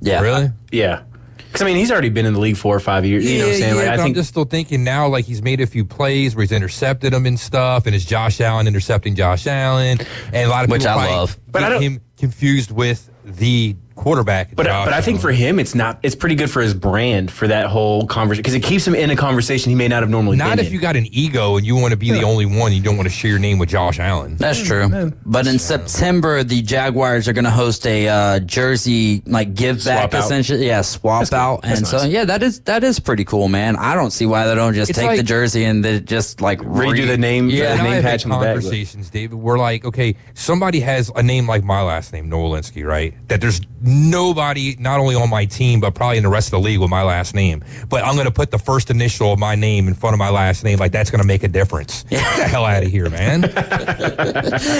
Yeah. Really? Yeah. Because, I mean, he's already been in the league 4 or 5 years. You know what I'm saying? Yeah, Like, I but think I'm just still thinking now, like, he's made a few plays where he's intercepted them and stuff, and it's Josh Allen intercepting Josh Allen, and a lot of people love. But I get don't- him confused with the quarterback. But I think for him, it's pretty good for his brand for that whole conversation, because it keeps him in a conversation he may not have normally been Not if in. you got an ego and you want to be the only one, you don't want to share your name with Josh Allen. That's true. But in September, the Jaguars are going to host a jersey give back, Swap out. essentially. Yeah, swap out. That's And so, nice. yeah, that is pretty cool, man. I don't see why they don't just It's take like- the jersey and they just Redo the name, Yeah. the And I name have patch had on the back. conversations, David, where like, okay, somebody has a name like my last name, Nowalinsky, right? That there's nobody, not only on my team, but probably in the rest of the league with my last name. But I'm going to put the first initial of my name in front of my last name. Like, that's going to make a difference. Get the hell out of here, man.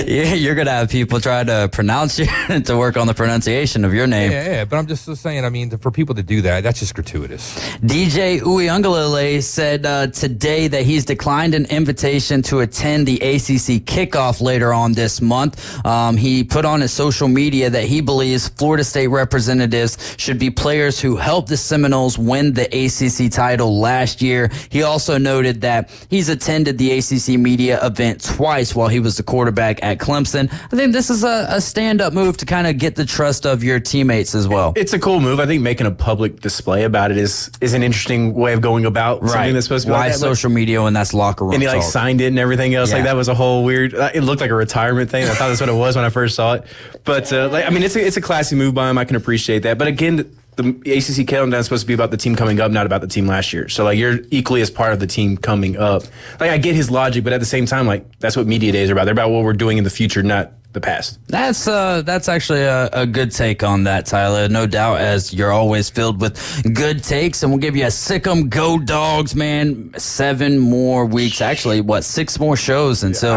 Yeah, you're going to have people try to pronounce you to work on the pronunciation of your name. Yeah, but I'm just saying, I mean, for people to do that, that's just gratuitous. DJ Uiagalelei said today that he's declined an invitation to attend the ACC kickoff later on this month. He put on his social media that he believes Florida State representatives should be players who helped the Seminoles win the ACC title last year. He also noted that he's attended the ACC media event twice while he was the quarterback at Clemson. I think this is a stand-up move to kind of get the trust of your teammates as well. It's a cool move. I think making a public display about it is an interesting way of going about something that's supposed to be Why like that. social media when that's locker room And he talk? signed it and everything else. Yeah. Like that was a whole weird. It looked like a retirement thing. I thought that's what it was when I first saw it. But it's a classy move by him. I can appreciate that. But again, the ACC countdown is supposed to be about the team coming up, not about the team last year. So like you're equally as part of the team coming up. Like I get his logic, but at the same time, like that's what media days are about. They're about what we're doing in the future, not the past. That's actually a good take on that, Tyler. No doubt, as you're always filled with good takes, and we'll give you a sick 'em go dogs, man. 7 more weeks, actually, 6 more shows until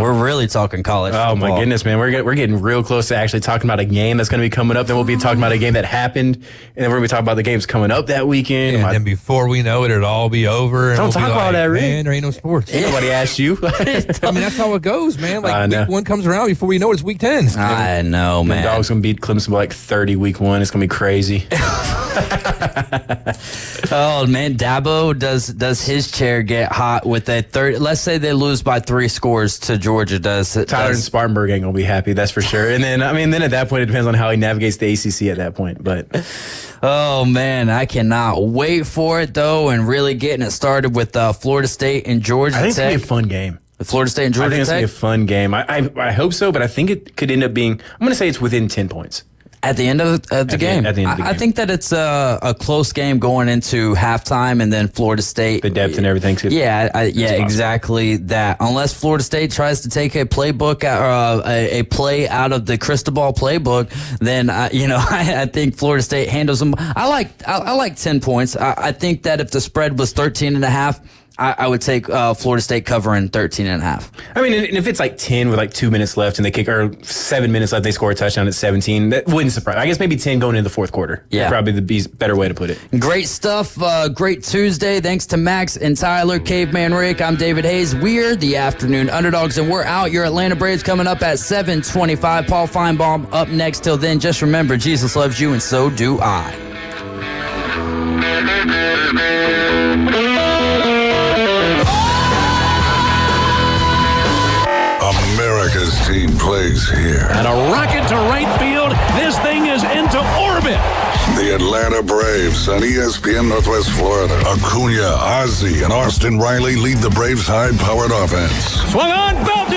we're really talking college Oh football. my goodness, man, we're getting real close to actually talking about a game that's going to be coming up. Then we'll be talking about a game that happened, and then we're going to be talking about the games coming up that weekend. And then before we know it, it'll all be over. And Don't we'll talk be about like, that, Rick. man. There ain't no sports. Nobody asked you. I mean, that's how it goes, man. I Like know. week 1 comes around before we know it, it's week 10. I know, The man. Dogs going to beat Clemson by like 30 week 1. It's going to be crazy. Oh man, Dabo does his chair get hot with a third? Let's say they lose by 3 scores to Georgia. Tyler and Spartanburg ain't going to be happy, that's for sure. And then, then at that point, it depends on how he navigates the ACC at that point. But oh man, I cannot wait for it though, and really getting it started with Florida State and Georgia I think it's Tech. going to be a fun game. Florida State and I Georgia think it's going Tech to be a fun game. I hope so, but I think it could end up being, I'm going to say it's within 10 points. at the end of the game. At the end of the I game. think that it's a close game going into halftime, and then Florida State. The depth and everything. Yeah, possible. exactly that. Unless Florida State tries to take a playbook a play out of the Cristobal playbook, then I think Florida State handles them. I like 10 points. I think that if the spread was 13.5. I would take Florida State covering 13.5. I mean, and if it's like 10 with like 2 minutes left and they kick, or 7 minutes left, they score a touchdown at 17, that wouldn't surprise. I guess maybe 10 going into the fourth quarter. Yeah. Probably the better way to put it. Great stuff. Great Tuesday. Thanks to Max and Tyler, Caveman Rick. I'm David Hayes. We're the Afternoon Underdogs, and we're out. Your Atlanta Braves coming up at 7:25. Paul Feinbaum up next. Till then, just remember, Jesus loves you, and so do I. America's team plays here. And a rocket to right field. This thing is into orbit. The Atlanta Braves on ESPN Northwest Florida. Acuna, Ozzie, and Austin Riley lead the Braves' high-powered offense. Swung on, belted.